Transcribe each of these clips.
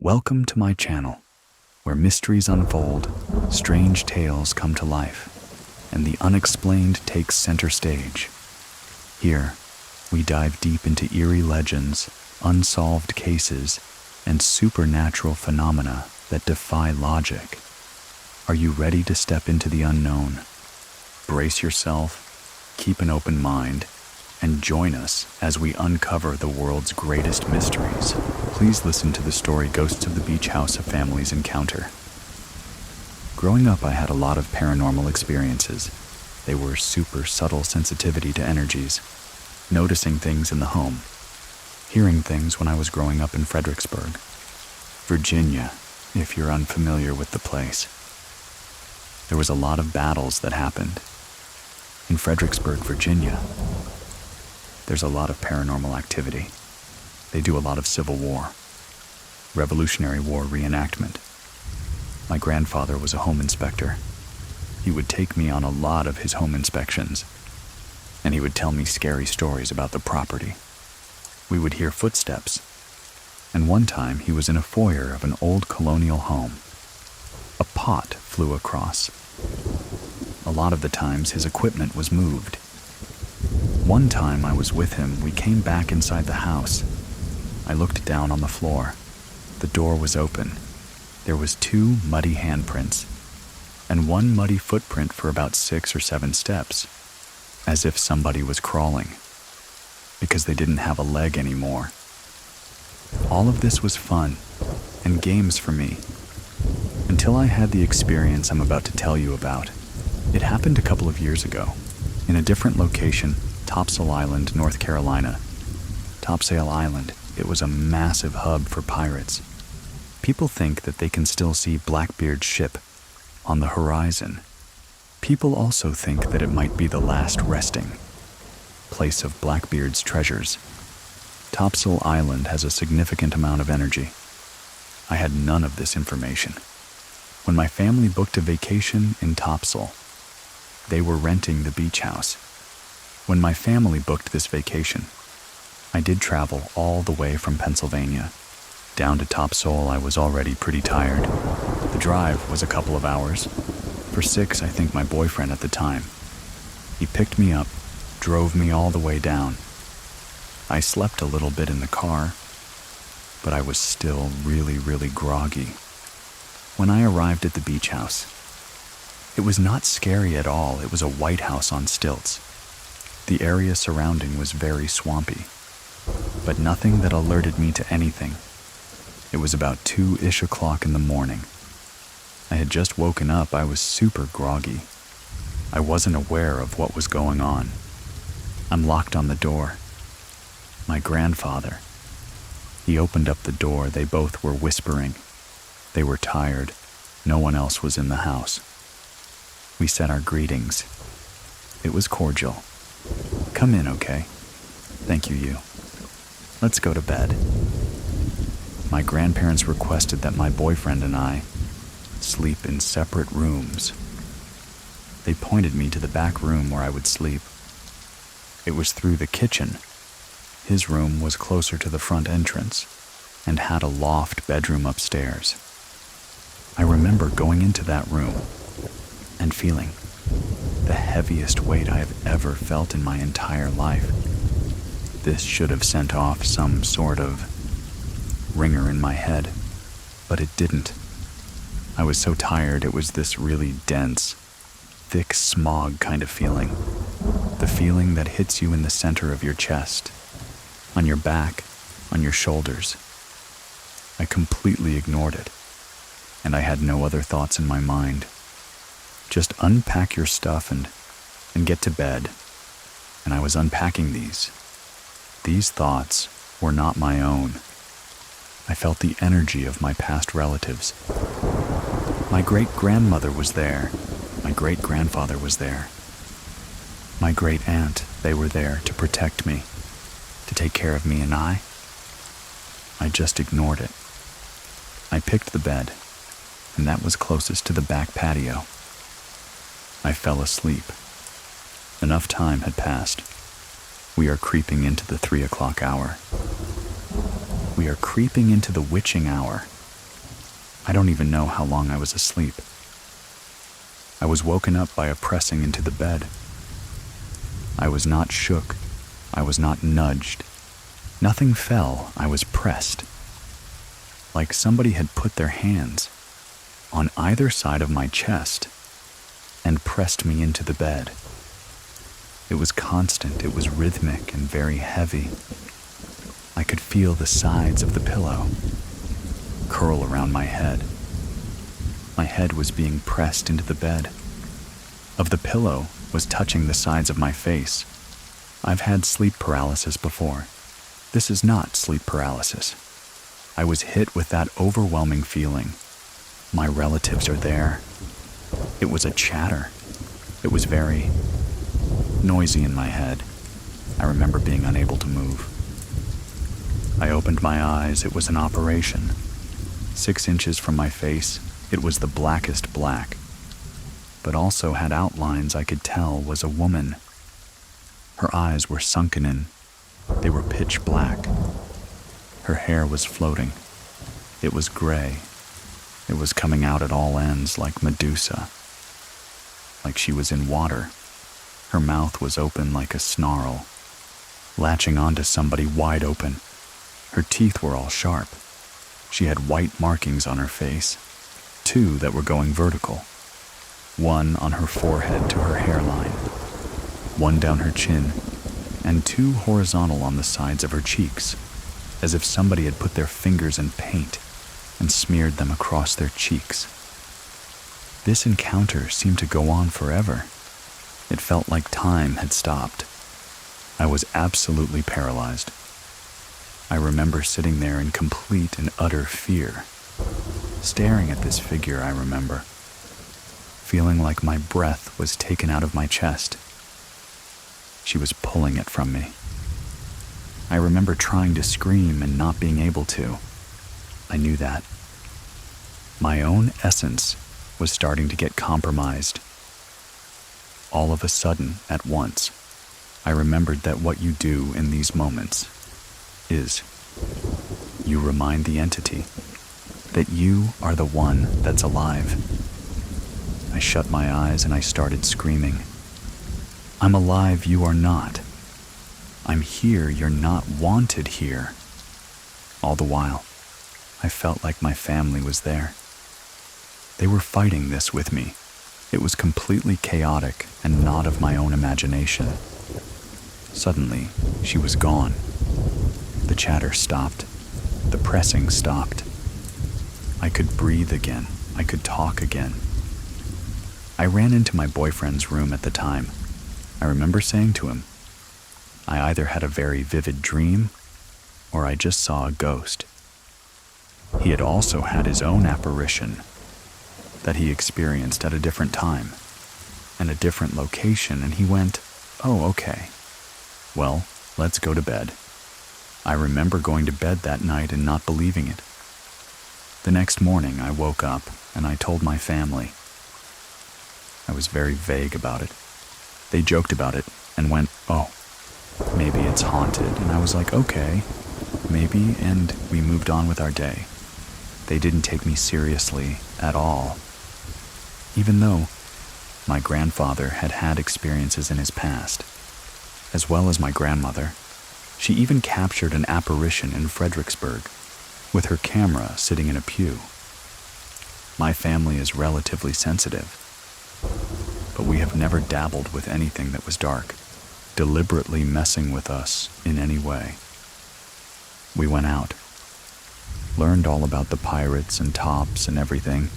Welcome to my channel, where mysteries unfold, strange tales come to life, and the unexplained takes center stage. Here, we dive deep into eerie legends, unsolved cases, and supernatural phenomena that defy logic. Are you ready to step into the unknown? Brace yourself, keep an open mind, and join us as we uncover the world's greatest mysteries. Please listen to the story Ghosts of the Beach House: A Family's Encounter. Growing up, I had a lot of paranormal experiences. They were super subtle sensitivity to energies, noticing things in the home, hearing things when I was growing up in Fredericksburg, Virginia, if you're unfamiliar with the place. There was a lot of battles that happened. In Fredericksburg, Virginia, there's a lot of paranormal activity. They do a lot of Civil War, Revolutionary War reenactment. My grandfather was a home inspector. He would take me on a lot of his home inspections, and he would tell me scary stories about the property. We would hear footsteps, and one time he was in a foyer of an old colonial home. A pot flew across. A lot of the times his equipment was moved. One time I was with him, we came back inside the house. I looked down on the floor. The door was open. There was 2 muddy handprints, and 1 muddy footprint for about 6 or 7 steps, as if somebody was crawling, because they didn't have a leg anymore. All of this was fun and games for me, until I had the experience I'm about to tell you about. It happened a couple of years ago, in a different location, Topsail Island, North Carolina. Topsail Island, it was a massive hub for pirates. People think that they can still see Blackbeard's ship on the horizon. People also think that it might be the last resting place of Blackbeard's treasures. Topsail Island has a significant amount of energy. I had none of this information. When my family booked a vacation in Topsail, they were renting the beach house. When my family booked this vacation, I did travel all the way from Pennsylvania. Down to Topsail, I was already pretty tired. The drive was a couple of hours. For 6, I think, my boyfriend at the time. He picked me up, drove me all the way down. I slept a little bit in the car, but I was still really groggy. When I arrived at the beach house, it was not scary at all. It was a white house on stilts. The area surrounding was very swampy, but nothing that alerted me to anything. It was about 2-ish o'clock in the morning. I had just woken up. I was super groggy. I wasn't aware of what was going on. I'm locked on the door. My grandfather, he opened up the door. They both were whispering. They were tired. No one else was in the house. We said our greetings. It was cordial. Come in, okay? Thank you. Let's go to bed. My grandparents requested that my boyfriend and I sleep in separate rooms. They pointed me to the back room where I would sleep. It was through the kitchen. His room was closer to the front entrance and had a loft bedroom upstairs. I remember going into that room and feeling the heaviest weight I have ever felt in my entire life. This should have sent off some sort of ringer in my head, but it didn't. I was so tired. It was this really dense, thick smog kind of feeling. The feeling that hits you in the center of your chest, on your back, on your shoulders. I completely ignored it, and I had no other thoughts in my mind. Just unpack your stuff and get to bed. And I was unpacking these. These thoughts were not my own. I felt the energy of my past relatives. My great-grandmother was there. My great-grandfather was there. My great-aunt, they were there to protect me, to take care of me, and I just ignored it. I picked the bed, and that was closest to the back patio. I fell asleep. Enough time had passed. We are creeping into the 3 o'clock hour. We are creeping into the witching hour. I don't even know how long I was asleep. I was woken up by a pressing into the bed. I was not shook. I was not nudged. Nothing fell. I was pressed. Like somebody had put their hands on either side of my chest and pressed me into the bed. It was constant. It was rhythmic and very heavy. I could feel the sides of the pillow curl around my head. My head was being pressed into the bed. Of the pillow was touching the sides of my face. I've had sleep paralysis before. This is not sleep paralysis. I was hit with that overwhelming feeling. My relatives are there. It was a chatter. It was very noisy in my head. I remember being unable to move. I opened my eyes. It was an operation. 6 inches from my face, it was the blackest black, but also had outlines I could tell was a woman. Her eyes were sunken in. They were pitch black. Her hair was floating. It was gray. It was coming out at all ends like Medusa, like she was in water. Her mouth was open like a snarl, latching onto somebody wide open. Her teeth were all sharp. She had white markings on her face, 2 that were going vertical, 1 on her forehead to her hairline, 1 down her chin, and 2 horizontal on the sides of her cheeks, as if somebody had put their fingers in paint and smeared them across their cheeks. This encounter seemed to go on forever. It felt like time had stopped. I was absolutely paralyzed. I remember sitting there in complete and utter fear, staring at this figure. I remember feeling like my breath was taken out of my chest. She was pulling it from me. I remember trying to scream and not being able to. I knew that. My own essence was starting to get compromised. All of a sudden, at once, I remembered that what you do in these moments is you remind the entity that you are the one that's alive. I shut my eyes and I started screaming. I'm alive, you are not. I'm here, you're not wanted here. All the while, I felt like my family was there. They were fighting this with me. It was completely chaotic and not of my own imagination. Suddenly, she was gone. The chatter stopped. The pressing stopped. I could breathe again. I could talk again. I ran into my boyfriend's room at the time. I remember saying to him, I either had a very vivid dream or I just saw a ghost. He had also had his own apparition that he experienced at a different time and a different location, and he went, oh, okay. Well, let's go to bed. I remember going to bed that night and not believing it. The next morning, I woke up and I told my family. I was very vague about it. They joked about it and went, oh, maybe it's haunted. And I was like, okay, maybe, and we moved on with our day. They didn't take me seriously at all. Even though my grandfather had had experiences in his past, as well as my grandmother. She even captured an apparition in Fredericksburg with her camera sitting in a pew. My family is relatively sensitive, but we have never dabbled with anything that was dark, deliberately messing with us in any way. We went out, learned all about the pirates and tops and everything.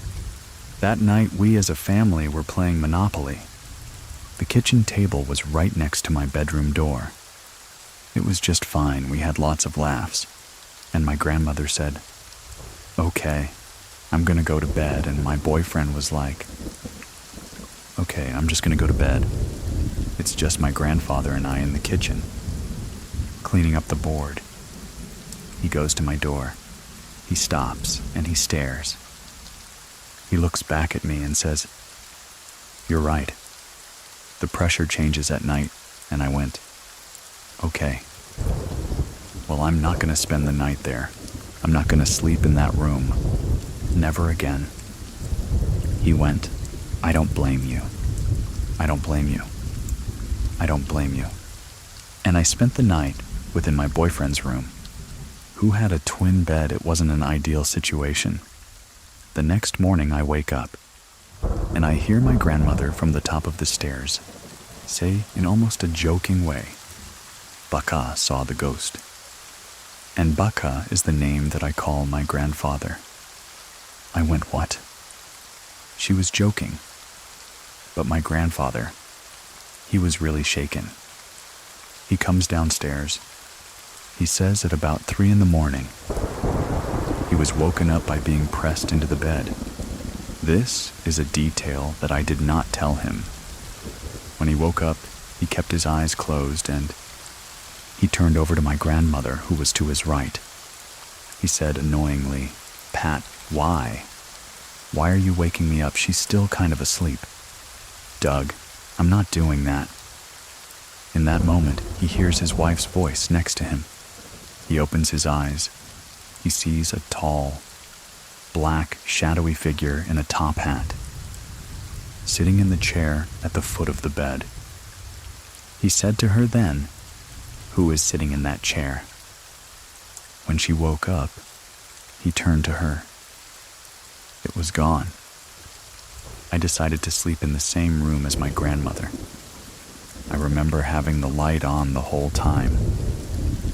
That night, we as a family were playing Monopoly. The kitchen table was right next to my bedroom door. It was just fine. We had lots of laughs. And my grandmother said, okay, I'm gonna go to bed. And my boyfriend was like, okay, I'm just gonna go to bed. It's just my grandfather and I in the kitchen, cleaning up the board. He goes to my door. He stops and he stares. He looks back at me and says, you're right. The pressure changes at night. And I went, okay. Well, I'm not going to spend the night there. I'm not going to sleep in that room. never again. He went, "I don't blame you. I don't blame you. I don't blame you." And I spent the night within my boyfriend's room. Who had a twin bed? It wasn't an ideal situation. The next morning I wake up, and I hear my grandmother from the top of the stairs say in almost a joking way, "Baka saw the ghost." And Baka is the name that I call my grandfather. I went, "What?" She was joking. But my grandfather, he was really shaken. He comes downstairs. He says at about 3 a.m, he was woken up by being pressed into the bed. This is a detail that I did not tell him. When he woke up, he kept his eyes closed and he turned over to my grandmother, who was to his right. He said annoyingly, "Pat, why? Why are you waking me up? She's still kind of asleep." "Doug, I'm not doing that." In that moment, he hears his wife's voice next to him. He opens his eyes. He sees a tall, black, shadowy figure in a top hat, sitting in the chair at the foot of the bed. He said to her then, "Who is sitting in that chair?" When she woke up, he turned to her. It was gone. I decided to sleep in the same room as my grandmother. I remember having the light on the whole time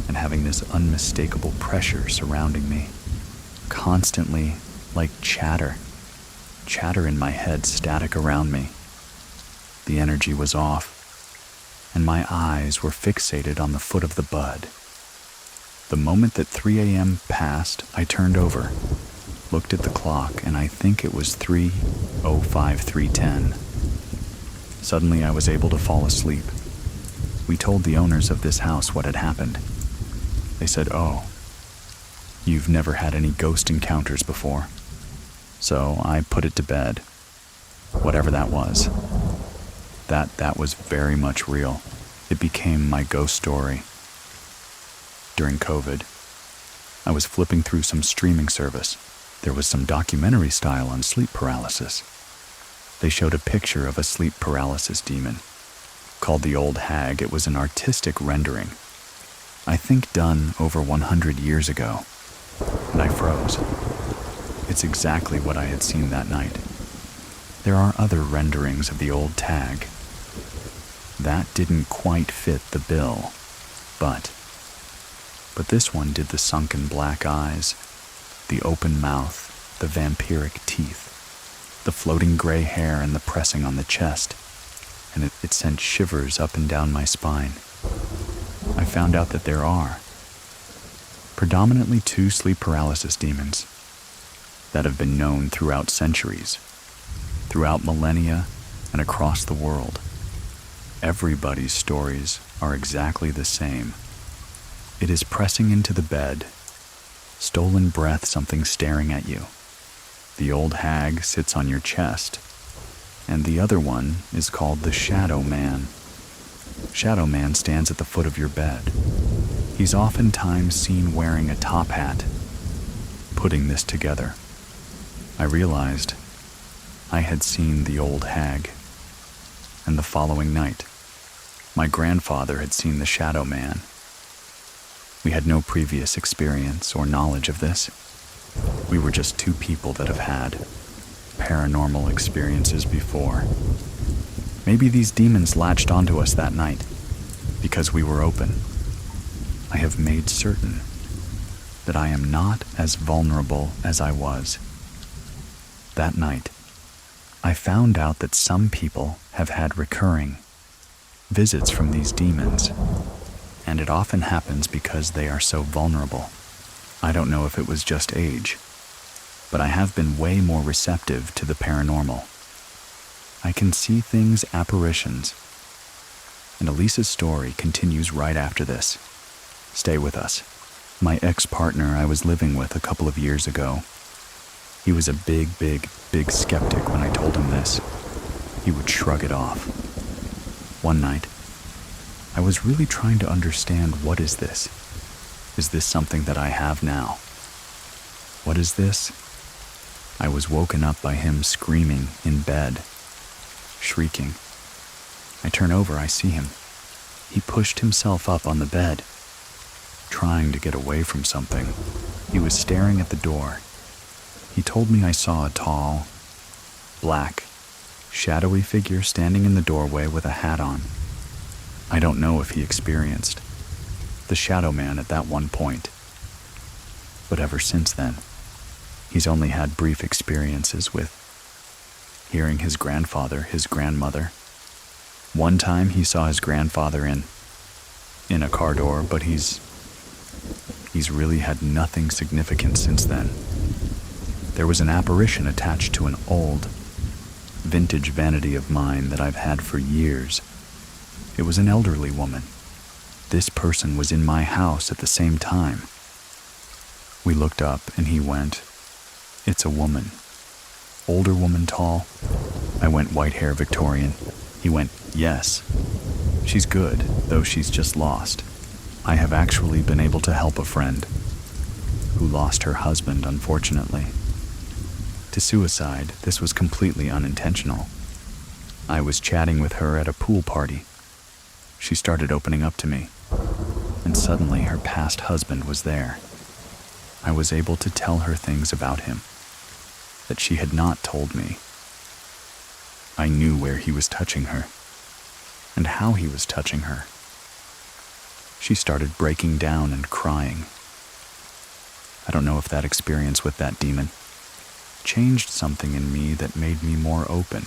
and having this unmistakable pressure surrounding me, constantly like chatter in my head, static around me. The energy was off, and my eyes were fixated on the foot of the bed. The moment that 3 a.m. passed, I turned over, looked at the clock, and I think it was 3:05, 3:10. Suddenly I was able to fall asleep. We told the owners of this house what had happened. They said, "Oh, you've never had any ghost encounters before." So I put it to bed. Whatever that was. That was very much real. It became my ghost story. During COVID, I was flipping through some streaming service. There was some documentary style on sleep paralysis. They showed a picture of a sleep paralysis demon called the Old Hag. It was an artistic rendering, I think done over 100 years ago, and I froze. It's exactly what I had seen that night. There are other renderings of the Old Tag. That didn't quite fit the bill, but this one did. The sunken black eyes, the open mouth, the vampiric teeth, the floating gray hair, and the pressing on the chest, and it sent shivers up and down my spine. I found out that there are predominantly 2 sleep paralysis demons that have been known throughout centuries, throughout millennia, and across the world. Everybody's stories are exactly the same. It is pressing into the bed, stolen breath, something staring at you. The Old Hag sits on your chest, and the other one is called the Shadow Man. Shadow Man stands at the foot of your bed. He's oftentimes seen wearing a top hat. Putting this together, I realized I had seen the Old Hag, and the following night, my grandfather had seen the Shadow Man. We had no previous experience or knowledge of this. We were just 2 people that have had paranormal experiences before. Maybe these demons latched onto us that night because we were open. I have made certain that I am not as vulnerable as I was. That night, I found out that some people have had recurring visits from these demons, and it often happens because they are so vulnerable. I don't know if it was just age, but I have been way more receptive to the paranormal. I can see things, apparitions, and Elisa's story continues right after this. Stay with us. My ex-partner I was living with a couple of years ago, he was a big skeptic when I told him this. He would shrug it off. One night, I was really trying to understand, what is this? Is this something that I have now? What is this? I was woken up by him screaming in bed, shrieking. I turn over, I see him. He pushed himself up on the bed, trying to get away from something. He was staring at the door. He told me I saw a tall, black, shadowy figure standing in the doorway with a hat on. I don't know if he experienced the shadow man at that one point, but ever since then, he's only had brief experiences with hearing his grandfather, his grandmother. One time he saw his grandfather in a car door, but he's really had nothing significant since then. There was an apparition attached to an old, vintage vanity of mine that I've had for years. It was an elderly woman. This person was in my house at the same time. We looked up and he went, "It's a woman. Older woman, tall." I went, "White hair, Victorian." He went, "Yes. She's good, though she's just lost. I have actually been able to help a friend who lost her husband, unfortunately, to suicide. This was completely unintentional. I was chatting with her at a pool party. She started opening up to me, and suddenly her past husband was there. I was able to tell her things about him that she had not told me. I knew where he was touching her and how he was touching her. She started breaking down and crying. I don't know if that experience with that demon changed something in me that made me more open.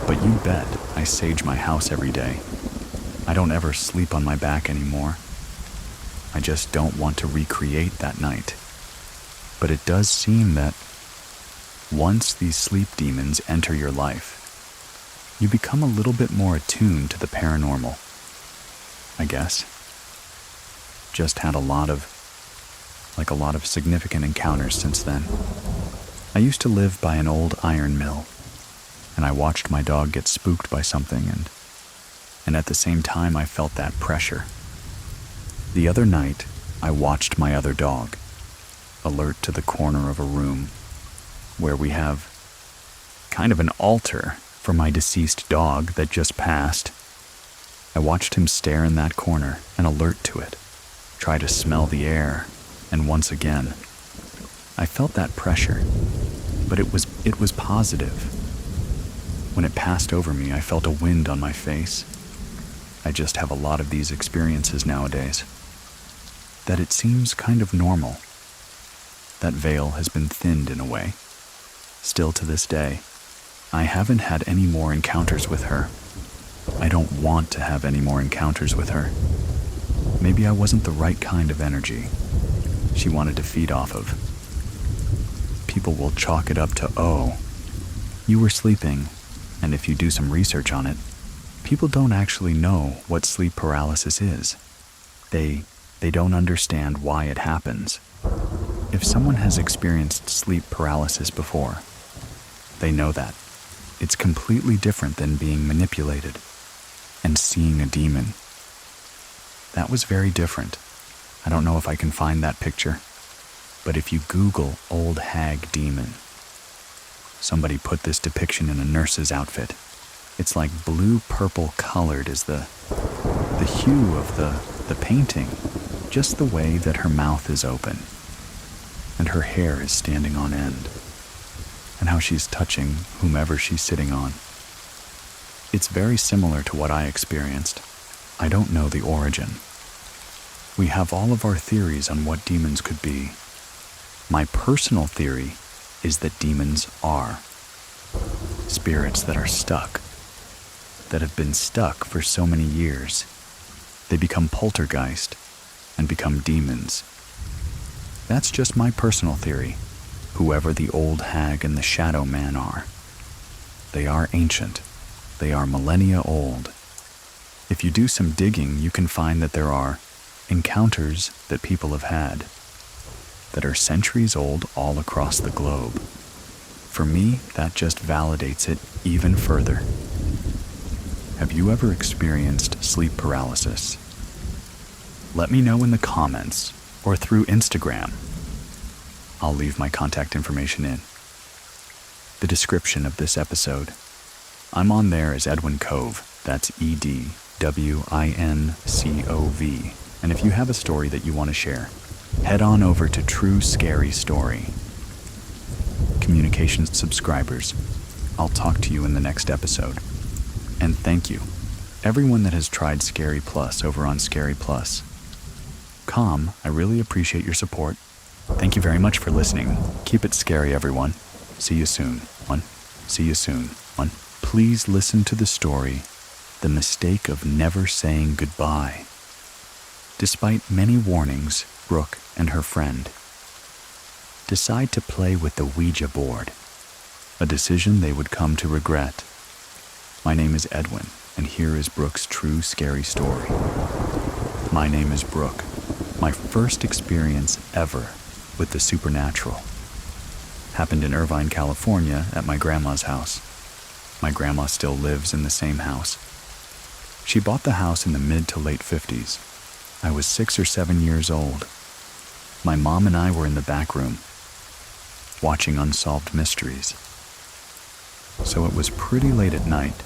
But you bet I sage my house every day. I don't ever sleep on my back anymore. I just don't want to recreate that night. But it does seem that once these sleep demons enter your life, you become a little bit more attuned to the paranormal, I guess. Just had a lot of significant encounters since then. I used to live by an old iron mill, and I watched my dog get spooked by something, and at the same time I felt that pressure. The other night, I watched my other dog, alert to the corner of a room where we have kind of an altar for my deceased dog that just passed. I watched him stare in that corner and alert to it, try to smell the air, and once again, I felt that pressure, but it was positive. When it passed over me, I felt a wind on my face. I just have a lot of these experiences nowadays, that it seems kind of normal. That veil has been thinned in a way. Still to this day, I haven't had any more encounters with her. I don't want to have any more encounters with her. Maybe I wasn't the right kind of energy she wanted to feed off of. People will chalk it up to, "Oh, you were sleeping," and if you do some research on it, people don't actually know what sleep paralysis is. They don't understand why it happens. If someone has experienced sleep paralysis before, they know that it's completely different than being manipulated and seeing a demon. That was very different. I don't know if I can find that picture, but if you Google old hag demon, somebody put this depiction in a nurse's outfit. It's like blue-purple colored is the hue of the painting, just the way that her mouth is open, and her hair is standing on end, and how she's touching whomever she's sitting on. It's very similar to what I experienced. I don't know the origin. We have all of our theories on what demons could be. My personal theory is that demons are spirits that are stuck, that have been stuck for so many years. They become poltergeist and become demons. That's just my personal theory. Whoever the old hag and the shadow man are, they are ancient. They are millennia old. If you do some digging, you can find that there are encounters that people have had that are centuries old all across the globe. For me, that just validates it even further. Have you ever experienced sleep paralysis? Let me know in the comments or through Instagram. I'll leave my contact information in. the description of this episode. I'm on there as Edwin Cove, that's EDWINCOV. And if you have a story that you want to share, head on over to True Scary Story. Communications subscribers, I'll talk to you in the next episode. And thank you, everyone that has tried Scary Plus over on Scary Plus. I really appreciate your support. Thank you very much for listening. Keep it scary, everyone. See you soon. See you soon. Please listen to the story, The Mistake of Never Saying Goodbye. Despite many warnings, Brooke and her friend decide to play with the Ouija board, a decision they would come to regret. My name is Edwin, and here is Brooke's true scary story. My name is Brooke. My first experience ever with the supernatural happened in Irvine, California at my grandma's house. My grandma still lives in the same house. She bought the house in the mid to late 50s. I was 6 or 7 years old. My mom and I were in the back room, watching Unsolved Mysteries. So it was pretty late at night.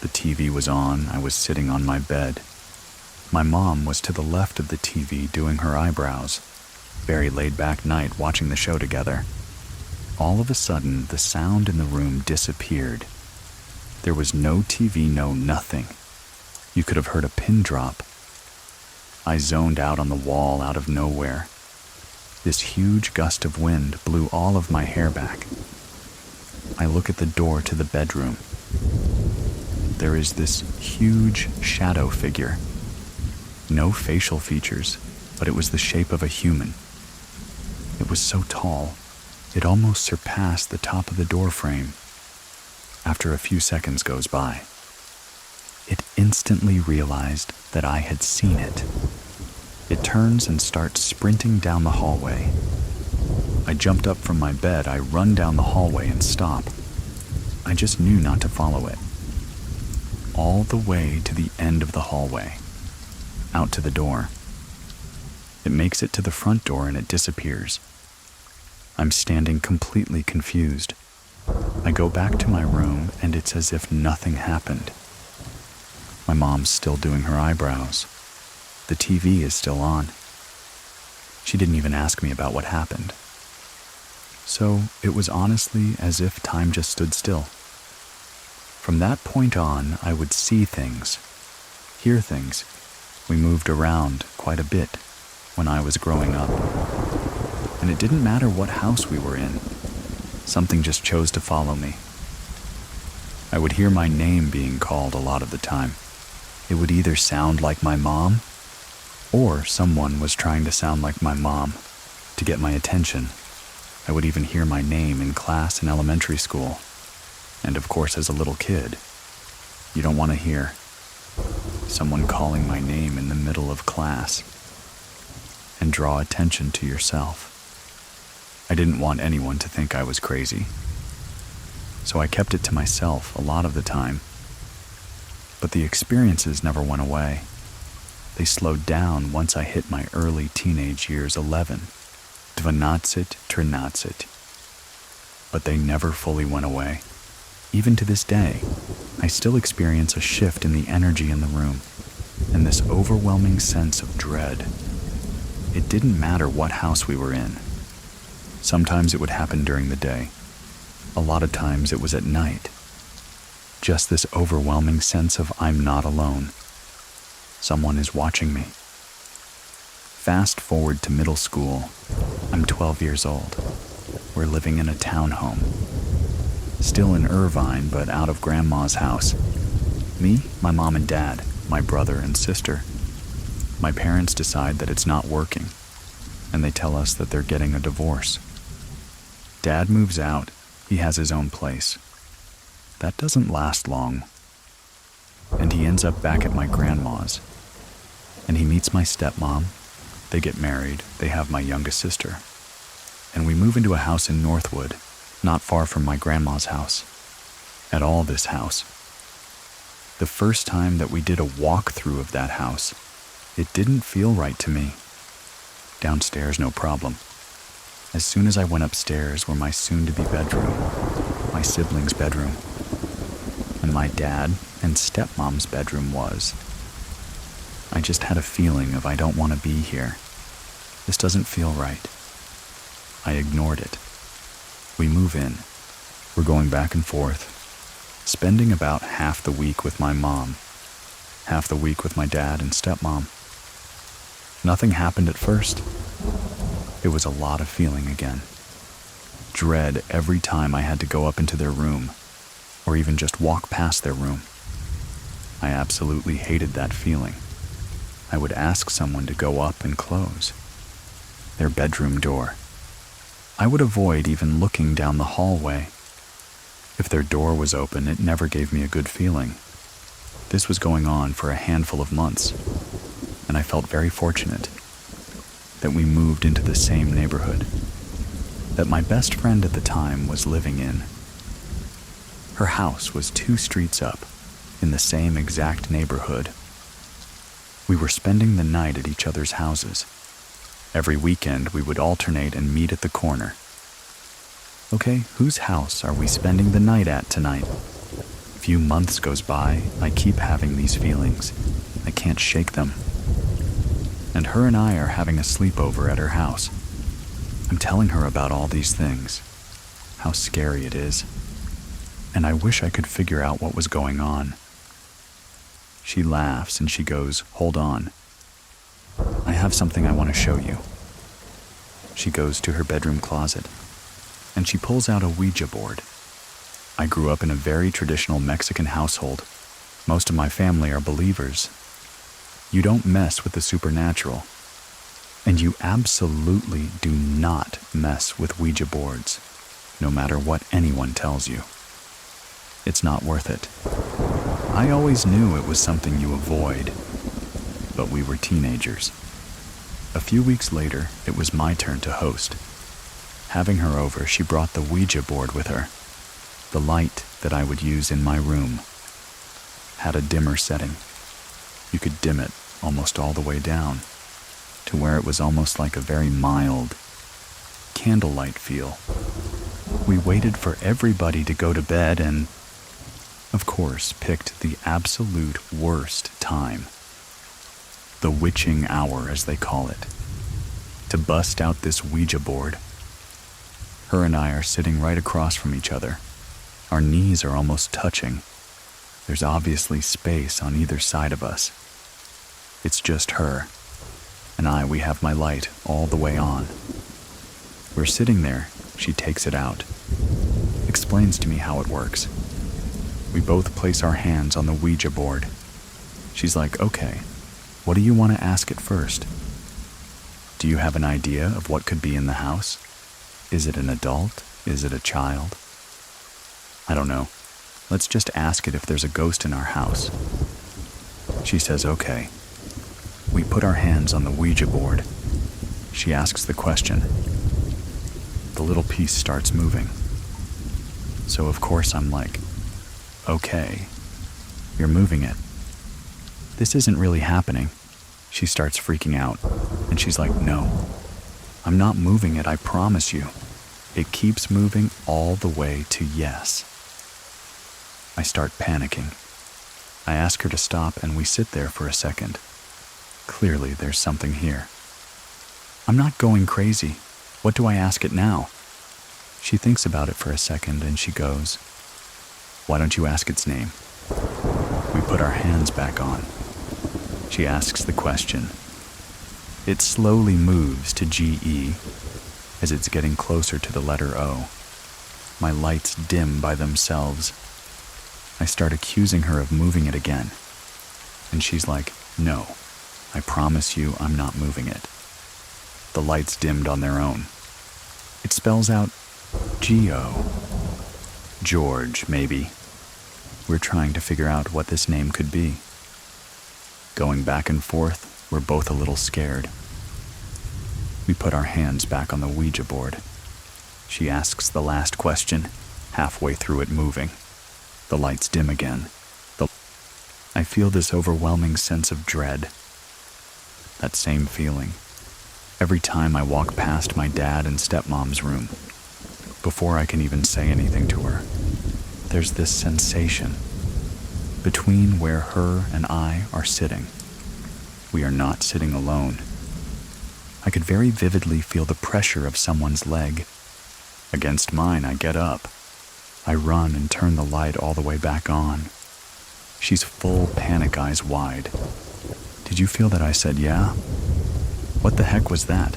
The TV was on. I was sitting on my bed. My mom was to the left of the TV doing her eyebrows. Very laid-back night watching the show together. All of a sudden, the sound in the room disappeared. There was no TV, no nothing. You could have heard a pin drop. I zoned out on the wall out of nowhere. This huge gust of wind blew all of my hair back. I look at the door to the bedroom. There is this huge shadow figure. No facial features, but it was the shape of a human. It was so tall, it almost surpassed the top of the door frame. After a few seconds goes by, it instantly realized that I had seen it. It turns and starts sprinting down the hallway. I jumped up from my bed, I run down the hallway and stop. I just knew not to follow it. All the way to the end of the hallway, out to the door. It makes it to the front door and it disappears. I'm standing completely confused. I go back to my room and it's as if nothing happened. My mom's still doing her eyebrows. The TV is still on. She didn't even ask me about what happened. So it was honestly as if time just stood still. From that point on, I would see things, hear things. We moved around quite a bit when I was growing up. And it didn't matter what house we were in. Something just chose to follow me. I would hear my name being called a lot of the time. It would either sound like my mom, or someone was trying to sound like my mom to get my attention. I would even hear my name in class in elementary school. And of course, as a little kid, you don't want to hear someone calling my name in the middle of class and draw attention to yourself. I didn't want anyone to think I was crazy, so I kept it to myself a lot of the time. But the experiences never went away. They slowed down once I hit my early teenage years, 11. 12, 13. But they never fully went away. Even to this day, I still experience a shift in the energy in the room and this overwhelming sense of dread. It didn't matter what house we were in. Sometimes it would happen during the day. A lot of times it was at night. Just this overwhelming sense of I'm not alone. Someone is watching me. Fast forward to middle school. I'm 12 years old. We're living in a townhome. Still in Irvine, but out of Grandma's house. Me, my mom and dad, my brother and sister. My parents decide that it's not working, and they tell us that they're getting a divorce. Dad moves out. He has his own place. That doesn't last long. And he ends up back at my grandma's. And he meets my stepmom. They get married. They have my youngest sister. And we move into a house in Northwood, not far from my grandma's house. At all this house. The first time that we did a walkthrough of that house, it didn't feel right to me. Downstairs, no problem. As soon as I went upstairs were my soon-to-be bedroom, my siblings' bedroom. And my dad and stepmom's bedroom was. I just had a feeling of I don't want to be here. This doesn't feel right. I ignored it. We move in. We're going back and forth, spending about half the week with my mom, half the week with my dad and stepmom. Nothing happened at first. It was a lot of feeling again. Dread every time I had to go up into their room, or even just walk past their room. I absolutely hated that feeling. I would ask someone to go up and close their bedroom door. I would avoid even looking down the hallway. If their door was open, it never gave me a good feeling. This was going on for a handful of months, and I felt very fortunate that we moved into the same neighborhood that my best friend at the time was living in. Her house was 2 streets up, in the same exact neighborhood. We were spending the night at each other's houses. Every weekend we would alternate and meet at the corner. Okay, whose house are we spending the night at tonight? A few months goes by, I keep having these feelings. I can't shake them. And her and I are having a sleepover at her house. I'm telling her about all these things, how scary it is, and I wish I could figure out what was going on. She laughs and she goes, "Hold on. I have something I want to show you." She goes to her bedroom closet, and she pulls out a Ouija board. I grew up in a very traditional Mexican household. Most of my family are believers. You don't mess with the supernatural. And you absolutely do not mess with Ouija boards, no matter what anyone tells you. It's not worth it. I always knew it was something you avoid, but we were teenagers. A few weeks later, it was my turn to host. Having her over, she brought the Ouija board with her. The light that I would use in my room had a dimmer setting. You could dim it almost all the way down, to where it was almost like a very mild candlelight feel. We waited for everybody to go to bed and, of course, picked the absolute worst time. The witching hour, as they call it, to bust out this Ouija board. Her and I are sitting right across from each other. Our knees are almost touching. There's obviously space on either side of us. It's just her. And we have my light all the way on. We're sitting there, she takes it out, explains to me how it works. We both place our hands on the Ouija board. She's like, "Okay, what do you want to ask it first? Do you have an idea of what could be in the house? Is it an adult? Is it a child? I don't know. Let's just ask it if there's a ghost in our house." She says, "Okay." We put our hands on the Ouija board. She asks the question. The little piece starts moving. So of course I'm like, "Okay, you're moving it. This isn't really happening." She starts freaking out, and she's like, "No, I'm not moving it, I promise you. It keeps moving all the way to yes." I start panicking. I ask her to stop, and we sit there for a second. Clearly, there's something here. I'm not going crazy. What do I ask it now? She thinks about it for a second, and she goes, "Why don't you ask its name?" We put our hands back on. She asks the question. It slowly moves to GE as it's getting closer to the letter O. My lights dim by themselves. I start accusing her of moving it again. And she's like, "No, I promise you I'm not moving it." The lights dimmed on their own. It spells out Geo. George, maybe. We're trying to figure out what this name could be. Going back and forth, we're both a little scared. We put our hands back on the Ouija board. She asks the last question, halfway through it moving. The lights dim again. I feel this overwhelming sense of dread. That same feeling. Every time I walk past my dad and stepmom's room. Before I can even say anything to her, there's this sensation between where her and I are sitting. We are not sitting alone. I could very vividly feel the pressure of someone's leg against mine. I get up. I run and turn the light all the way back on. She's full panic, eyes wide. Did you feel that? I said, yeah. What the heck was that?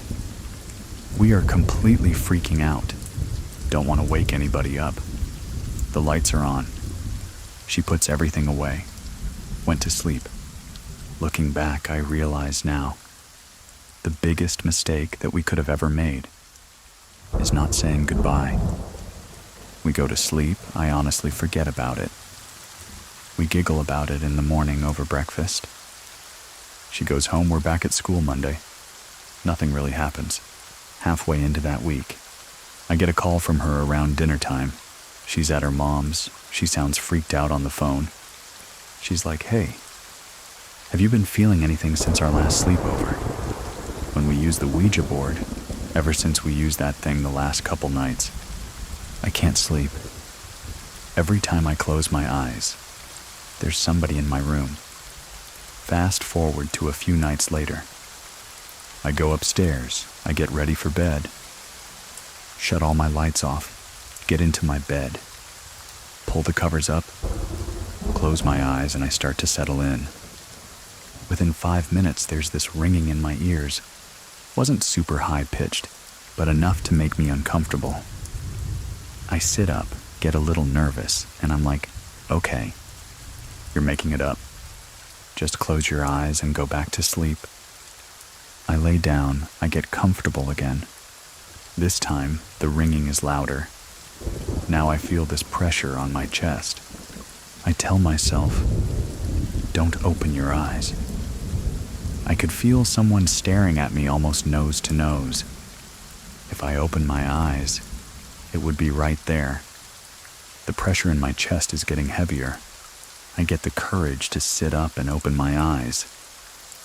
We are completely freaking out. Don't want to wake anybody up. The lights are on. She puts everything away. Went to sleep. Looking back, I realize now, the biggest mistake that we could have ever made is not saying goodbye. We go to sleep. I honestly forget about it. We giggle about it in the morning over breakfast. She goes home. We're back at school Monday. Nothing really happens. Halfway into that week, I get a call from her around dinner time. She's at her mom's. She sounds freaked out on the phone. She's like, hey, have you been feeling anything since our last sleepover? When we used the Ouija board, ever since we used that thing the last couple nights, I can't sleep. Every time I close my eyes, there's somebody in my room. Fast forward to a few nights later. I go upstairs. I get ready for bed. Shut all my lights off. Get into my bed. Pull the covers up. Close my eyes and I start to settle in. Within 5 minutes, there's this ringing in my ears. Wasn't super high-pitched, but enough to make me uncomfortable. I sit up, get a little nervous, and I'm like, okay, you're making it up. Just close your eyes and go back to sleep. I lay down, I get comfortable again. This time, the ringing is louder. Now I feel this pressure on my chest. I tell myself, don't open your eyes. I could feel someone staring at me almost nose to nose. If I open my eyes, it would be right there. The pressure in my chest is getting heavier. I get the courage to sit up and open my eyes.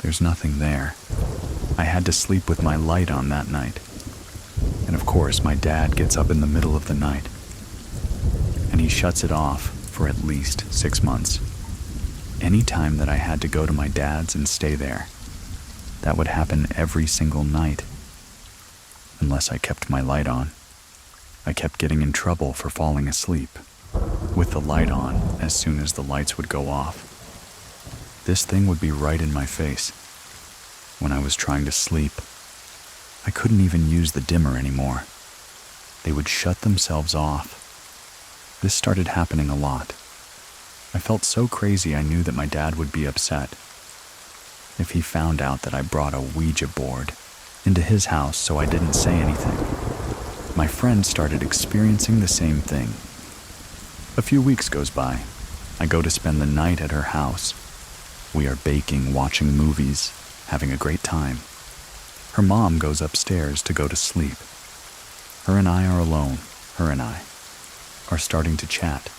There's nothing there. I had to sleep with my light on that night. And of course, my dad gets up in the middle of the night. And he shuts it off for at least 6 months. Any time that I had to go to my dad's and stay there, that would happen every single night. Unless I kept my light on. I kept getting in trouble for falling asleep with the light on as soon as the lights would go off. This thing would be right in my face. When I was trying to sleep, I couldn't even use the dimmer anymore. They would shut themselves off. This started happening a lot. I felt so crazy I knew that my dad would be upset if he found out that I brought a Ouija board into his house so I didn't say anything. My friend started experiencing the same thing. A few weeks goes by. I go to spend the night at her house. We are baking, watching movies, having a great time. Her mom goes upstairs to go to sleep. Her and I are alone. Her and I are starting to chat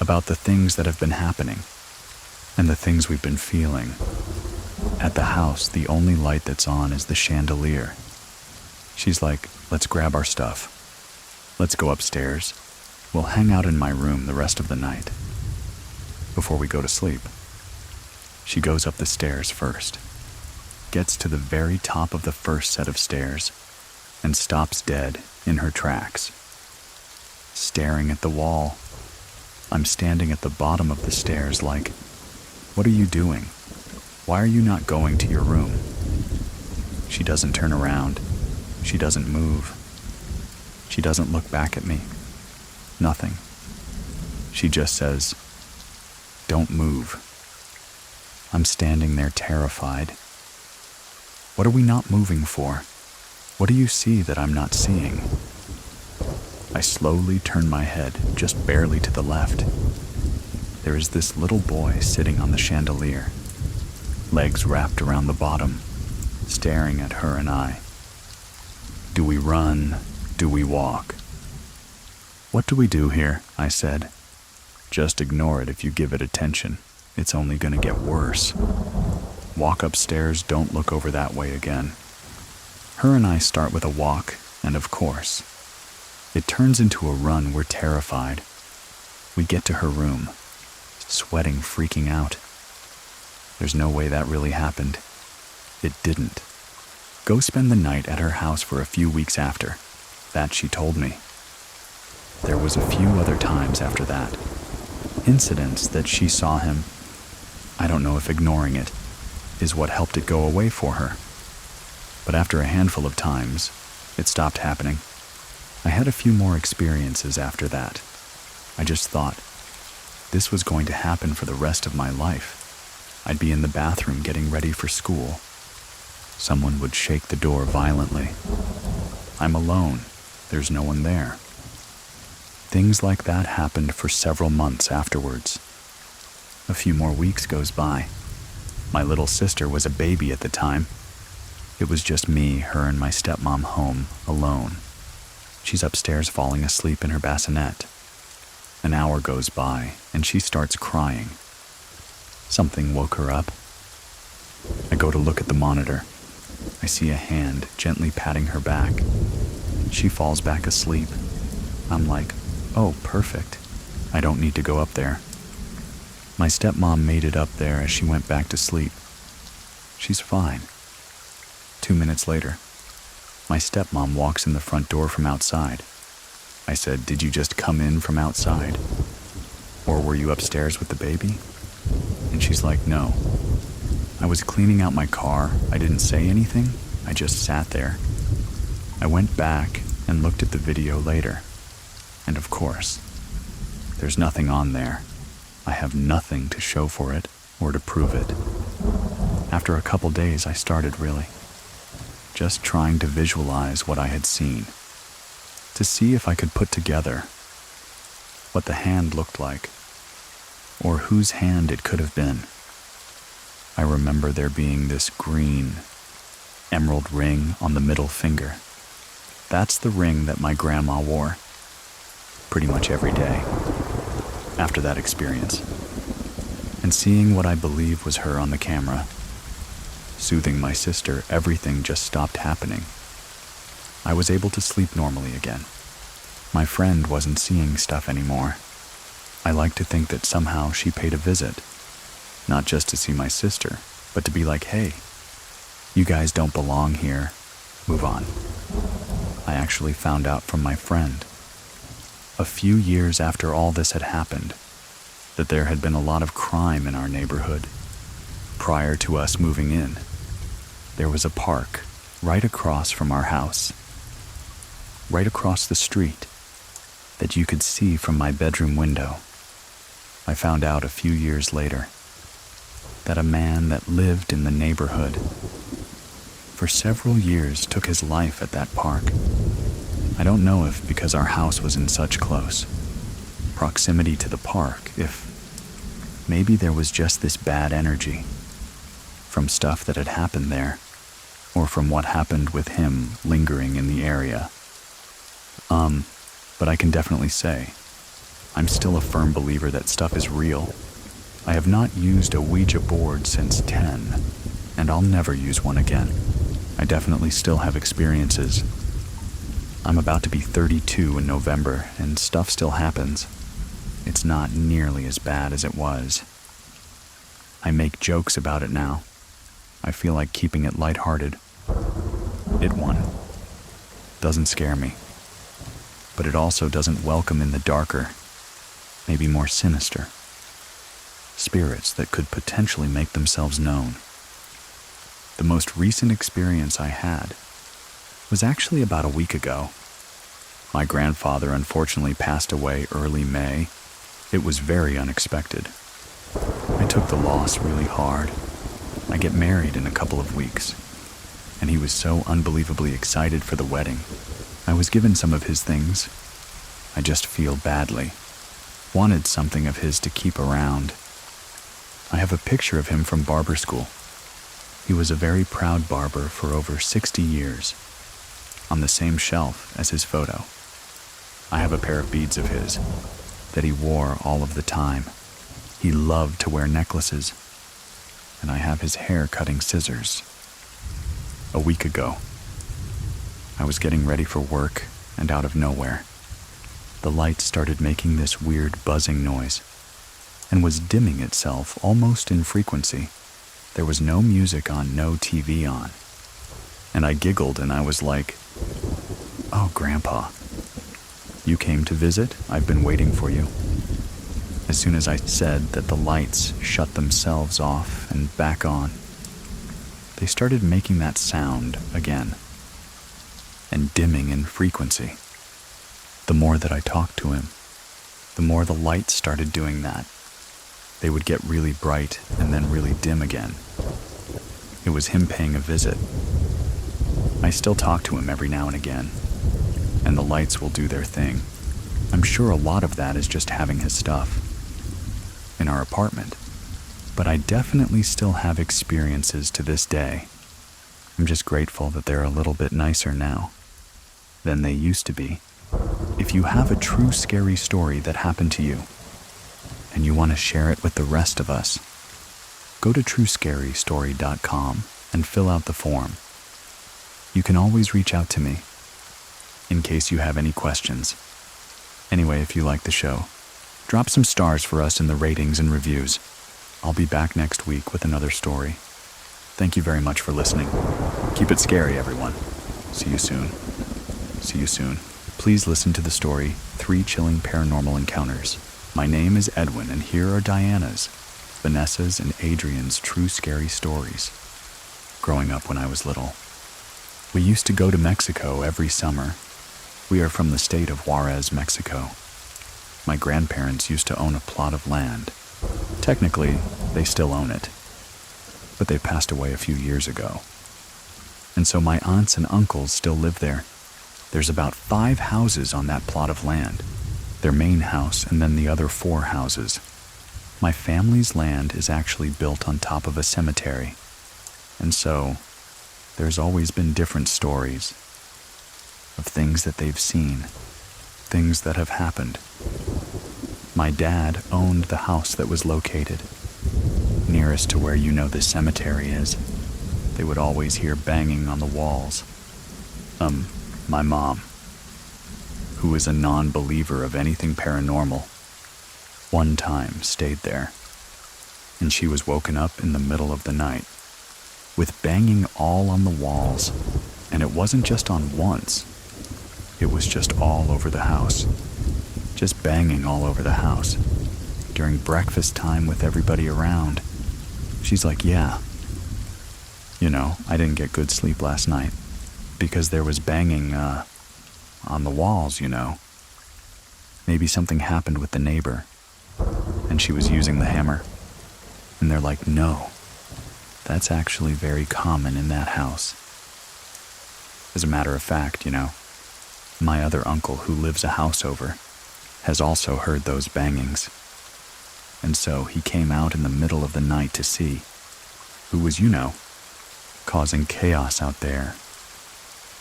about the things that have been happening and the things we've been feeling. At the house, the only light that's on is the chandelier. She's like, let's grab our stuff. Let's go upstairs. We'll hang out in my room the rest of the night before we go to sleep. She goes up the stairs first, gets to the very top of the first set of stairs, and stops dead in her tracks, staring at the wall. I'm standing at the bottom of the stairs like, what are you doing? Why are you not going to your room? She doesn't turn around. She doesn't move. She doesn't look back at me. Nothing. She just says, don't move. I'm standing there terrified. What are we not moving for? What do you see that I'm not seeing? I slowly turn my head, just barely to the left. There is this little boy sitting on the chandelier, legs wrapped around the bottom, staring at her and I. Do we run? Do we walk? What do we do here? I said. Just ignore it if you give it attention. It's only going to get worse. Walk upstairs, don't look over that way again. Her and I start with a walk, and of course, It turns into a run. We're terrified. We get to her room, sweating, freaking out. There's no way that really happened. It didn't. Go spend the night at her house for a few weeks after. That she told me. There was a few other times after that. Incidents that she saw him. I don't know if ignoring it is what helped it go away for her. But after a handful of times, it stopped happening. I had a few more experiences after that. I just thought, this was going to happen for the rest of my life. I'd be in the bathroom getting ready for school. Someone would shake the door violently. I'm alone. There's no one there. Things like that happened for several months afterwards. A few more weeks goes by. My little sister was a baby at the time. It was just me, her, and my stepmom home, alone. She's upstairs falling asleep in her bassinet. An hour goes by, and she starts crying. Something woke her up. I go to look at the monitor. I see a hand gently patting her back. She falls back asleep. I'm like, oh, perfect. I don't need to go up there. My stepmom made it up there as she went back to sleep. She's fine. 2 minutes later, my stepmom walks in the front door from outside. I said, did you just come in from outside? Or were you upstairs with the baby? And she's like, no. I was cleaning out my car. I didn't say anything. I just sat there. I went back and looked at the video later. And of course, there's nothing on there. I have nothing to show for it or to prove it. After a couple days, I started really just trying to visualize what I had seen, to see if I could put together what the hand looked like, or whose hand it could have been. I remember there being this green emerald ring on the middle finger. That's the ring that my grandma wore pretty much every day after that experience. And seeing what I believe was her on the camera, soothing my sister, everything just stopped happening. I was able to sleep normally again. My friend wasn't seeing stuff anymore. I like to think that somehow she paid a visit, not just to see my sister, but to be like, hey, you guys don't belong here, move on. I actually found out from my friend, a few years after all this had happened, that there had been a lot of crime in our neighborhood. Prior to us moving in, there was a park right across from our house, right across the street, that you could see from my bedroom window. I found out a few years later that a man that lived in the neighborhood for several years took his life at that park. I don't know if because our house was in such close proximity to the park, if maybe there was just this bad energy from stuff that had happened there, or from what happened with him lingering in the area. But I can definitely say, I'm still a firm believer that stuff is real. I have not used a Ouija board since 10, and I'll never use one again. I definitely still have experiences. I'm about to be 32 in November, and stuff still happens. It's not nearly as bad as it was. I make jokes about it now. I feel like keeping it lighthearted. It won. Doesn't scare me. But it also doesn't welcome in the darker, maybe more sinister, spirits that could potentially make themselves known. The most recent experience I had was actually about a week ago. My grandfather unfortunately passed away early May. It was very unexpected. I took the loss really hard. I get married in a couple of weeks, and he was so unbelievably excited for the wedding. I was given some of his things. I just feel badly. Wanted something of his to keep around. I have a picture of him from barber school. He was a very proud barber for over 60 years. On the same shelf as his photo, I have a pair of beads of his that he wore all of the time. He loved to wear necklaces, and I have his hair cutting scissors. A week ago, I was getting ready for work, and out of nowhere, the light started making this weird buzzing noise and was dimming itself almost in frequency. There was no music on, no TV on. And I giggled and I was like, "Oh, Grandpa, you came to visit? I've been waiting for you." As soon as I said that, the lights shut themselves off and back on. They started making that sound again and dimming in frequency. The more that I talked to him, the more the lights started doing that. They would get really bright and then really dim again. It was him paying a visit. I still talk to him every now and again, and the lights will do their thing. I'm sure a lot of that is just having his stuff in our apartment, but I definitely still have experiences to this day. I'm just grateful that they're a little bit nicer now than they used to be. If you have a true scary story that happened to you and you want to share it with the rest of us, go to truescarystory.com and fill out the form. You can always reach out to me in case you have any questions. Anyway, if you like the show, drop some stars for us in the ratings and reviews. I'll be back next week with another story. Thank you very much for listening. Keep it scary, everyone. See you soon. See you soon. Please listen to the story, 3 Chilling Paranormal Encounters. My name is Edwin, and here are Diana's, Vanessa's, and Adrian's true scary stories. Growing up when I was little, we used to go to Mexico every summer. We are from the state of Juarez, Mexico. My grandparents used to own a plot of land. Technically, they still own it, but they passed away a few years ago. And so my aunts and uncles still live there. There's about 5 houses on that plot of land. Their main house and then the other 4 houses. My family's land is actually built on top of a cemetery. And so, there's always been different stories of things that they've seen, things that have happened. My dad owned the house that was located nearest to where the cemetery is. They would always hear banging on the walls. My mom, who is a non-believer of anything paranormal, one time stayed there, and she was woken up in the middle of the night with banging all on the walls, and it wasn't just on once, it was just all over the house, just banging all over the house. During breakfast time with everybody around, she's like, "Yeah, I didn't get good sleep last night because there was banging on the walls, Maybe something happened with the neighbor, and she was using the hammer." And they're like, "No, that's actually very common in that house." As a matter of fact, my other uncle who lives a house over has also heard those bangings. And so he came out in the middle of the night to see who was, causing chaos out there.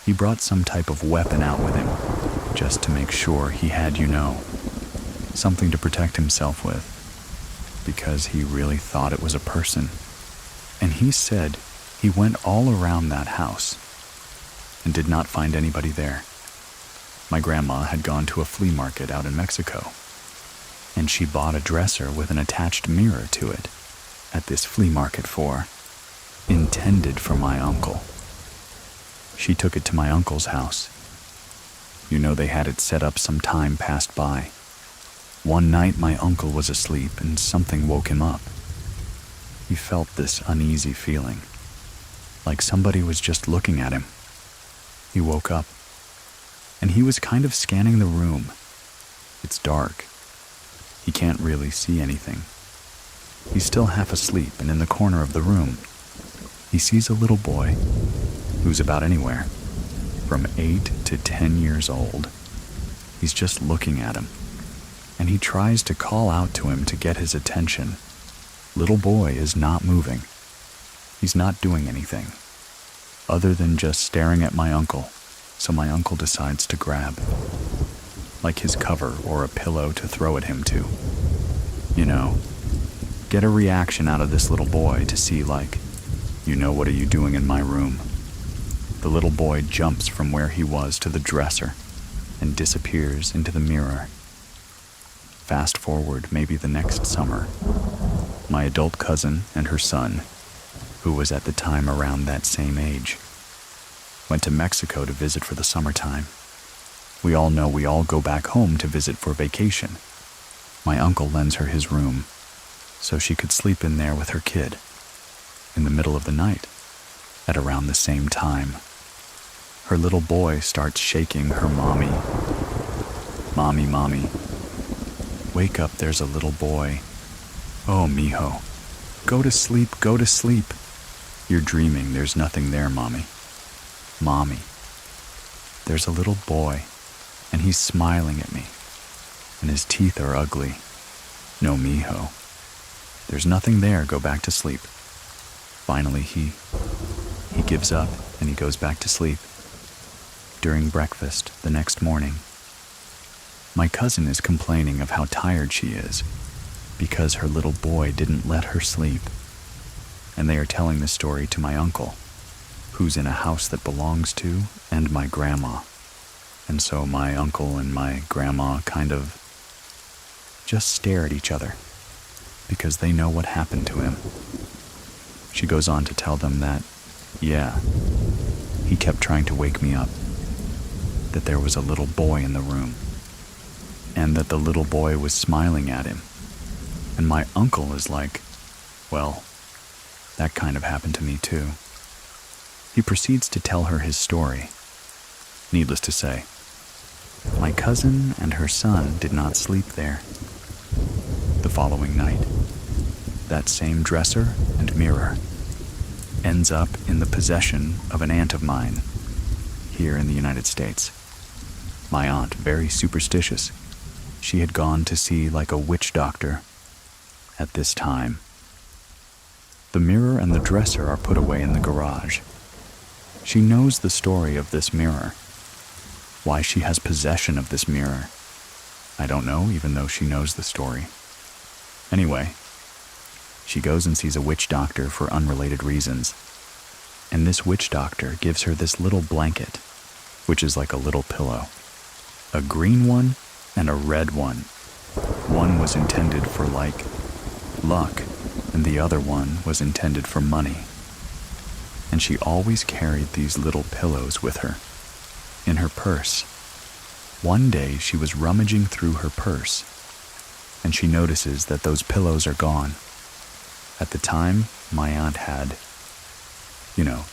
He brought some type of weapon out with him just to make sure he had, something to protect himself with, because he really thought it was a person. And he said he went all around that house and did not find anybody there. My grandma had gone to a flea market out in Mexico, and she bought a dresser with an attached mirror to it at this flea market intended for my uncle. She took it to my uncle's house. They had it set up some time passed by. One night my uncle was asleep and something woke him up. He felt this uneasy feeling, like somebody was just looking at him. He woke up, and he was kind of scanning the room. It's dark. He can't really see anything. He's still half asleep, and in the corner of the room, he sees a little boy who's about anywhere from 8 to 10 years old. He's just looking at him, and he tries to call out to him to get his attention. Little boy is not moving. He's not doing anything other than just staring at my uncle, so my uncle decides to grab, like his cover or a pillow to throw at him to, get a reaction out of this little boy to see what are you doing in my room? The little boy jumps from where he was to the dresser and disappears into the mirror. Fast forward maybe the next summer. My adult cousin and her son, who was at the time around that same age, went to Mexico to visit for the summertime. We all know we all go back home to visit for vacation. My uncle lends her his room so she could sleep in there with her kid in the middle of the night at around the same time. Her little boy starts shaking her mommy. Mommy, mommy. Wake up, there's a little boy. Oh, mijo. Go to sleep, go to sleep. You're dreaming, there's nothing there, mommy. Mommy. There's a little boy, and he's smiling at me, and his teeth are ugly. No, mijo. There's nothing there, go back to sleep. Finally, he gives up, and he goes back to sleep. During breakfast the next morning, my cousin is complaining of how tired she is because her little boy didn't let her sleep. And they are telling the story to my uncle, who's in a house that belongs to, and my grandma. And so my uncle and my grandma kind of just stare at each other because they know what happened to him. She goes on to tell them that, yeah, he kept trying to wake me up, that there was a little boy in the room, and that the little boy was smiling at him. And my uncle is like, well, that kind of happened to me too. He proceeds to tell her his story. Needless to say, my cousin and her son did not sleep there. The following night, that same dresser and mirror ends up in the possession of an aunt of mine here in the United States. My aunt, very superstitious. She had gone to see like a witch doctor at this time. The mirror and the dresser are put away in the garage. She knows the story of this mirror. Why she has possession of this mirror, I don't know, even though she knows the story. Anyway, she goes and sees a witch doctor for unrelated reasons. And this witch doctor gives her this little blanket, which is like a little pillow. A green one and a red one. One was intended for like luck, and the other one was intended for money. And she always carried these little pillows with her, in her purse. One day she was rummaging through her purse, and she notices that those pillows are gone. At the time, my aunt had,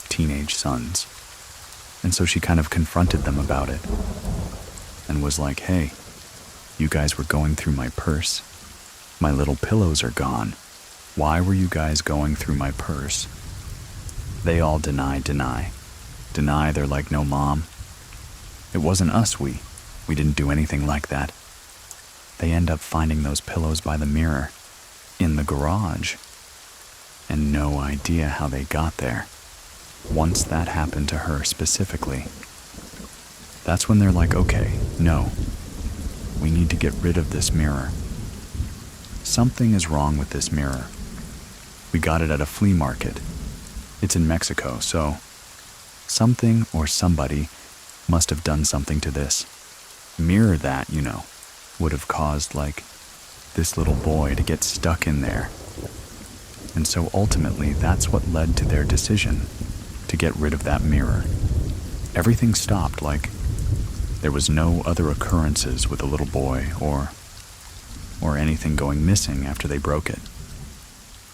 teenage sons. And so she kind of confronted them about it, and was like, hey, you guys were going through my purse. My little pillows are gone. Why were you guys going through my purse? They all deny. They're like, no, Mom. It wasn't us, we didn't do anything like that. They end up finding those pillows by the mirror, in the garage, and no idea how they got there. Once that happened to her specifically, that's when they're like, okay, no, we need to get rid of this mirror. Something is wrong with this mirror. We got it at a flea market. It's in Mexico, so something or somebody must have done something to this mirror that, would have caused, like, this little boy to get stuck in there. And so ultimately, that's what led to their decision to get rid of that mirror. Everything stopped, like, there was no other occurrences with a little boy or anything going missing after they broke it.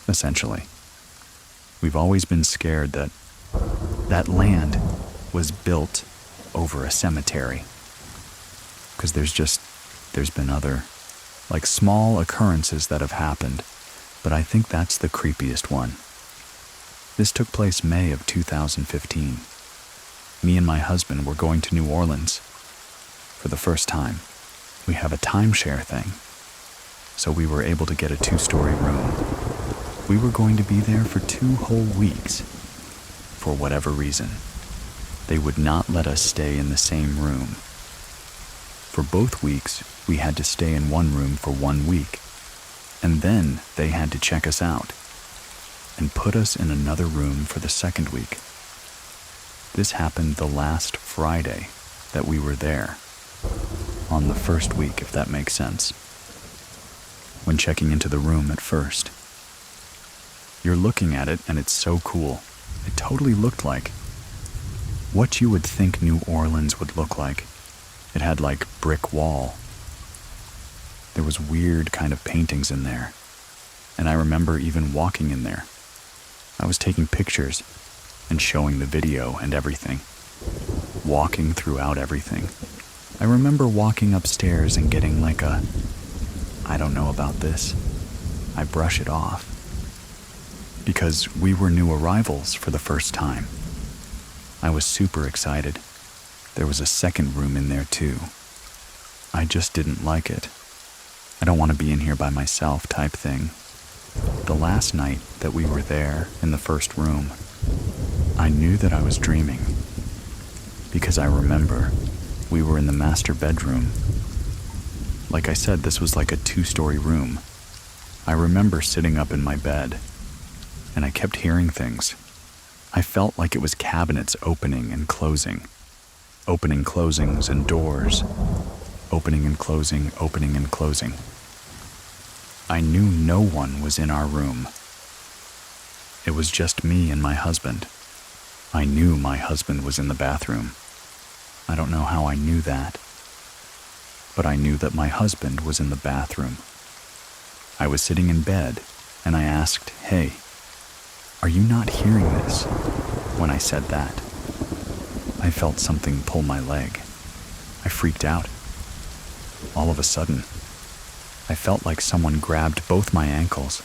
Essentially, we've always been scared that that land was built over a cemetery. Because there's been other, like, small occurrences that have happened, but I think that's the creepiest one. This took place May of 2015. Me and my husband were going to New Orleans for the first time. We have a timeshare thing, so we were able to get a 2-story room. We were going to be there for 2 whole weeks. For whatever reason, they would not let us stay in the same room. For both weeks, we had to stay in one room for 1 week, and then they had to check us out and put us in another room for the second week. This happened the last Friday that we were there. On the first week, if that makes sense. When checking into the room at first. You're looking at it and it's so cool. It totally looked like what you would think New Orleans would look like. It had like brick wall. There was weird kind of paintings in there. And I remember even walking in there. I was taking pictures and showing the video and everything. Walking throughout everything. I remember walking upstairs and getting like a, I don't know about this. I brush it off. Because we were new arrivals for the first time. I was super excited. There was a second room in there too. I just didn't like it. I don't want to be in here by myself type thing. The last night that we were there in the first room, I knew that I was dreaming. Because I remember we were in the master bedroom. Like I said, this was like a 2-story room. I remember sitting up in my bed, and I kept hearing things. I felt like it was cabinets opening and closing. Opening closings and doors. Opening and closing, opening and closing. I knew no one was in our room. It was just me and my husband. I knew my husband was in the bathroom. I don't know how I knew that. But I knew that my husband was in the bathroom. I was sitting in bed, and I asked, "Hey, are you not hearing this?" When I said that, I felt something pull my leg. I freaked out. All of a sudden, I felt like someone grabbed both my ankles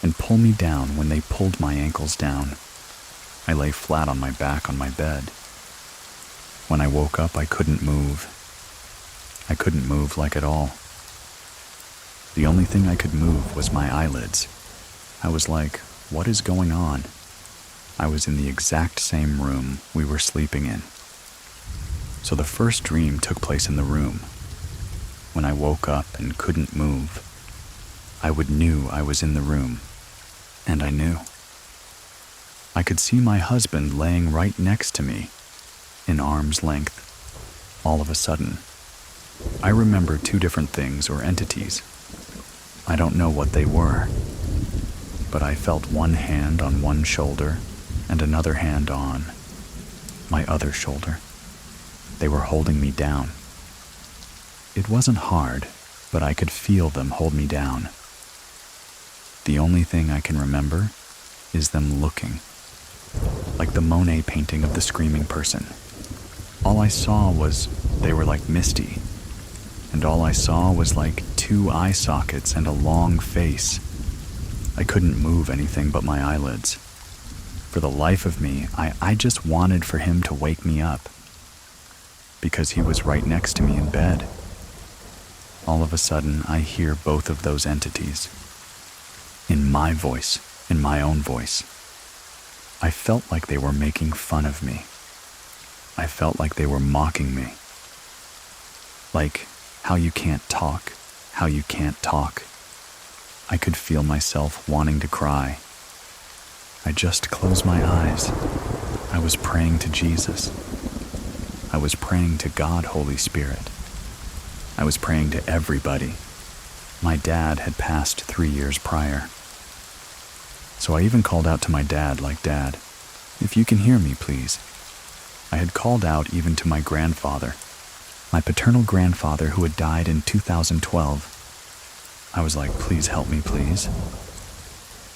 and pulled me down. When they pulled my ankles down, I lay flat on my back on my bed. When I woke up, I couldn't move. I couldn't move like at all. The only thing I could move was my eyelids. I was like, what is going on? I was in the exact same room we were sleeping in. So the first dream took place in the room. When I woke up and couldn't move, I knew I was in the room, and I knew. I could see my husband laying right next to me, in arm's length. All of a sudden, I remember 2 different things or entities. I don't know what they were, but I felt one hand on one shoulder and another hand on my other shoulder. They were holding me down. It wasn't hard, but I could feel them hold me down. The only thing I can remember is them looking, like the Monet painting of the screaming person. All I saw was they were like misty, and all I saw was like 2 eye sockets and a long face. I couldn't move anything but my eyelids. For the life of me, I just wanted for him to wake me up, because he was right next to me in bed. All of a sudden, I hear both of those entities. In my voice, in my own voice. I felt like they were making fun of me. I felt like they were mocking me. Like, how you can't talk, how you can't talk. I could feel myself wanting to cry. I just closed my eyes. I was praying to Jesus. I was praying to God, Holy Spirit. I was praying to everybody. My dad had passed 3 years prior. So I even called out to my dad like, "Dad, if you can hear me, please." I had called out even to my grandfather, my paternal grandfather who had died in 2012. I was like, "Please help me, please."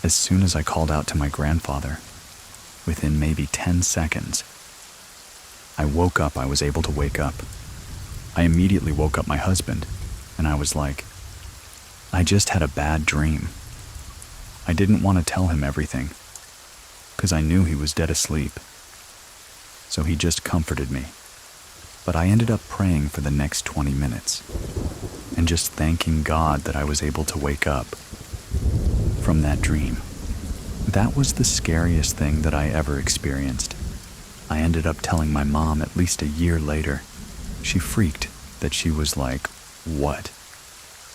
As soon as I called out to my grandfather, within maybe 10 seconds, I woke up. I was able to wake up. I immediately woke up my husband, and I was like, I just had a bad dream. I didn't want to tell him everything, because I knew he was dead asleep. So he just comforted me. But I ended up praying for the next 20 minutes, and just thanking God that I was able to wake up from that dream. That was the scariest thing that I ever experienced. I ended up telling my mom at least a year later. She freaked that she was like, "What?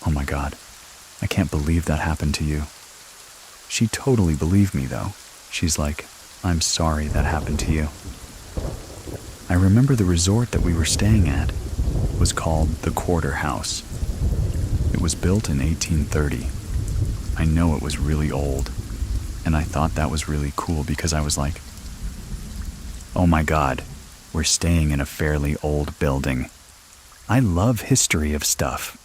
Oh my God, I can't believe that happened to you." She totally believed me though. She's like, "I'm sorry that happened to you." I remember the resort that we were staying at. was called the Quarter House. It was built in 1830. I know it was really old, and I thought that was really cool because I was like, oh my God, we're staying in a fairly old building. I love history of stuff.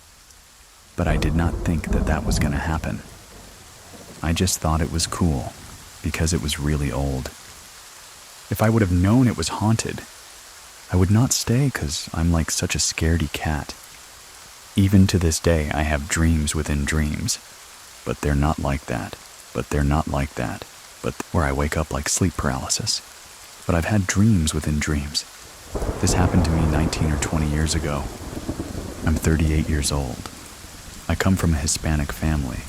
But I did not think that that was going to happen. I just thought it was cool because it was really old. If I would have known it was haunted, I would not stay because I'm like such a scaredy cat. Even to this day, I have dreams within dreams, but they're not like that, where I wake up like sleep paralysis. But I've had dreams within dreams. This happened to me 19 or 20 years ago. I'm 38 years old. I come from a Hispanic family,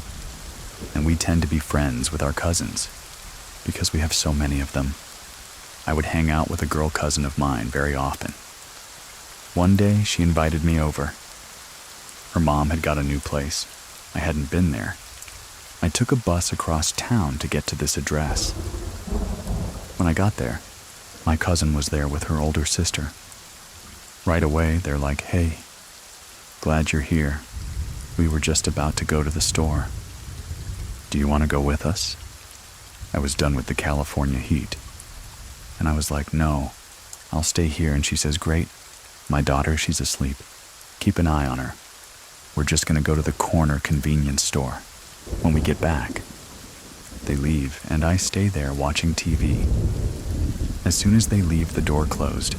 and we tend to be friends with our cousins because we have so many of them. I would hang out with a girl cousin of mine very often. One day, she invited me over. Her mom had got a new place. I hadn't been there. I took a bus across town to get to this address. When I got there, my cousin was there with her older sister. Right away, they're like, "Hey, glad you're here. We were just about to go to the store. Do you want to go with us?" I was done with the California heat. And I was like, "No, I'll stay here." And she says, "Great. My daughter, she's asleep. Keep an eye on her. We're just going to go to the corner convenience store. When we get back." They leave, and I stay there watching TV. As soon as they leave, the door closed.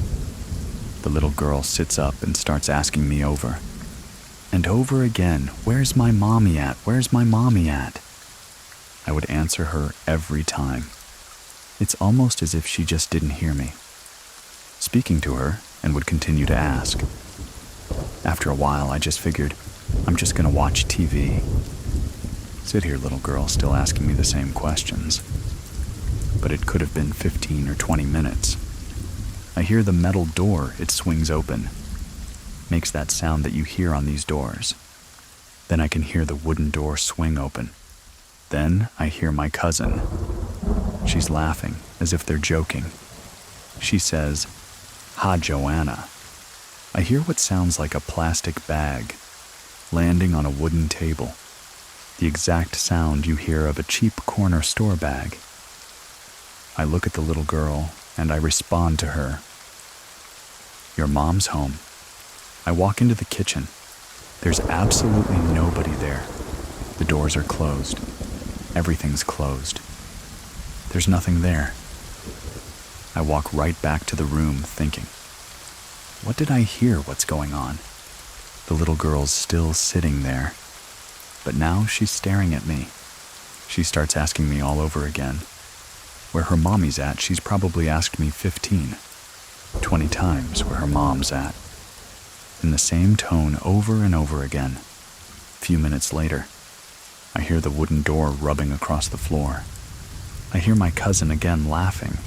The little girl sits up and starts asking me over and over again, "Where's my mommy at? Where's my mommy at?" I would answer her every time. It's almost as if she just didn't hear me. Speaking to her, and would continue to ask. After a while, I just figured, I'm just going to watch TV. Sit here, little girl, still asking me the same questions. But it could have been 15 or 20 minutes. I hear the metal door, it swings open. Makes that sound that you hear on these doors. Then I can hear the wooden door swing open. Then I hear my cousin. She's laughing, as if they're joking. She says, "Ha, Joanna." I hear what sounds like a plastic bag landing on a wooden table. The exact sound you hear of a cheap corner store bag. I look at the little girl, and I respond to her. "Your mom's home." I walk into the kitchen. There's absolutely nobody there. The doors are closed. Everything's closed. There's nothing there. I walk right back to the room thinking, what did I hear? What's going on? The little girl's still sitting there, but now she's staring at me. She starts asking me all over again. Where her mommy's at, she's probably asked me 15, 20 times where her mom's at. In the same tone over and over again. A few minutes later, I hear the wooden door rubbing across the floor. I hear my cousin again laughing,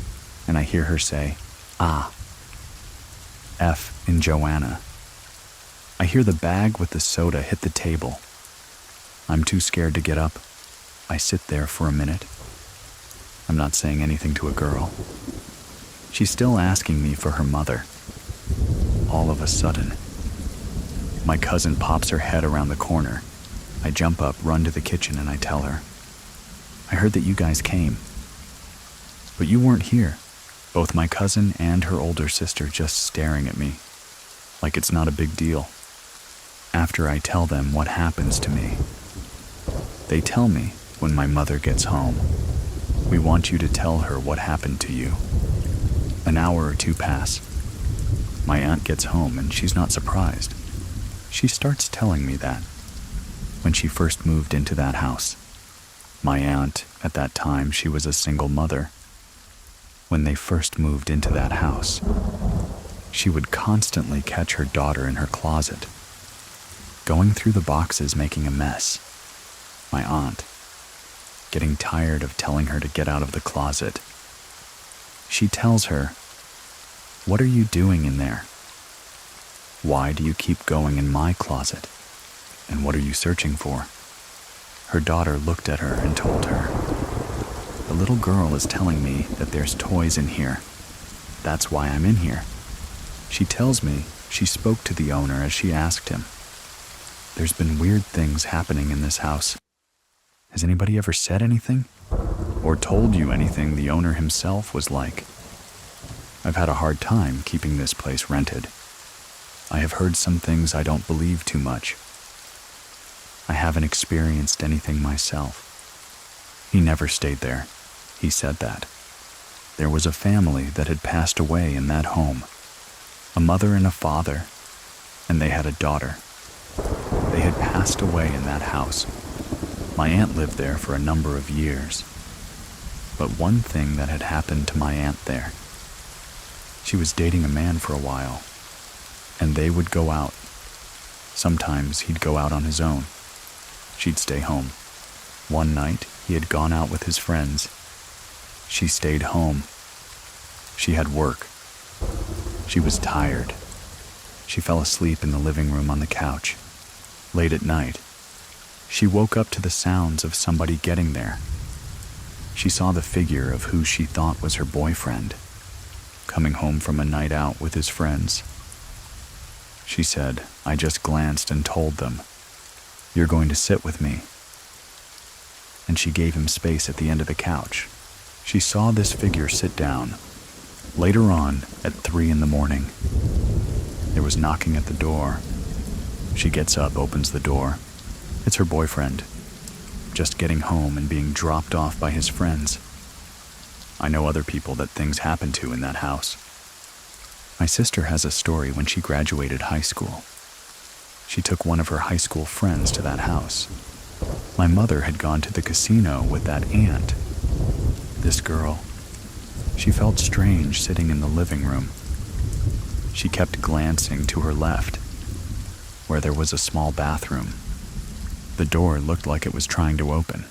and I hear her say, "Ah." F in Joanna. I hear the bag with the soda hit the table. I'm too scared to get up. I sit there for a minute. I'm not saying anything to a girl. She's still asking me for her mother. All of a sudden, my cousin pops her head around the corner. I jump up, run to the kitchen, and I tell her, "I heard that you guys came. But you weren't here." Both my cousin and her older sister just staring at me, like it's not a big deal. After I tell them what happens to me, they tell me when my mother gets home, "We want you to tell her what happened to you." An hour or two pass. My aunt gets home and she's not surprised. She starts telling me that when she first moved into that house, my aunt, at that time, she was a single mother. When they first moved into that house, she would constantly catch her daughter in her closet, going through the boxes making a mess. My aunt, getting tired of telling her to get out of the closet, she tells her, "What are you doing in there? Why do you keep going in my closet? And what are you searching for?" Her daughter looked at her and told her, "The little girl is telling me that there's toys in here. That's why I'm in here. She tells me She spoke to the owner as she asked him, "There's been weird things happening in this house. Has anybody ever said anything? Or told you anything the owner himself was like? I've had a hard time keeping this place rented. I have heard some things I don't believe too much. I haven't experienced anything myself." He never stayed there. He said that. There was a family that had passed away in that home. A mother and a father, and they had a daughter. They had passed away in that house. My aunt lived there for a number of years. But one thing that had happened to my aunt there. She was dating a man for a while, and they would go out. Sometimes he'd go out on his own. She'd stay home. One night, he had gone out with his friends. She stayed home. She had work. She was tired. She fell asleep in the living room on the couch. Late at night, she woke up to the sounds of somebody getting there. She saw the figure of who she thought was her boyfriend, coming home from a night out with his friends. She said, "I just glanced and told them, 'You're going to sit with me.' And she gave him space at the end of the couch. She saw this figure sit down. Later on, at 3 a.m, there was knocking at the door. She gets up, opens the door. It's her boyfriend, just getting home and being dropped off by his friends. I know other people that things happen to in that house. My sister has a story when she graduated high school. She took one of her high school friends to that house. My mother had gone to the casino with that aunt. This girl, she felt strange sitting in the living room. She kept glancing to her left, where there was a small bathroom. The door looked like it was trying to open.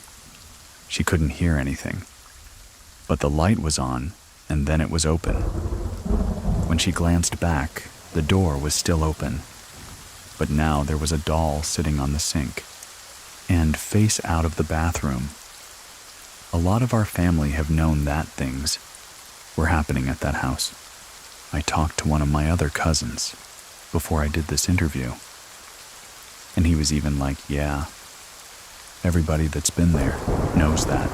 She couldn't hear anything, but the light was on, and then it was open. When she glanced back, the door was still open, but now there was a doll sitting on the sink, and face out of the bathroom. A lot of our family have known that things were happening at that house. I talked to one of my other cousins before I did this interview, and he was even like, "Yeah, everybody that's been there knows that.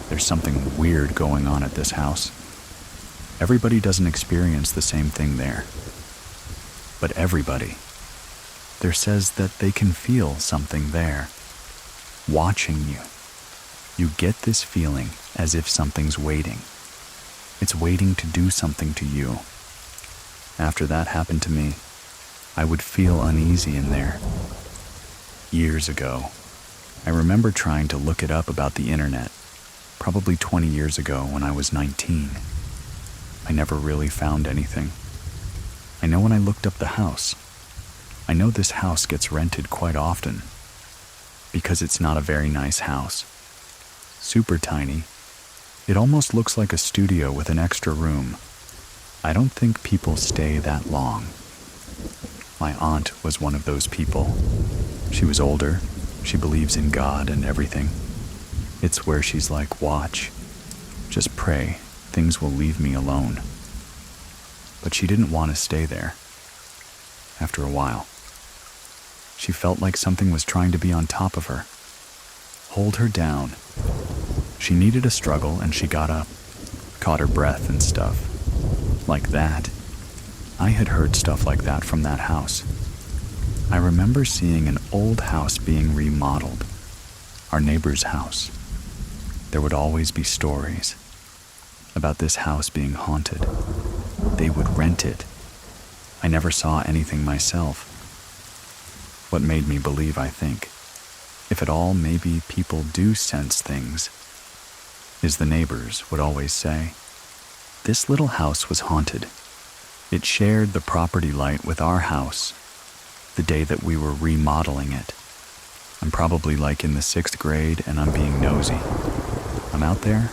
There's something weird going on at this house. Everybody doesn't experience the same thing there, but everybody there says that they can feel something there, watching you. You get this feeling as if something's waiting. It's waiting to do something to you." After that happened to me, I would feel uneasy in there. Years ago, I remember trying to look it up about the internet, probably 20 years ago when I was 19. I never really found anything. I know when I looked up the house, I know this house gets rented quite often because it's not a very nice house. Super tiny. It almost looks like a studio with an extra room. I don't think people stay that long. My aunt was one of those people. She was older. She believes in God and everything. It's where she's like, "Watch. Just pray. Things will leave me alone." But she didn't want to stay there. After a while, she felt like something was trying to be on top of her, hold her down. She needed a struggle, and she got up, caught her breath and stuff. Like that. I had heard stuff like that from that house. I remember seeing an old house being remodeled, our neighbor's house. There would always be stories about this house being haunted. They would rent it. I never saw anything myself. What made me believe, I think, if at all maybe people do sense things, is the neighbors would always say, "This little house was haunted. It shared the property light with our house the day that we were remodeling it." I'm probably like in the 6th grade and I'm being nosy. I'm out there,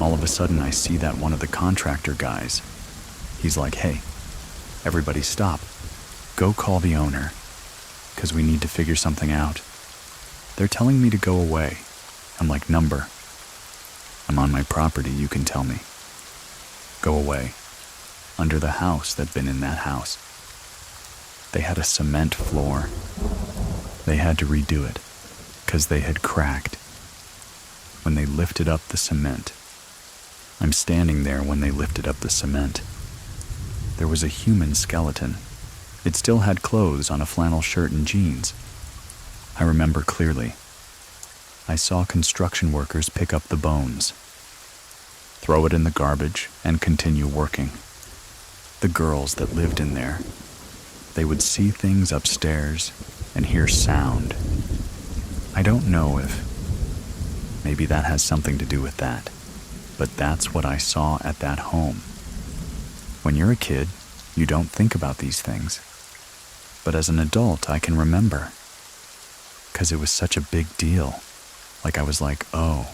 all of a sudden I see that one of the contractor guys. He's like, "Hey, everybody stop. Go call the owner, 'cause we need to figure something out. They're telling me to go away." I'm like, "Number. I'm on my property, you can tell me. Go away." Under the house that'd been in that house. They had a cement floor. They had to redo it, 'cause they had cracked. When they lifted up the cement, I'm standing there when they lifted up the cement. There was a human skeleton. It still had clothes on, a flannel shirt and jeans. I remember clearly. I saw construction workers pick up the bones, throw it in the garbage, and continue working. The girls that lived in there, they would see things upstairs and hear sound. I don't know if maybe that has something to do with that, but that's what I saw at that home. When you're a kid, you don't think about these things. But as an adult, I can remember, 'cause it was such a big deal. Like I was like, oh,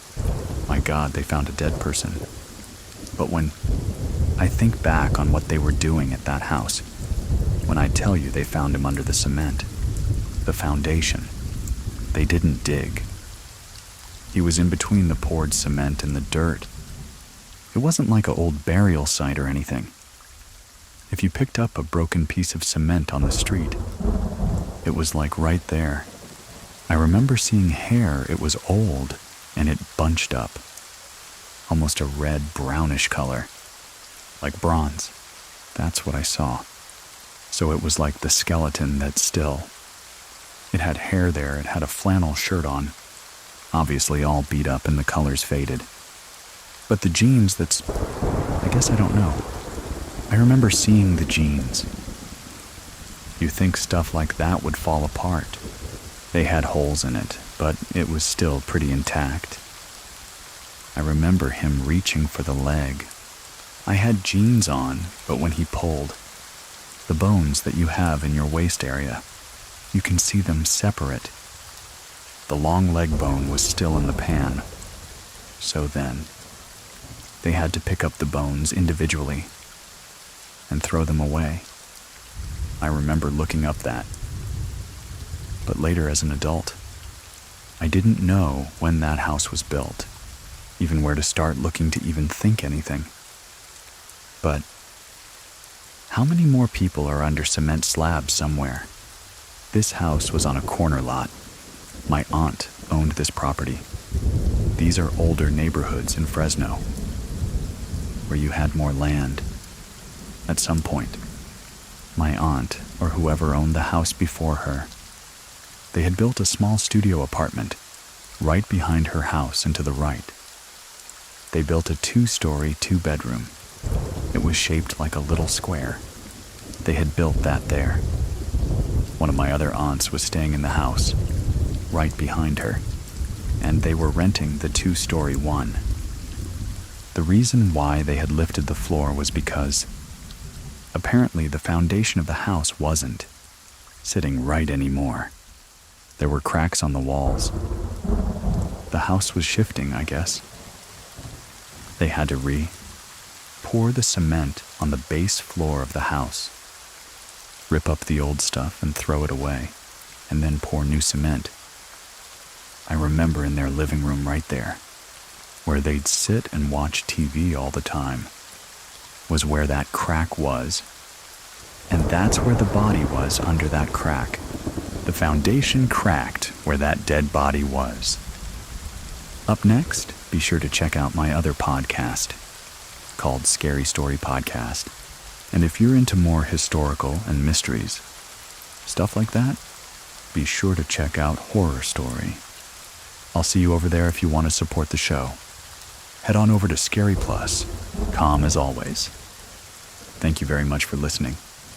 my God, they found a dead person. But when I think back on what they were doing at that house, when I tell you they found him under the cement, the foundation, they didn't dig. He was in between the poured cement and the dirt. It wasn't like an old burial site or anything. If you picked up a broken piece of cement on the street, it was like right there. I remember seeing hair. It was old, and it bunched up. Almost a red, brownish color. Like bronze. That's what I saw. So it was like the skeleton that's still. It had hair there. It had a flannel shirt on. Obviously all beat up and the colors faded. But the jeans, I guess I don't know. I remember seeing the jeans. You think stuff like that would fall apart. They had holes in it, but it was still pretty intact. I remember him reaching for the leg. I had jeans on, but when he pulled, the bones that you have in your waist area, you can see them separate. The long leg bone was still in the pan. So then, they had to pick up the bones individually and throw them away. I remember looking up that. But later as an adult, I didn't know when that house was built, even where to start looking to even think anything. But how many more people are under cement slabs somewhere? This house was on a corner lot. My aunt owned this property. These are older neighborhoods in Fresno, where you had more land. At some point, my aunt, or whoever owned the house before her, they had built a small studio apartment right behind her house and to the right. They built a 2-story, 2-bedroom. It was shaped like a little square. They had built that there. One of my other aunts was staying in the house, right behind her, and they were renting the 2-story one. The reason why they had lifted the floor was because apparently the foundation of the house wasn't sitting right anymore. There were cracks on the walls. The house was shifting, I guess. They had to pour the cement on the base floor of the house, rip up the old stuff and throw it away, and then pour new cement. I remember in their living room right there, where they'd sit and watch TV all the time, was where that crack was. And that's where the body was under that crack. The foundation cracked where that dead body was. Up next, be sure to check out my other podcast called Scary Story Podcast. And if you're into more historical and mysteries, stuff like that, be sure to check out Horror Story. I'll see you over there if you want to support the show. Head on over to Scary Plus, calm as always. Thank you very much for listening.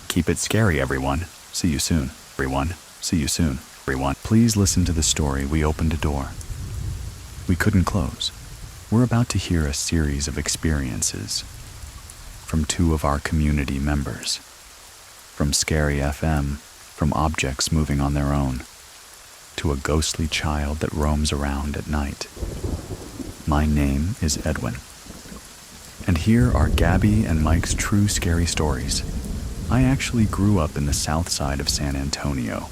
Keep it scary, everyone. See you soon, everyone. See you soon, everyone. Please listen to the story We Opened a Door. We couldn't close. We're about to hear a series of experiences from 2 of our community members. From Scary FM, from objects moving on their own, to a ghostly child that roams around at night. My name is Edwin. And here are Gabby and Mike's true scary stories. I actually grew up in the south side of San Antonio.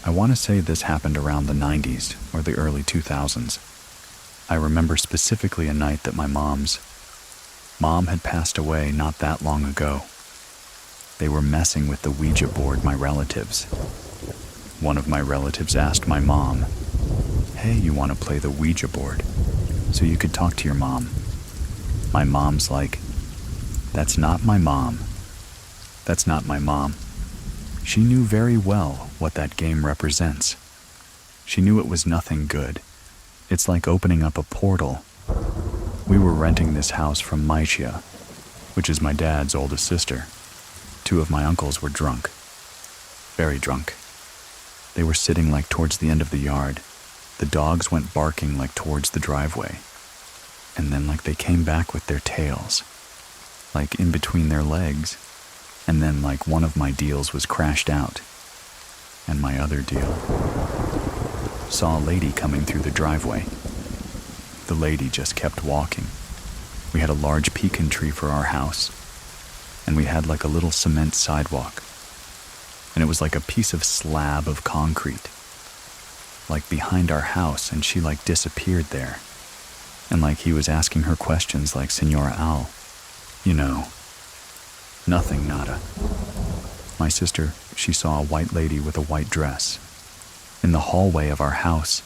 I want to say this happened around the 90s or the early 2000s. I remember specifically a night that my mom had passed away not that long ago. They were messing with the Ouija board, my relatives. One of my relatives asked my mom, "Hey, you want to play the Ouija board so you could talk to your mom?" My mom's like, "That's not my mom. That's not my mom." She knew very well what that game represents. She knew it was nothing good. It's like opening up a portal. We were renting this house from Maisha, which is my dad's oldest sister. Two of my uncles were drunk. Very drunk. They were sitting like towards the end of the yard. The dogs went barking like towards the driveway. And then like they came back with their tails, like in between their legs. And then like one of my deals was crashed out. And my other deal saw a lady coming through the driveway. The lady just kept walking. We had a large pecan tree for our house, and we had like a little cement sidewalk. And it was like a piece of slab of concrete, like behind our house, and she like disappeared there. And like he was asking her questions like, "Senora Al, you know, nothing, nada." My sister, she saw a white lady with a white dress. In the hallway of our house,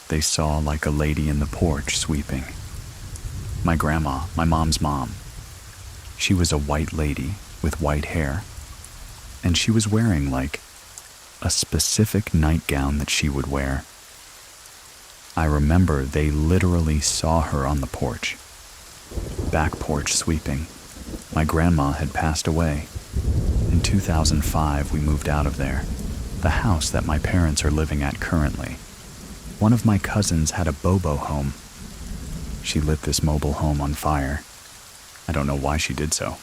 they saw like a lady in the porch sweeping. My grandma, my mom's mom, she was a white lady with white hair, and she was wearing like a specific nightgown that she would wear. I remember they literally saw her on the porch, back porch sweeping. My grandma had passed away. In 2005, we moved out of there, the house that my parents are living at currently. One of my cousins had a Bobo home. She lit this mobile home on fire. I don't know why she did so.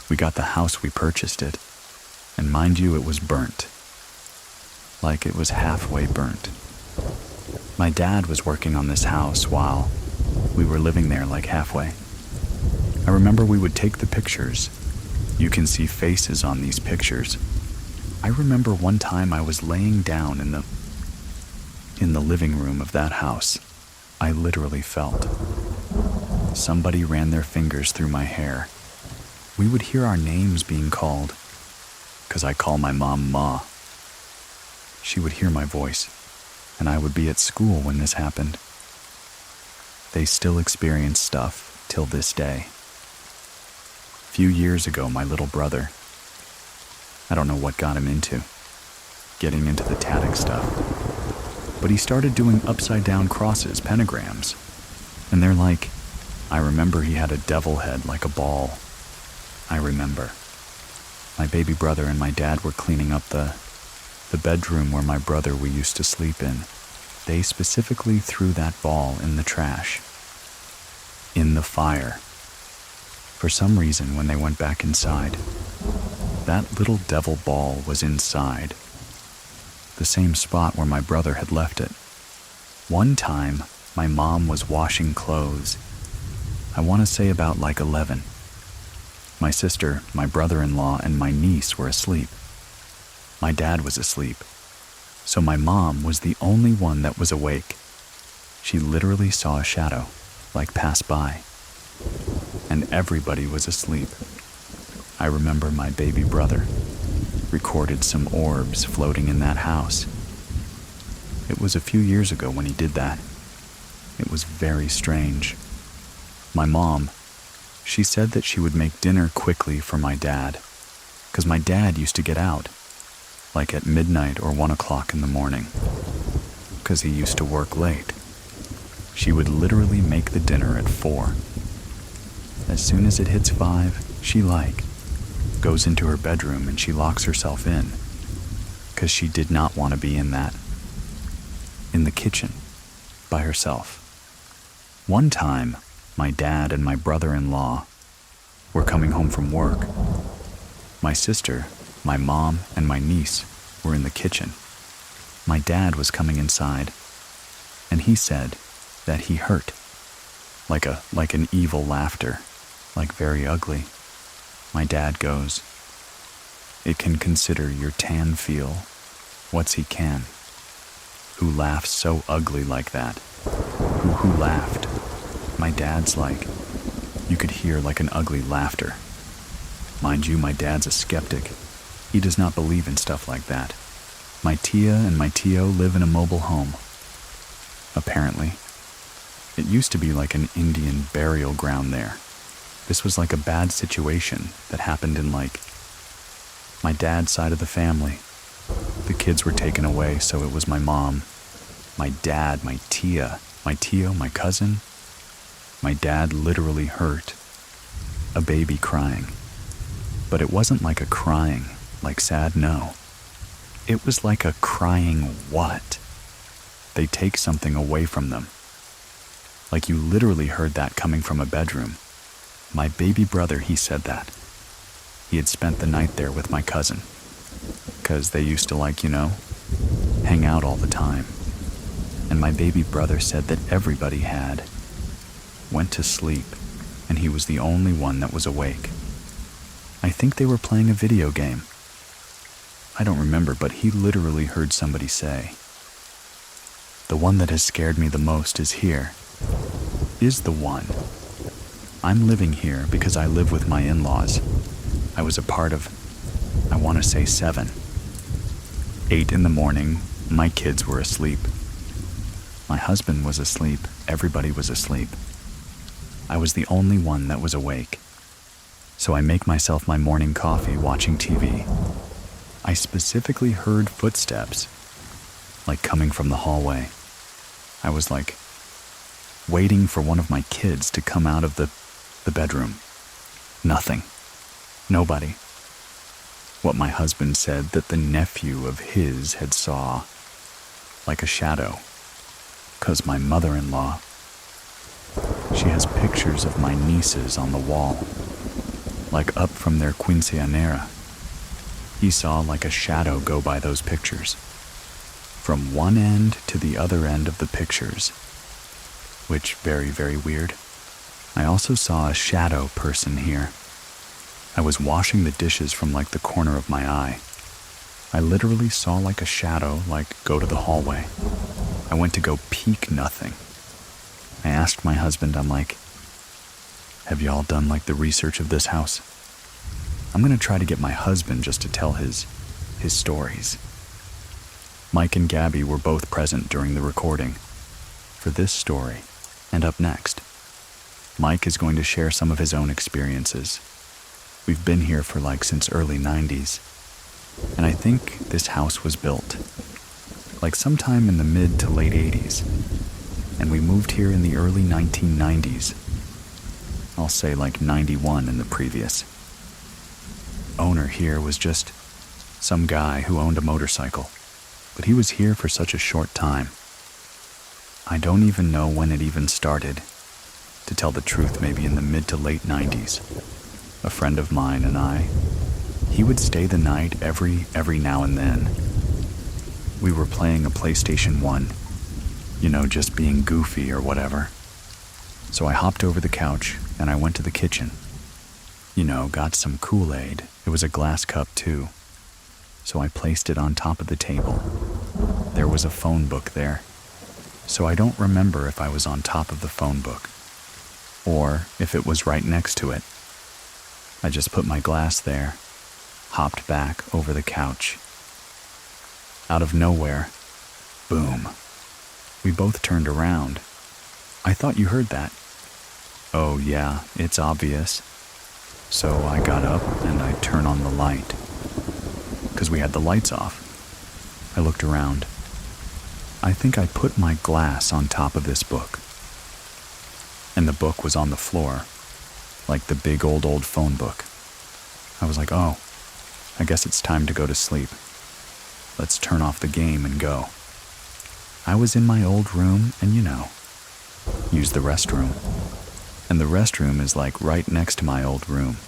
We got the house, we purchased it, and mind you, it was burnt. Like it was halfway burnt. My dad was working on this house while we were living there like halfway. I remember we would take the pictures. You can see faces on these pictures. I remember one time I was laying down in the living room of that house. I literally felt somebody ran their fingers through my hair. We would hear our names being called, because I call my mom Ma. She would hear my voice, and I would be at school when this happened. They still experience stuff till this day. A few years ago, my little brother, I don't know what got him getting into the Tadic stuff, but he started doing upside down crosses, pentagrams, and they're like, I remember he had a devil head like a ball. I remember. My baby brother and my dad were cleaning up the bedroom where my brother we used to sleep in. They specifically threw that ball in the trash, in the fire. For some reason, when they went back inside, that little devil ball was inside, the same spot where my brother had left it. One time, my mom was washing clothes. I want to say about like 11. My sister, my brother-in-law, and my niece were asleep. My dad was asleep, so my mom was the only one that was awake. She literally saw a shadow, like pass by, and everybody was asleep. I remember my baby brother recorded some orbs floating in that house. It was a few years ago when he did that. It was very strange. My mom, she said that she would make dinner quickly for my dad, because my dad used to get out, like at midnight or 1 o'clock in the morning, because he used to work late. She would literally make the dinner at 4. As soon as it hits 5, she goes into her bedroom and she locks herself in, because she did not want to be in the kitchen, by herself. One time, my dad and my brother-in-law were coming home from work. My sister, my mom, and my niece were in the kitchen. My dad was coming inside, and he said that he hurt, like an evil laughter, like very ugly. My dad goes, "It can consider your tan feel. What's he can? Who laughs so ugly like that? Who laughed?" My dad's like, you could hear like an ugly laughter. Mind you, my dad's a skeptic. He does not believe in stuff like that. My tia and my tio live in a mobile home. Apparently. It used to be like an Indian burial ground there. This was like a bad situation that happened in my dad's side of the family. The kids were taken away, so it was my mom, my dad, my tia, my tio, my cousin. My dad literally hurt a baby crying. But it wasn't like a crying, like sad, no. It was like a crying what? They take something away from them. Like you literally heard that coming from a bedroom. My baby brother, he said that. He had spent the night there with my cousin. 'Cause they used to hang out all the time. And my baby brother said that everybody went to sleep, and he was the only one that was awake. I think they were playing a video game. I don't remember, but he literally heard somebody say. The one that has scared me the most is the one. I'm living here because I live with my in-laws. I was a part of, I want to say 7. 8 in the morning, my kids were asleep. My husband was asleep, everybody was asleep. I was the only one that was awake. So I make myself my morning coffee watching TV. I specifically heard footsteps, coming from the hallway. I was waiting for one of my kids to come out of the bedroom. Nothing. Nobody. What my husband said that the nephew of his had saw, like a shadow. 'Cause my mother-in-law, she has pictures of my nieces on the wall, up from their quinceañera. He saw a shadow go by those pictures, from one end to the other end of the pictures, which very, very weird. I also saw a shadow person here. I was washing the dishes from the corner of my eye. I literally saw a shadow go to the hallway. I went to go peek, nothing. I asked my husband, I'm like, have y'all done the research of this house? I'm gonna try to get my husband just to tell his stories. Mike and Gabby were both present during the recording for this story. And up next, Mike is going to share some of his own experiences. We've been here for since early 90s. And I think this house was built sometime in the mid to late 80s. And we moved here in the early 1990s. I'll say 91 in the previous. Owner here was just some guy who owned a motorcycle, but he was here for such a short time. I don't even know when it even started. To tell the truth, maybe in the mid to late 90s. A friend of mine and I, he would stay the night every now and then. We were playing a PlayStation 1, just being goofy or whatever. So I hopped over the couch and I went to the kitchen. Got some Kool-Aid. It was a glass cup too. So I placed it on top of the table. There was a phone book there. So I don't remember if I was on top of the phone book or if it was right next to it. I just put my glass there, hopped back over the couch. Out of nowhere, boom. We both turned around. I thought you heard that. Oh yeah, it's obvious. So I got up and I turned on the light. 'Cause we had the lights off. I looked around. I think I put my glass on top of this book. And the book was on the floor, the big old phone book. I was like, oh, I guess it's time to go to sleep. Let's turn off the game and go. I was in my old room and use the restroom. And the restroom is right next to my old room.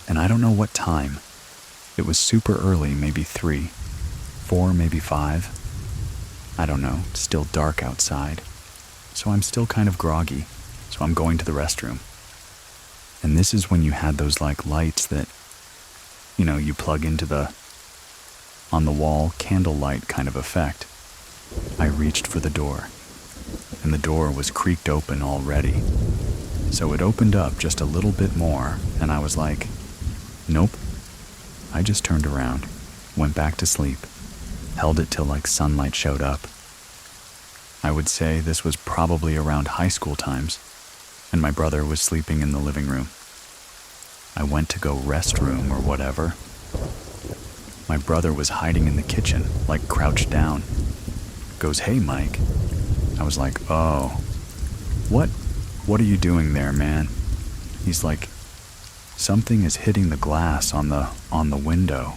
And I don't know what time. It was super early, maybe 3, 4, maybe 5. I don't know, it's still dark outside. So I'm still kind of groggy, so I'm going to the restroom. And this is when you had those lights that, you plug into the on the wall candlelight kind of effect. I reached for the door, and the door was creaked open already. So it opened up just a little bit more, and I was like, Nope. I just turned around, went back to sleep, held it till like sunlight showed up. I would say this was probably around high school times, and my brother was sleeping in the living room. I went to go restroom or whatever. My brother was hiding in the kitchen, like crouched down. Goes, "Hey, Mike." I was like, "Oh, what are you doing there, man?" He's like, "Something is hitting the glass on the window."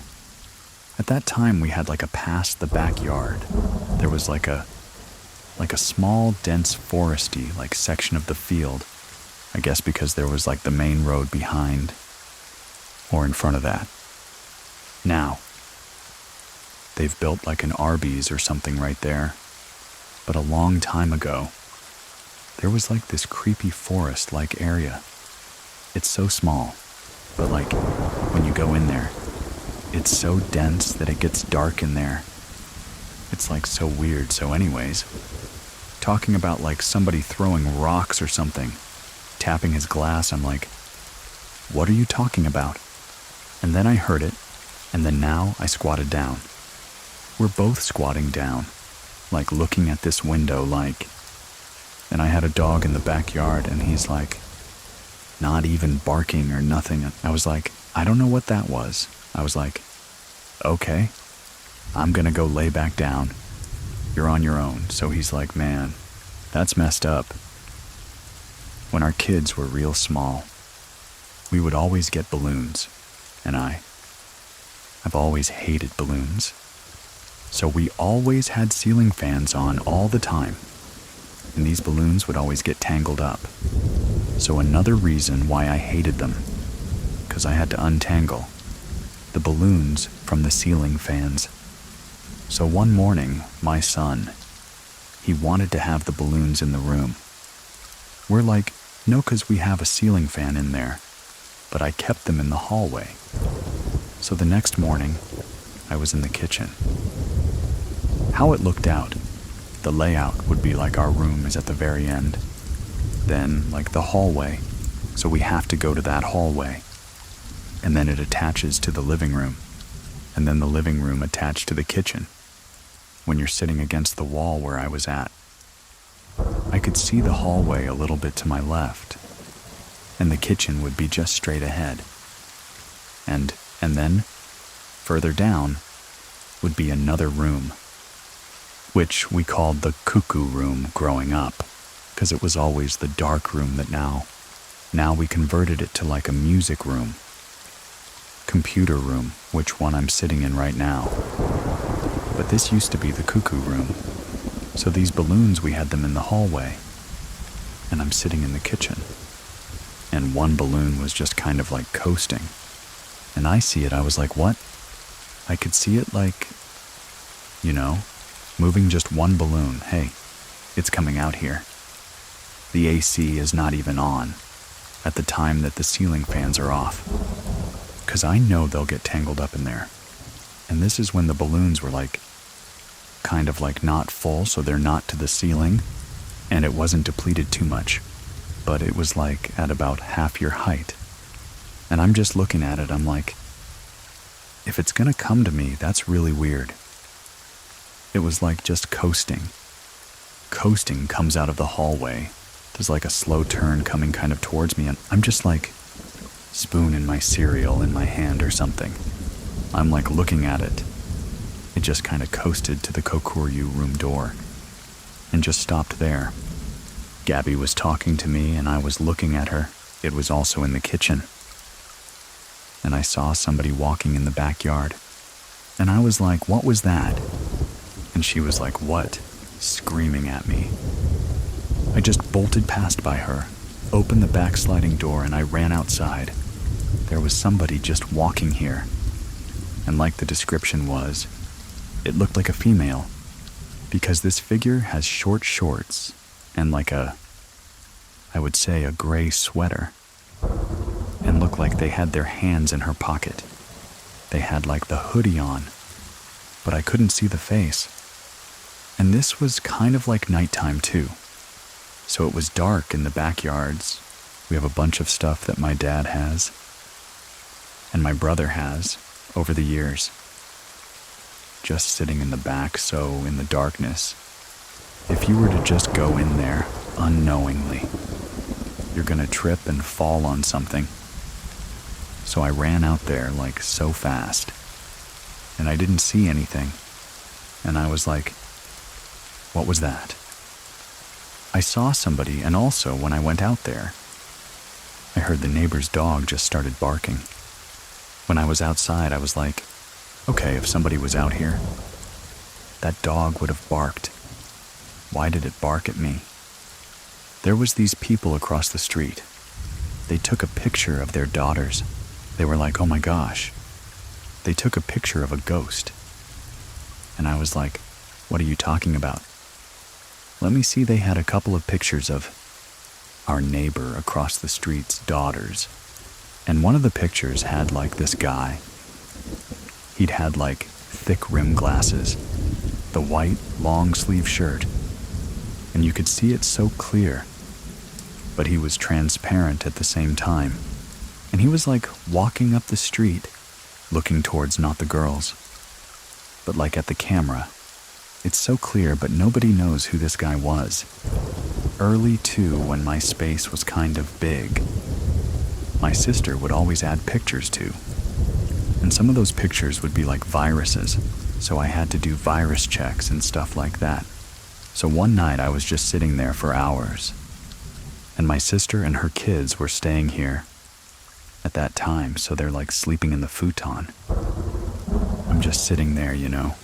At that time, we had like a past the backyard. There was like a small, dense foresty like section of the field. I guess because there was like the main road behind or in front of that. Now, they've built like an Arby's or something right there. But a long time ago, there was like this creepy forest-like area. It's so small, but like when you go in there, it's so dense that it gets dark in there. It's like so weird. So anyways, talking about like somebody throwing rocks or something, tapping his glass, I'm like, "What are you talking about?" And then I heard it, and then now I squatted down. We're both squatting down, like looking at this window like, and I had a dog in the backyard and he's like, not even barking or nothing. I was like, "I don't know what that was." I was like, "Okay, I'm gonna go lay back down. You're on your own." So he's like, "Man, that's messed up." When our kids were real small, we would always get balloons, and I've always hated balloons. So we always had ceiling fans on all the time, and these balloons would always get tangled up. So another reason why I hated them, because I had to untangle the balloons from the ceiling fans. So one morning, my son, he wanted to have the balloons in the room. We're like, "No, because we have a ceiling fan in there," but I kept them in the hallway. So the next morning, I was in the kitchen. How it looked out, the layout would be like our room is at the very end. Then, like the hallway, so we have to go to that hallway. And then it attaches to the living room, and then the living room attached to the kitchen. When you're sitting against the wall where I was at, I could see the hallway a little bit to my left, and the kitchen would be just straight ahead. And then, further down, would be another room, which we called the cuckoo room growing up, because it was always the dark room that now we converted it to like a music room, computer room, which one I'm sitting in right now. But this used to be the cuckoo room. So these balloons, we had them in the hallway, and I'm sitting in the kitchen, and one balloon was just kind of like coasting, and I see it, I was like, "What?" I could see it like, moving just one balloon. Hey, it's coming out here. The AC is not even on at the time that the ceiling fans are off, because I know they'll get tangled up in there. And this is when the balloons were like, kind of like not full, so they're not to the ceiling, and it wasn't depleted too much, but it was like at about half your height. And I'm just looking at it, I'm like, if it's gonna come to me, that's really weird. It was like just coasting. Coasting comes out of the hallway. There's like a slow turn coming kind of towards me, and I'm just like spooning my cereal in my hand or something. I'm like looking at it. It just kind of coasted to the Kokuryu room door and just stopped there. Gabby was talking to me and I was looking at her. It was also in the kitchen. And I saw somebody walking in the backyard. And I was like, "What was that?" And she was like, "What?" screaming at me. I just bolted past by her, opened the back sliding door, and I ran outside. There was somebody just walking here. And like the description was, it looked like a female, because this figure has short shorts and like I would say a gray sweater, and looked like they had their hands in her pocket. They had like the hoodie on, but I couldn't see the face. And this was kind of like nighttime too. So it was dark in the backyards. We have a bunch of stuff that my dad has. and my brother has over the years. Just sitting in the back, so in the darkness. If you were to just go in there unknowingly, you're gonna trip and fall on something. So I ran out there like so fast, and I didn't see anything. And I was like, what was that? I saw somebody, and also when I went out there, I heard the neighbor's dog just started barking. When I was outside, I was like, okay, if somebody was out here, that dog would have barked. Why did it bark at me? There was these people across the street. They took a picture of their daughters. They were like, oh my gosh. They took a picture of a ghost. And I was like, what are you talking about? Let me see. They had a couple of pictures of our neighbor across the street's daughters. And one of the pictures had like this guy. He'd had like thick rim glasses, the white long sleeve shirt, and you could see it so clear, but he was transparent at the same time. And he was like walking up the street, looking towards not the girls, but like at the camera. It's so clear, but nobody knows who this guy was. Early too, when my space was kind of big, my sister would always add pictures to. And some of those pictures would be like viruses, so I had to do virus checks and stuff like that. So one night I was just sitting there for hours, and my sister and her kids were staying here at that time, so they're like sleeping in the futon. I'm just sitting there, you know,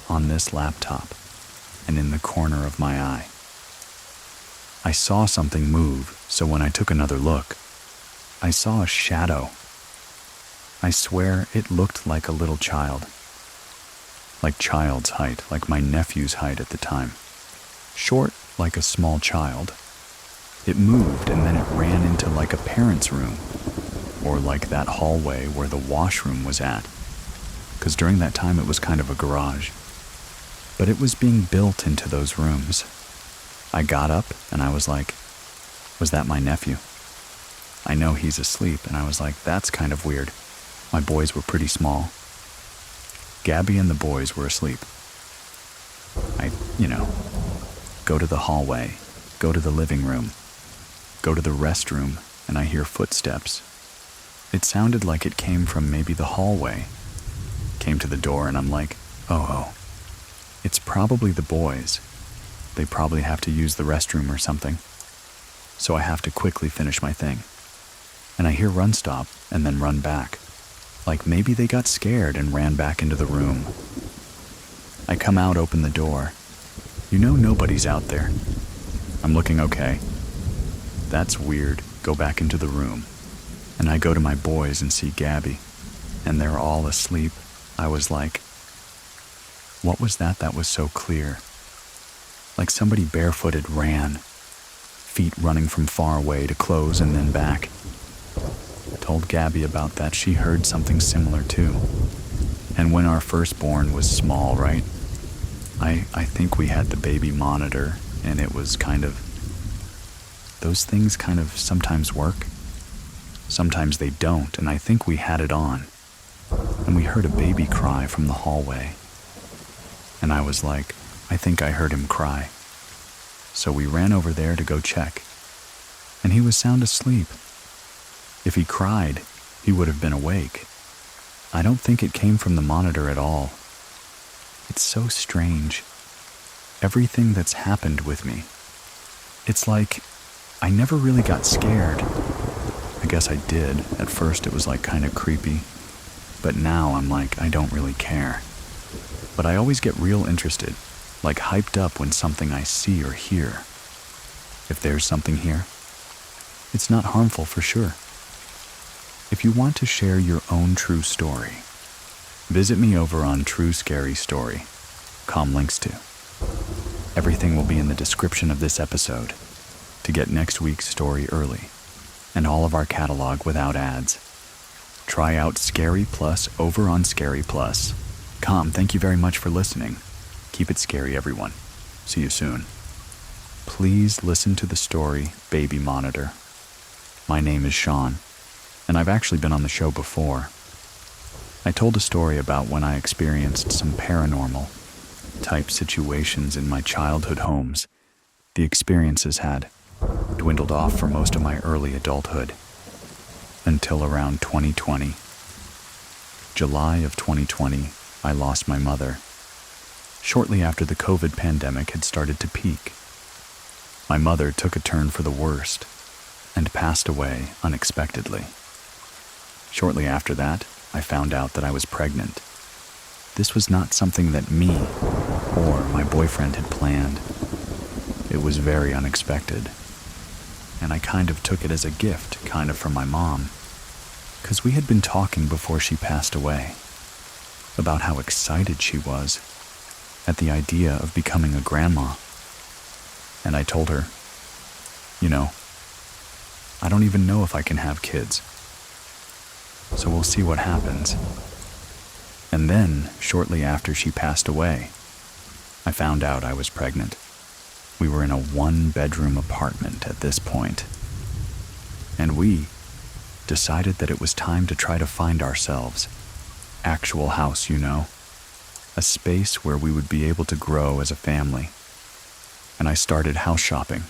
on this laptop, and in the corner of my eye, I saw something move, so when I took another look, I saw a shadow. I swear it looked like a little child. Like child's height, like my nephew's height at the time. Short like a small child. It moved and then it ran into like a parent's room, or like that hallway where the washroom was at. Because during that time it was kind of a garage. But it was being built into those rooms. I got up and I was like, was that my nephew? I know he's asleep, and I was like, that's kind of weird. My boys were pretty small. Gabby and the boys were asleep. I, go to the hallway, go to the living room, go to the restroom, and I hear footsteps. It sounded like it came from maybe the hallway. Came to the door, and I'm like, oh, it's probably the boys. They probably have to use the restroom or something. So I have to quickly finish my thing. And I hear run stop and then run back. Like maybe they got scared and ran back into the room. I come out, open the door. Nobody's out there. I'm looking okay. That's weird. Go back into the room. And I go to my boys and see Gabby. And they're all asleep. I was like, what was that was so clear? Like somebody barefooted ran. Feet running from far away to close and then back. Told Gabby about that. She heard something similar too. And when our firstborn was small, right? I think we had the baby monitor, and it was kind of, those things kind of sometimes work. Sometimes they don't, and I think we had it on. And we heard a baby cry from the hallway. And I was like, I think I heard him cry. So we ran over there to go check. And he was sound asleep. If he cried, he would have been awake. I don't think it came from the monitor at all. It's so strange. Everything that's happened with me. It's like I never really got scared. I guess I did. At first it was like kind of creepy. But now I'm like, I don't really care. But I always get real interested, like hyped up when something I see or hear. If there's something here, it's not harmful for sure. If you want to share your own true story, visit me over on True Scary Story. Links to. Everything will be in the description of this episode to get next week's story early and all of our catalog without ads. Try out Scary Plus over on Scary Plus. Thank you very much for listening. Keep it scary, everyone. See you soon. Please listen to the story Baby Monitor. My name is Sean, and I've actually been on the show before. I told a story about when I experienced some paranormal type situations in my childhood homes. The experiences had dwindled off for most of my early adulthood until around 2020. July of 2020, I lost my mother. Shortly after the COVID pandemic had started to peak, my mother took a turn for the worst and passed away unexpectedly. Shortly after that, I found out that I was pregnant. This was not something that me or my boyfriend had planned. It was very unexpected, and I kind of took it as a gift, kind of from my mom, because we had been talking before she passed away about how excited she was at the idea of becoming a grandma. And I told her, I don't even know if I can have kids, so we'll see what happens. And then, shortly after she passed away, I found out I was pregnant. We were in a one-bedroom apartment at this point, and we decided that it was time to try to find ourselves. Actual house, a space where we would be able to grow as a family. And I started house shopping.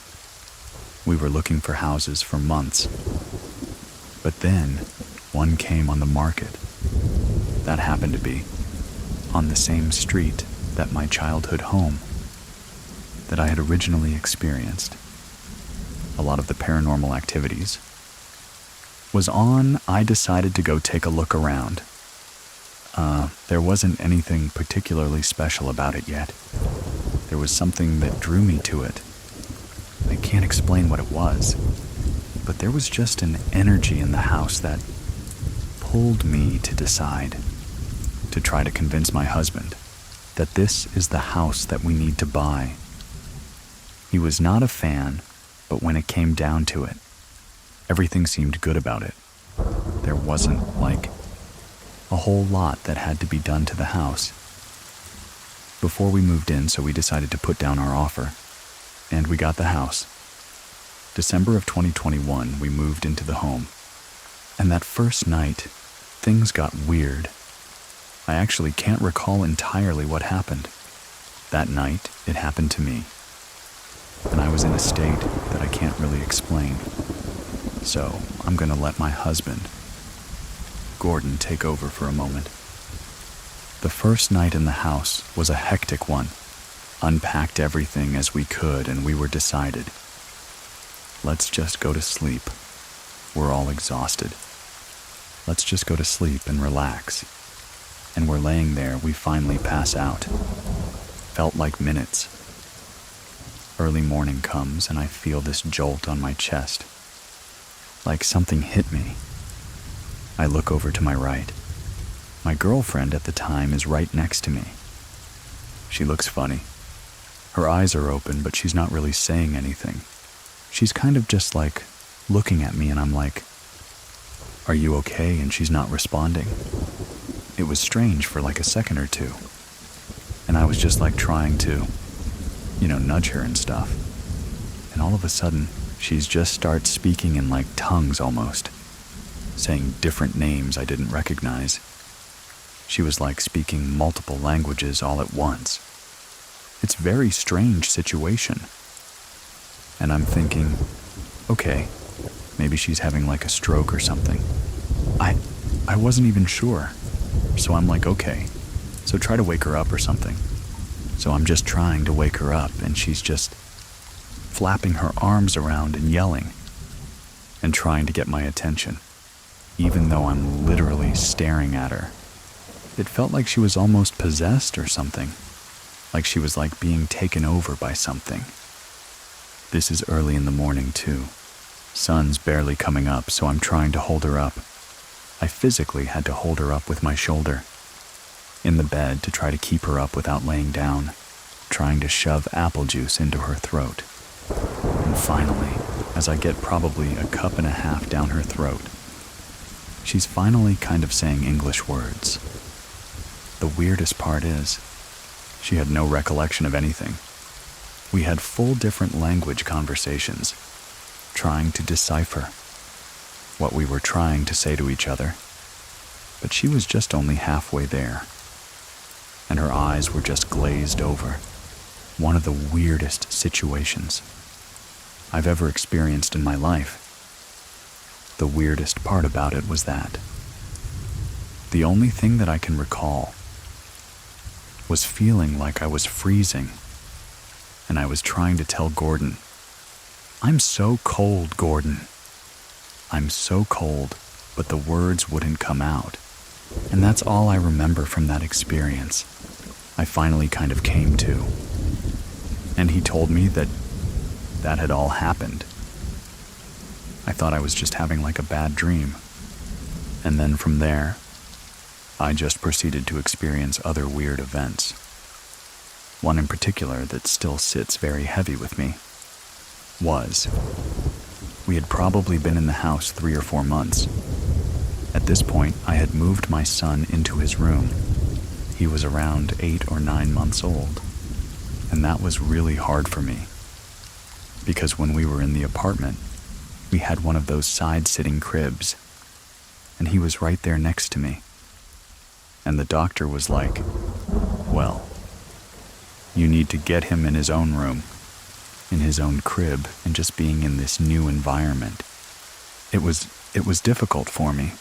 We were looking for houses for months, but then one came on the market. That happened to be on the same street that my childhood home that I had originally experienced a lot of the paranormal activities was on. I decided to go take a look around. There wasn't anything particularly special about it yet. There was something that drew me to it. I can't explain what it was, but there was just an energy in the house that pulled me to decide to try to convince my husband that this is the house that we need to buy. He was not a fan, but when it came down to it, everything seemed good about it. There wasn't, a whole lot that had to be done to the house before we moved in, so we decided to put down our offer, and we got the house. December of 2021, we moved into the home, and that first night, things got weird. I actually can't recall entirely what happened. That night, it happened to me, and I was in a state that I can't really explain. So I'm gonna let my husband, Gordon, take over for a moment. The first night in the house was a hectic one. Unpacked everything as we could, and we were decided, let's just go to sleep. We're all exhausted. Let's just go to sleep and relax. And we're laying there, we finally pass out. Felt like minutes. Early morning comes and I feel this jolt on my chest. Like something hit me. I look over to my right. My girlfriend at the time is right next to me. She looks funny. Her eyes are open, but she's not really saying anything. She's kind of just looking at me, and I'm like, "Are you okay?" And she's not responding. It was strange for a second or two. And I was just trying to, nudge her and stuff. And all of a sudden, she's just starts speaking in tongues almost, saying different names I didn't recognize. She was speaking multiple languages all at once. It's a very strange situation. And I'm thinking, okay, maybe she's having a stroke or something. I wasn't even sure. So I'm okay, so try to wake her up or something. So I'm just trying to wake her up, and she's just flapping her arms around and yelling and trying to get my attention, even though I'm literally staring at her. It felt like she was almost possessed or something, like she was being taken over by something. This is early in the morning too. Sun's barely coming up, so I'm trying to hold her up. I physically had to hold her up with my shoulder in the bed to try to keep her up without laying down, trying to shove apple juice into her throat. And finally, as I get probably a cup and a half down her throat, she's finally kind of saying English words. The weirdest part is, she had no recollection of anything. We had full different language conversations, trying to decipher what we were trying to say to each other, but she was just only halfway there, and her eyes were just glazed over. One of the weirdest situations I've ever experienced in my life. The weirdest part about it was that the only thing that I can recall was feeling like I was freezing, and I was trying to tell Gordon, "I'm so cold, Gordon. I'm so cold," but the words wouldn't come out. And that's all I remember from that experience. I finally kind of came to. And he told me that that had all happened. I thought I was just having like a bad dream. And then from there, I just proceeded to experience other weird events. One in particular that still sits very heavy with me was, we had probably been in the house 3 or 4 months. At this point, I had moved my son into his room. He was around 8 or 9 months old, and that was really hard for me, because when we were in the apartment, we had one of those side-sitting cribs, and he was right there next to me. And the doctor was like, "Well, you need to get him in his own room, in his own crib, and just being in this new environment." It was difficult for me.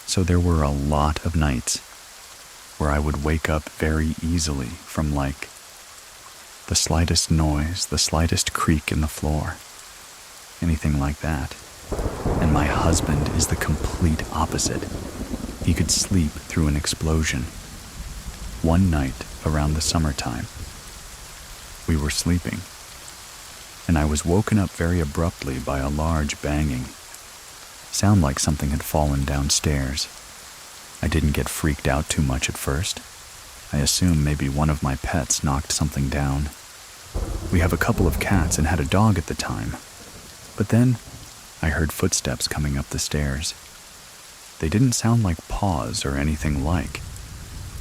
So there were a lot of nights where I would wake up very easily from like the slightest noise, the slightest creak in the floor, anything like that. And my husband is the complete opposite. He could sleep through an explosion. One night around the summertime, we were sleeping, and I was woken up very abruptly by a large banging. Sound like something had fallen downstairs. I didn't get freaked out too much at first. I assumed maybe one of my pets knocked something down. We have a couple of cats and had a dog at the time. But then I heard footsteps coming up the stairs. They didn't sound like paws or anything like.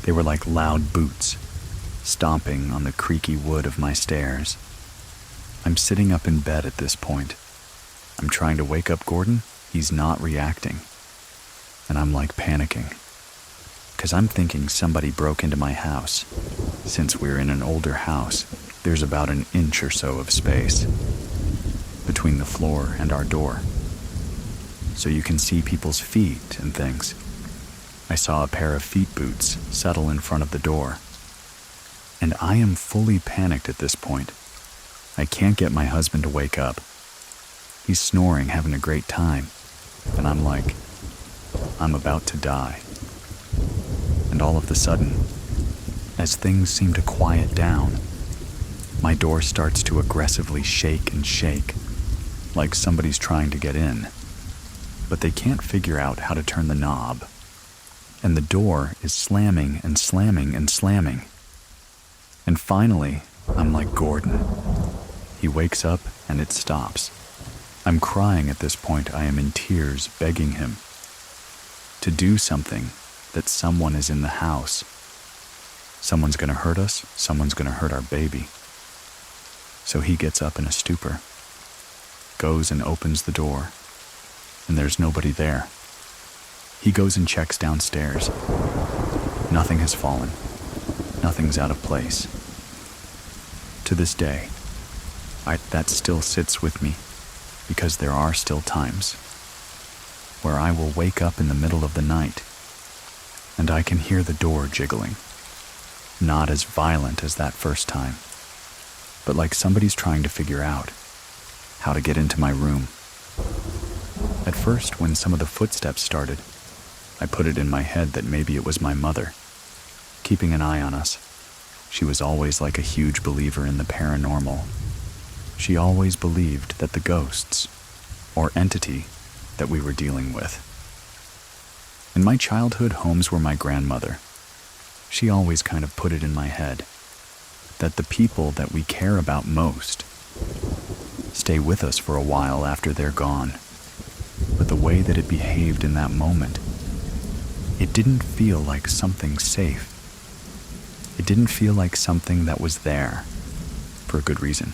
They were like loud boots, stomping on the creaky wood of my stairs. I'm sitting up in bed at this point. I'm trying to wake up Gordon. He's not reacting. And I'm like panicking, because I'm thinking somebody broke into my house. Since we're in an older house, there's about an inch or so of space between the floor and our door, so you can see people's feet and things. I saw a pair of feet boots settle in front of the door, and I am fully panicked at this point. I can't get my husband to wake up. He's snoring, having a great time, and I'm like, I'm about to die. And all of a sudden, as things seem to quiet down, my door starts to aggressively shake and shake, like somebody's trying to get in, but they can't figure out how to turn the knob. And the door is slamming and slamming and slamming. And finally, I'm like, Gordon. He wakes up and it stops. I'm crying at this point. I am in tears, begging him to do something, that someone is in the house. Someone's gonna hurt us, someone's gonna hurt our baby. So he gets up in a stupor, goes and opens the door, and there's nobody there. He goes and checks downstairs. Nothing has fallen. Nothing's out of place. To this day, that still sits with me, because there are still times where I will wake up in the middle of the night and I can hear the door jiggling. Not as violent as that first time, but like somebody's trying to figure out how to get into my room. At first, when some of the footsteps started, I put it in my head that maybe it was my mother, keeping an eye on us. She was always like a huge believer in the paranormal. She always believed that the ghosts, or entity, that we were dealing with. In my childhood, homes were my grandmother. She always kind of put it in my head that the people that we care about most stay with us for a while after they're gone. But the way that it behaved in that moment, it didn't feel like something safe. It didn't feel like something that was there for a good reason.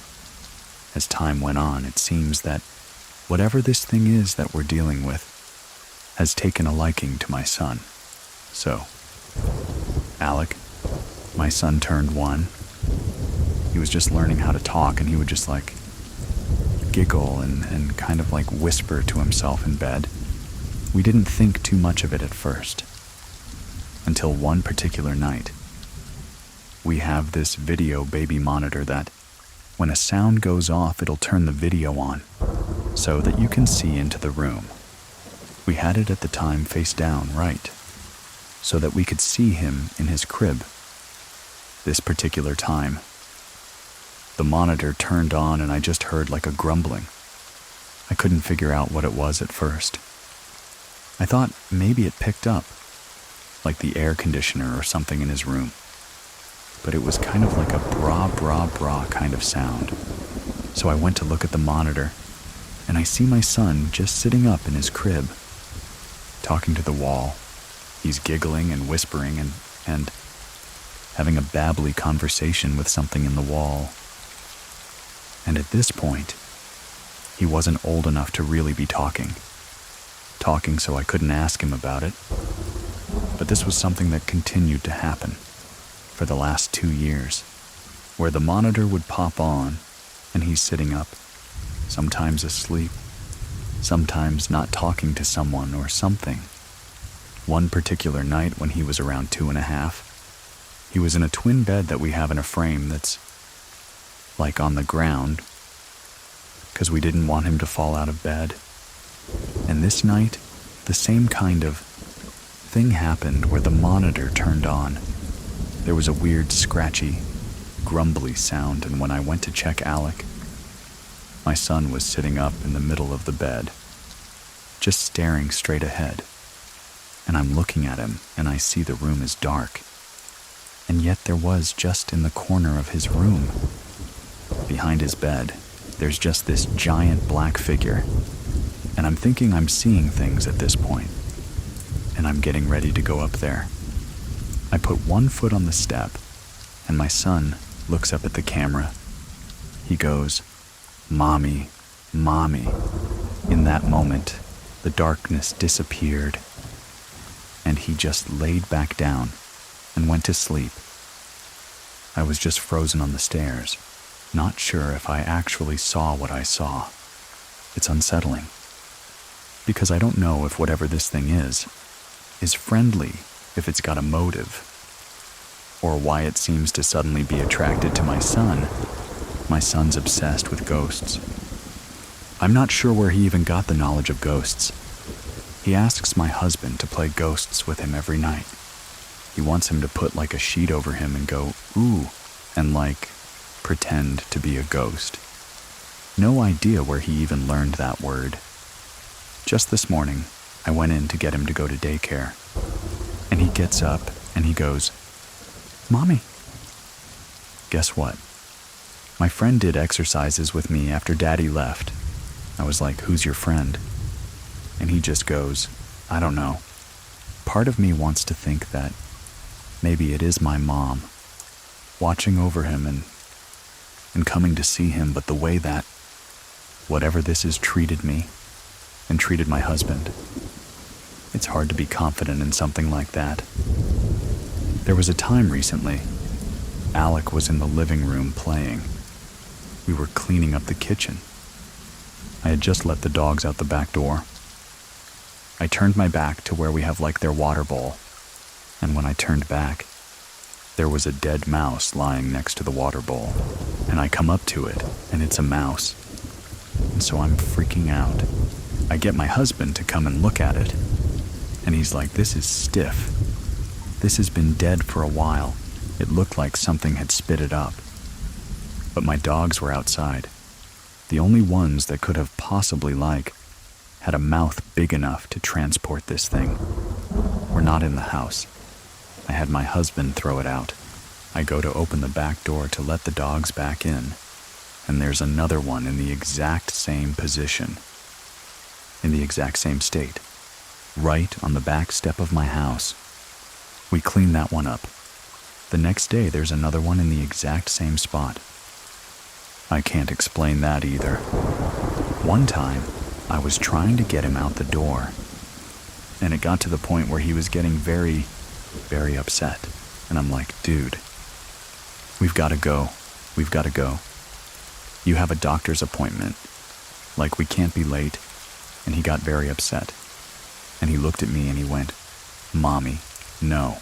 As time went on, it seems that Whatever this thing is that we're dealing with has taken a liking to my son. So, Alec, my son turned 1. He was just learning how to talk, and he would just like giggle and kind of like whisper to himself in bed. We didn't think too much of it at first, until one particular night. We have this video baby monitor that, when a sound goes off, it'll turn the video on so that you can see into the room. We had it at the time face down right, so that we could see him in his crib. This particular time, the monitor turned on and I just heard like a grumbling. I couldn't figure out what it was at first. I thought maybe it picked up, like the air conditioner or something in his room. But it was kind of like a bra, bra, bra kind of sound. So I went to look at the monitor, and I see my son just sitting up in his crib, talking to the wall. He's giggling and whispering and having a babbly conversation with something in the wall. And at this point, he wasn't old enough to really be talking so I couldn't ask him about it. But this was something that continued to happen for the last 2 years, where the monitor would pop on and he's sitting up, sometimes asleep, sometimes not talking to someone or something. One particular night when he was around 2.5, he was in a twin bed that we have in a frame that's like on the ground, because we didn't want him to fall out of bed. And this night, the same kind of thing happened where the monitor turned on. There was a weird scratchy, grumbly sound, and when I went to check Alec, my son was sitting up in the middle of the bed, just staring straight ahead. And I'm looking at him, and I see the room is dark. And yet there was just in the corner of his room, behind his bed, there's just this giant black figure. And I'm thinking I'm seeing things at this point, and I'm getting ready to go up there. I put one foot on the step, and my son looks up at the camera. He goes, "Mommy, Mommy." In that moment, the darkness disappeared, and he just laid back down and went to sleep. I was just frozen on the stairs, not sure if I actually saw what I saw. It's unsettling, because I don't know if whatever this thing is friendly, if it's got a motive, or why it seems to suddenly be attracted to my son. My son's obsessed with ghosts. I'm not sure where he even got the knowledge of ghosts. He asks my husband to play ghosts with him every night. He wants him to put like a sheet over him and go, "Ooh," and like pretend to be a ghost. No idea where he even learned that word. Just this morning, I went in to get him to go to daycare, and he gets up and he goes, "Mommy." Guess what? My friend did exercises with me after Daddy left. I was like, "Who's your friend?" And he just goes, "I don't know." Part of me wants to think that maybe it is my mom, watching over him and coming to see him, but the way that whatever this is treated me and treated my husband, it's hard to be confident in something like that. There was a time recently, Alec was in the living room playing. We were cleaning up the kitchen. I had just let the dogs out the back door. I turned my back to where we have like their water bowl, and when I turned back, there was a dead mouse lying next to the water bowl, and I come up to it, and it's a mouse. And so I'm freaking out. I get my husband to come and look at it, and he's like, "This is stiff. This has been dead for a while. It looked like something had spit it up." But my dogs were outside. The only ones that could have possibly had a mouth big enough to transport this thing were not in the house. I had my husband throw it out. I go to open the back door to let the dogs back in, and there's another one in the exact same position, in the exact same state, right on the back step of my house. We clean that one up. The next day, there's another one in the exact same spot. I can't explain that either. One time, I was trying to get him out the door, and it got to the point where he was getting very, very upset. And I'm like, dude, we've got to go. We've got to go. You have a doctor's appointment. Like, we can't be late. And he got very upset. And he looked at me and he went, Mommy, no.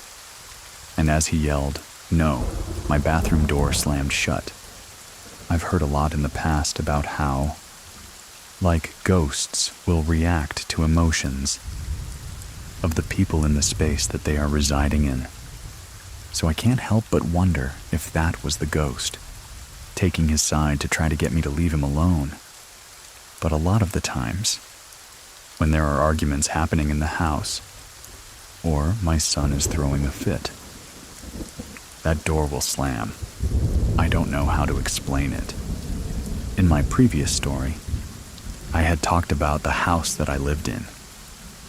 And as he yelled, no, my bathroom door slammed shut. I've heard a lot in the past about how, like, ghosts will react to emotions of the people in the space that they are residing in. So I can't help but wonder if that was the ghost, taking his side to try to get me to leave him alone. But a lot of the times, when there are arguments happening in the house, or my son is throwing a fit, that door will slam. I don't know how to explain it. In my previous story, I had talked about the house that I lived in.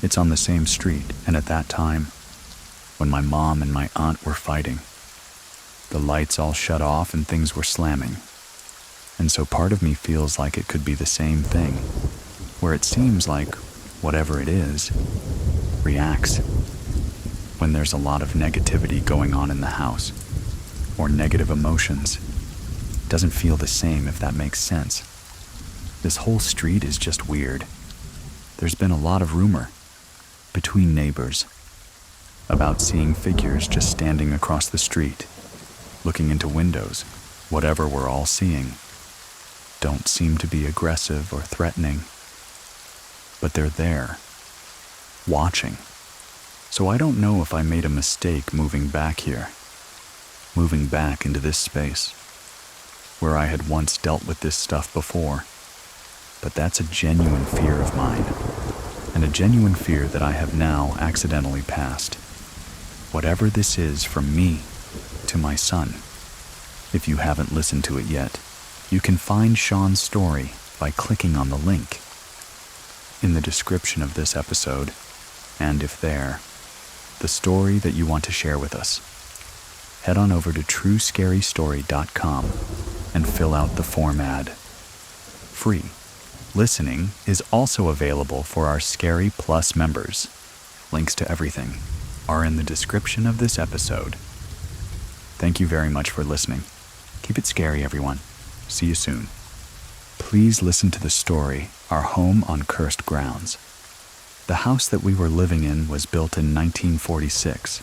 It's on the same street, and at that time, when my mom and my aunt were fighting, the lights all shut off and things were slamming. And so part of me feels like it could be the same thing, where it seems like whatever it is reacts when there's a lot of negativity going on in the house, or negative emotions. Doesn't feel the same, if that makes sense. This whole street is just weird. There's been a lot of rumor between neighbors about seeing figures just standing across the street, looking into windows. Whatever we're all seeing don't seem to be aggressive or threatening, but they're there, watching. So I don't know if I made a mistake moving back here, moving back into this space, where I had once dealt with this stuff before. But that's a genuine fear of mine, and a genuine fear that I have now accidentally passed. Whatever this is from me to my son. If you haven't listened to it yet, you can find Sean's story by clicking on the link in the description of this episode, and if there, the story that you want to share with us. Head on over to truescarystory.com and fill out the form ad. Free. Listening is also available for our Scary Plus members. Links to everything are in the description of this episode. Thank you very much for listening. Keep it scary, everyone. See you soon. Please listen to the story, Our Home on Cursed Grounds. The house that we were living in was built in 1946.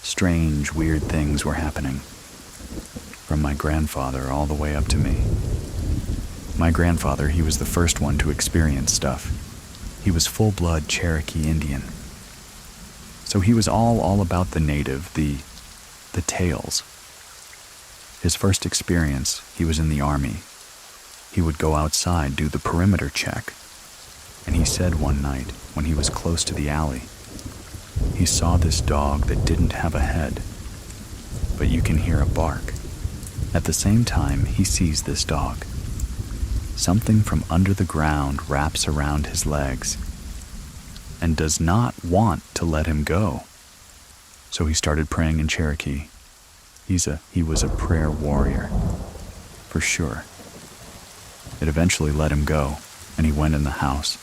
Strange, weird things were happening, from my grandfather all the way up to me. My grandfather, he was the first one to experience stuff. He was full-blood Cherokee Indian. So he was all about the native, the tales. His first experience, he was in the army. He would go outside, do the perimeter check. And he said one night, when he was close to the alley, he saw this dog that didn't have a head, but you can hear a bark. At the same time, he sees this dog. Something from under the ground wraps around his legs and does not want to let him go. So he started praying in Cherokee. He was a prayer warrior, for sure. It eventually let him go, and he went in the house.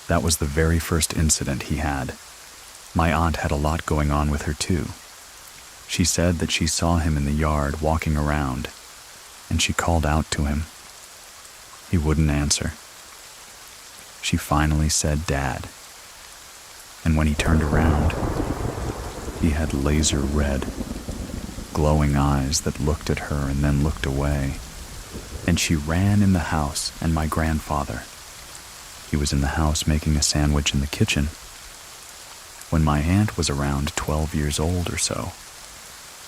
That was the very first incident he had. My aunt had a lot going on with her too. She said that she saw him in the yard walking around, and she called out to him. He wouldn't answer. She finally said, "Dad." And when he turned around, he had laser red, glowing eyes that looked at her and then looked away. And she ran in the house, and my grandfather, he was in the house making a sandwich in the kitchen. When my aunt was around 12 years old or so,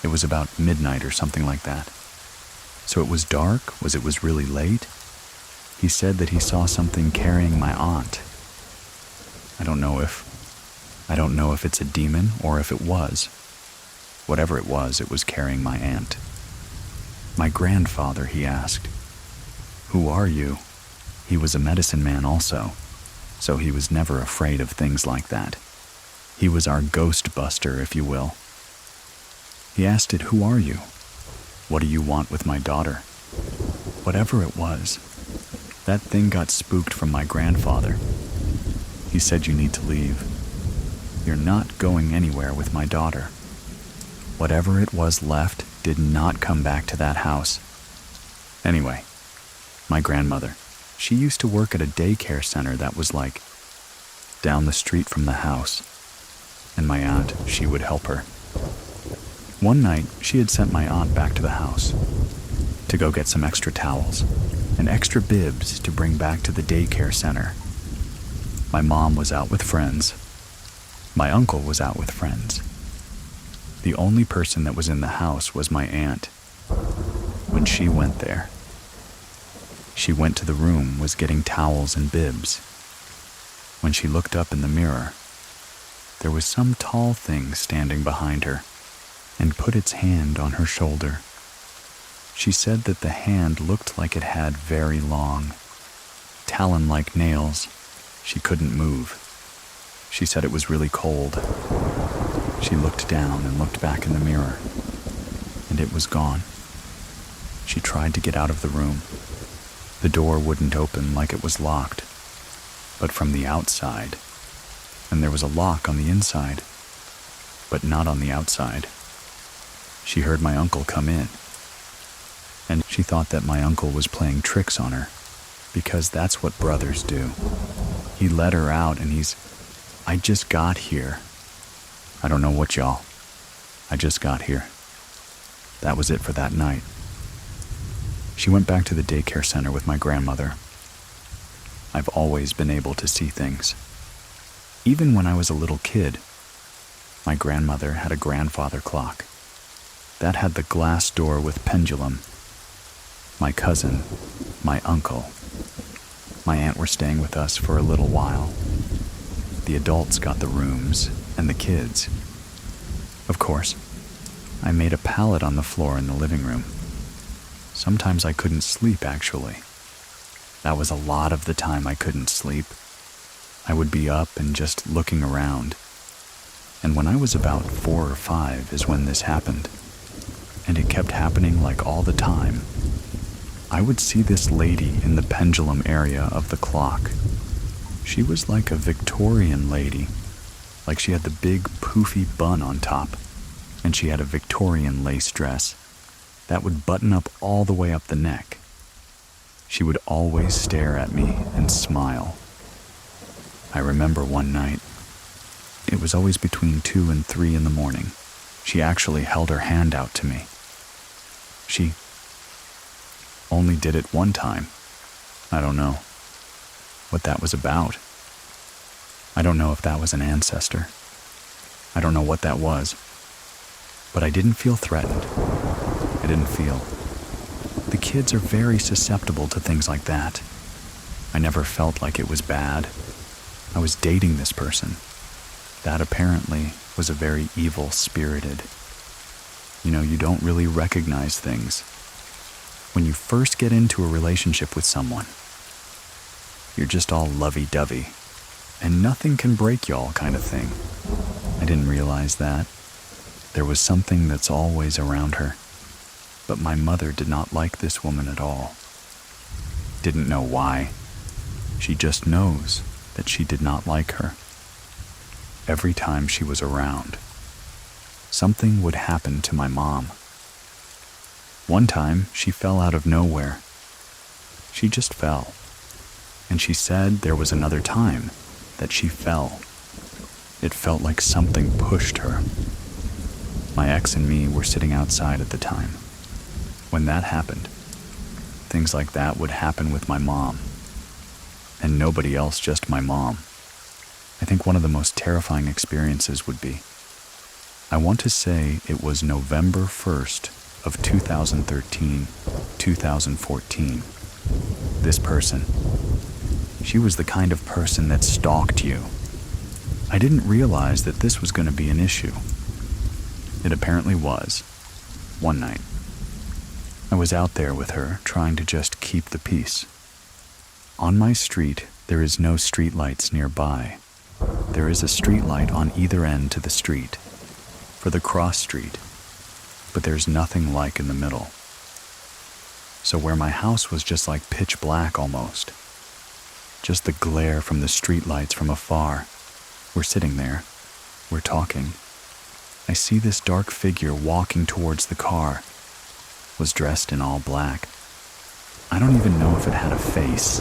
it was about midnight or something like that. So it was dark, it was really late. He said that he saw something carrying my aunt. I don't know if it's a demon or if it was. Whatever it was carrying my aunt. My grandfather, he asked, "Who are you?" He was a medicine man also, so he was never afraid of things like that. He was our ghost buster, if you will. He asked it, "Who are you? What do you want with my daughter?" Whatever it was, That thing got spooked from my grandfather. He said, "You need to leave. You're not going anywhere with my daughter." Whatever it was left did not come back to that house. Anyway, my grandmother, she used to work at a daycare center that was like down the street from the house, and my aunt, she would help her. One night, she had sent my aunt back to the house to go get some extra towels and extra bibs to bring back to the daycare center. My mom was out with friends. My uncle was out with friends. The only person that was in the house was my aunt. When she went there, she went to the room, was getting towels and bibs. When she looked up in the mirror, there was some tall thing standing behind her and put its hand on her shoulder. She said that the hand looked like it had very long, talon-like nails. She couldn't move. She said it was really cold. She looked down and looked back in the mirror, and it was gone. She tried to get out of the room. The door wouldn't open, like it was locked, but from the outside, and there was a lock on the inside, but not on the outside. She heard my uncle come in, and she thought that my uncle was playing tricks on her, because that's what brothers do. He let her out and "I just got here. I don't know what, y'all. I just got here." That was it for that night. She went back to the daycare center with my grandmother. I've always been able to see things. Even when I was a little kid, my grandmother had a grandfather clock that had the glass door with pendulum. My cousin, my uncle, my aunt were staying with us for a little while. The adults got the rooms and the kids. Of course, I made a pallet on the floor in the living room. Sometimes I couldn't sleep, actually. That was a lot of the time I couldn't sleep. I would be up and just looking around. And when I was about 4 or 5 is when this happened. And it kept happening like all the time. I would see this lady in the pendulum area of the clock. She was like a Victorian lady, like she had the big poofy bun on top, and she had a Victorian lace dress that would button up all the way up the neck. She would always stare at me and smile. I remember one night, it was always between 2 and 3 in the morning, she actually held her hand out to me. She only did it one time. I don't know what that was about. I don't know if that was an ancestor. I don't know what that was. But I didn't feel threatened. I didn't feel. The kids are very susceptible to things like that. I never felt like it was bad. I was dating this person. That apparently was a very evil-spirited. You don't really recognize things. When you first get into a relationship with someone, you're just all lovey-dovey, and nothing can break y'all kind of thing. I didn't realize that. There was something that's always around her. But my mother did not like this woman at all. Didn't know why. She just knows that she did not like her. Every time she was around, something would happen to my mom. One time, she fell out of nowhere. She just fell. And she said there was another time that she fell. It felt like something pushed her. My ex and me were sitting outside at the time. When that happened, things like that would happen with my mom. And nobody else, just my mom. I think one of the most terrifying experiences would be, I want to say it was November 1st of 2013, 2014. This person, she was the kind of person that stalked you. I didn't realize that this was going to be an issue. It apparently was. One night, I was out there with her trying to just keep the peace. On my street, there is no streetlights nearby. There is a streetlight on either end to the street, for the cross street, but there's nothing like in the middle. So where my house was just like pitch black almost, just the glare from the streetlights from afar, we're sitting there, we're talking. I see this dark figure walking towards the car, was dressed in all black. I don't even know if it had a face.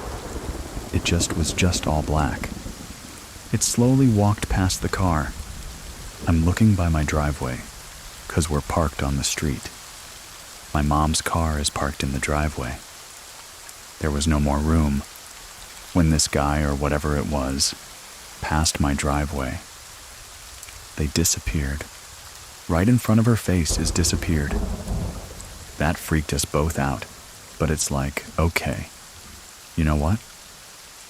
It was just all black. It slowly walked past the car. I'm looking by my driveway, 'cause we're parked on the street. My mom's car is parked in the driveway. There was no more room when this guy, or whatever it was, passed my driveway. They disappeared. Right in front of her face is disappeared. That freaked us both out, but it's like, okay, you know what?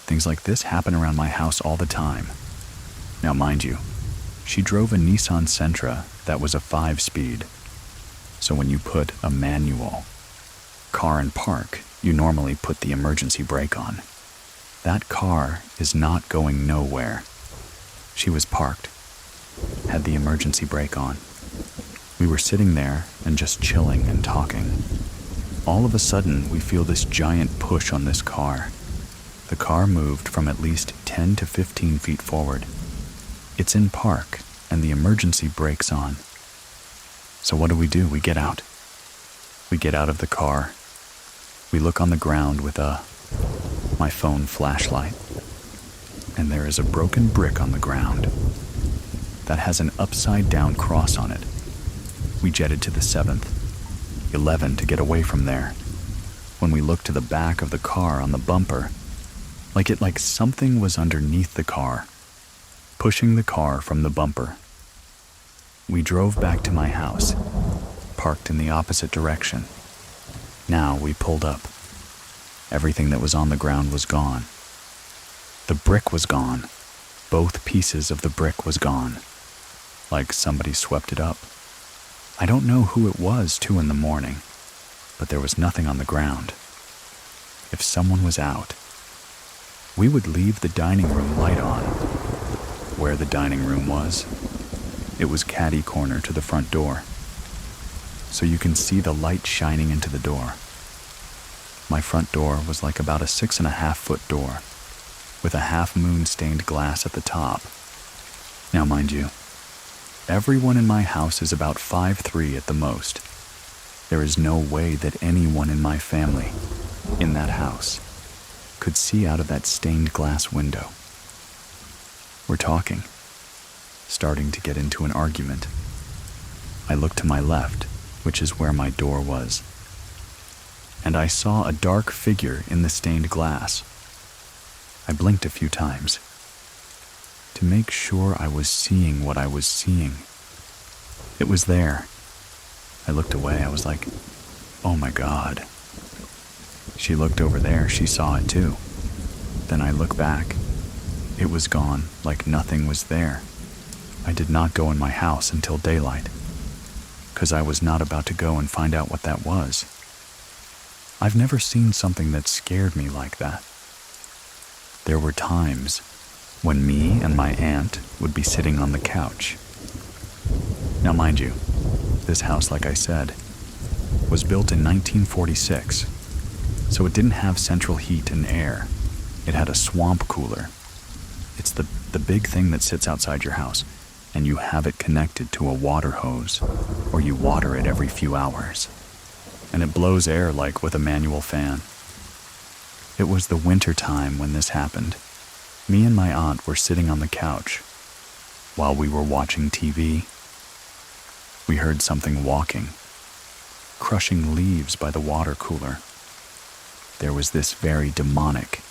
Things like this happen around my house all the time. Now mind you, she drove a Nissan Sentra that was a 5-speed. So when you put a manual car in park, you normally put the emergency brake on. That car is not going nowhere. She was parked, had the emergency brake on. We were sitting there and just chilling and talking. All of a sudden, we feel this giant push on this car. The car moved from at least 10 to 15 feet forward. It's in park, and the emergency brake's on. So what do? We get out. We get out of the car. We look on the ground with my phone flashlight, and there is a broken brick on the ground that has an upside-down cross on it. We jetted to the 7th, 11 to get away from there. When we looked to the back of the car on the bumper, like something was underneath the car, pushing the car from the bumper. We drove back to my house, parked in the opposite direction. Now we pulled up. Everything that was on the ground was gone. The brick was gone. Both pieces of the brick was gone. Like somebody swept it up. I don't know who it was 2 a.m, but there was nothing on the ground. If someone was out, we would leave the dining room light on. Where the dining room was, it was catty corner to the front door. So you can see the light shining into the door. My front door was like about a 6.5-foot door, with a half-moon stained glass at the top. Now mind you, everyone in my house is about 5'3" at the most. There is no way that anyone in my family, in that house, could see out of that stained glass window. We're talking, starting to get into an argument. I looked to my left, which is where my door was, and I saw a dark figure in the stained glass. I blinked a few times to make sure I was seeing what I was seeing. It was there. I looked away. I was like, oh my God. She looked over there. She saw it too. Then I look back. It was gone, like nothing was there. I did not go in my house until daylight, 'cause I was not about to go and find out what that was. I've never seen something that scared me like that. There were times when me and my aunt would be sitting on the couch. Now mind you, this house, like I said, was built in 1946, so it didn't have central heat and air. It had a swamp cooler. It's the big thing that sits outside your house, and you have it connected to a water hose, or you water it every few hours. And it blows air like with a manual fan. It was the winter time when this happened. Me and my aunt were sitting on the couch. While we were watching TV, we heard something walking, crushing leaves by the water cooler. There was this very demonic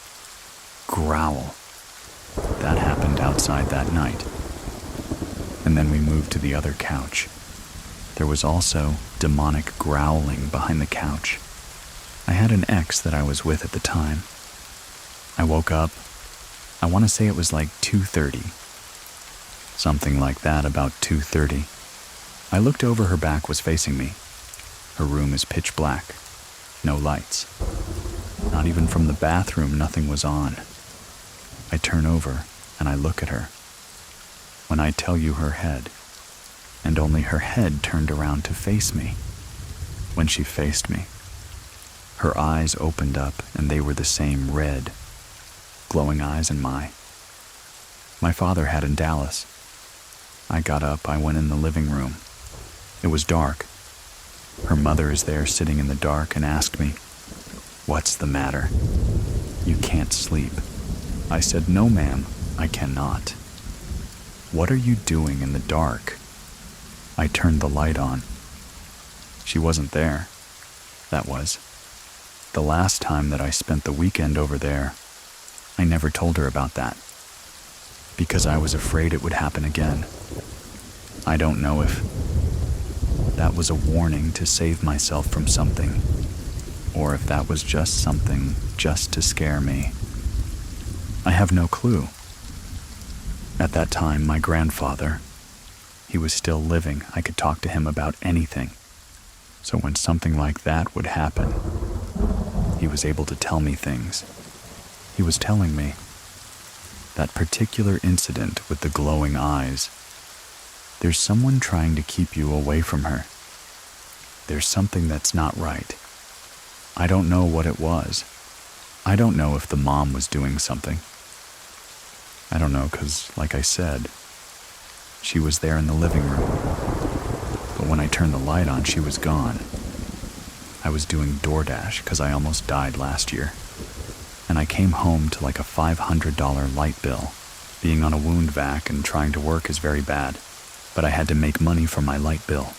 growl. That happened outside that night. And then we moved to the other couch. There was also demonic growling behind the couch. I had an ex that I was with at the time. I woke up, I want to say it was like 2:30. Something like that, about 2:30. I looked over, her back was facing me. Her room is pitch black, no lights. Not even from the bathroom, nothing was on. I turn over and I look at her. When I tell you her head, and only her head turned around to face me. When she faced me, Her eyes opened up and they were the same red, glowing eyes in my father had in Dallas. I got up, I went in the living room. It was dark. Her mother is there sitting in the dark and asked me, "What's the matter? You can't sleep." I said, "No, ma'am, I cannot." "What are you doing in the dark?" I turned the light on. She wasn't there. That was the last time that I spent the weekend over there. I never told her about that, because I was afraid it would happen again. I don't know if that was a warning to save myself from something, or if that was just something just to scare me. I have no clue. At that time, my grandfather, he was still living. I could talk to him about anything. So when something like that would happen, he was able to tell me things. He was telling me that particular incident with the glowing eyes. There's someone trying to keep you away from her. There's something that's not right. I don't know what it was. I don't know if the mom was doing something. I don't know because, like I said, she was there in the living room. But when I turned the light on, she was gone. I was doing DoorDash because I almost died last year. And I came home to like a $500 light bill. Being on a wound vac and trying to work is very bad, but I had to make money for my light bill.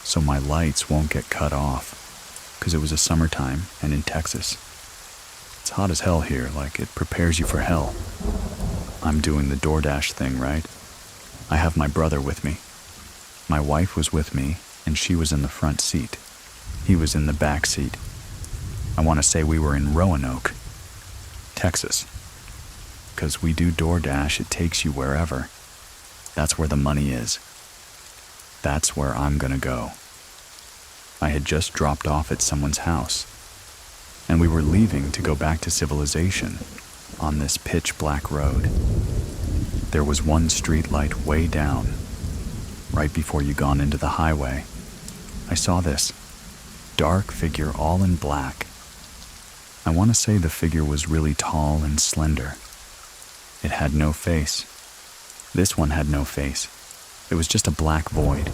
So my lights won't get cut off, because it was a summertime and in Texas. It's hot as hell here, like it prepares you for hell. I'm doing the DoorDash thing, right? I have my brother with me. My wife was with me, and she was in the front seat. He was in the back seat. I want to say we were in Roanoke, Texas. Because we do DoorDash, it takes you wherever. That's where the money is. That's where I'm gonna go. I had just dropped off at someone's house, and we were leaving to go back to civilization on this pitch black road. There was one street light way down, right before you gone into the highway. I saw this dark figure all in black. I want to say the figure was really tall and slender. It had no face. This one had no face. It was just a black void.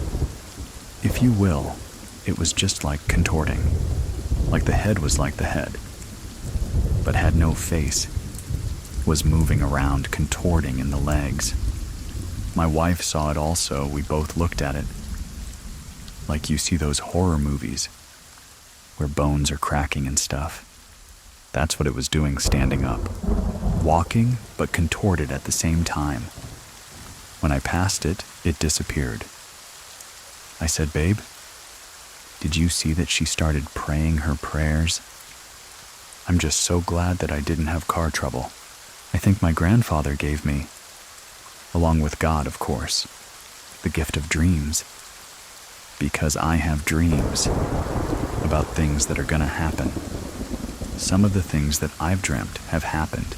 If you will, it was just like contorting. Like the head was like the head, but had no face. Was moving around, contorting in the legs. My wife saw it also. We both looked at it. Like you see those horror movies where bones are cracking and stuff. That's what it was doing, standing up. Walking, but contorted at the same time. When I passed it, it disappeared. I said, "Babe, did you see that she started praying her prayers?" I'm just so glad that I didn't have car trouble. I think my grandfather gave me, along with God, of course, the gift of dreams. Because I have dreams about things that are gonna happen. Some of the things that I've dreamt have happened,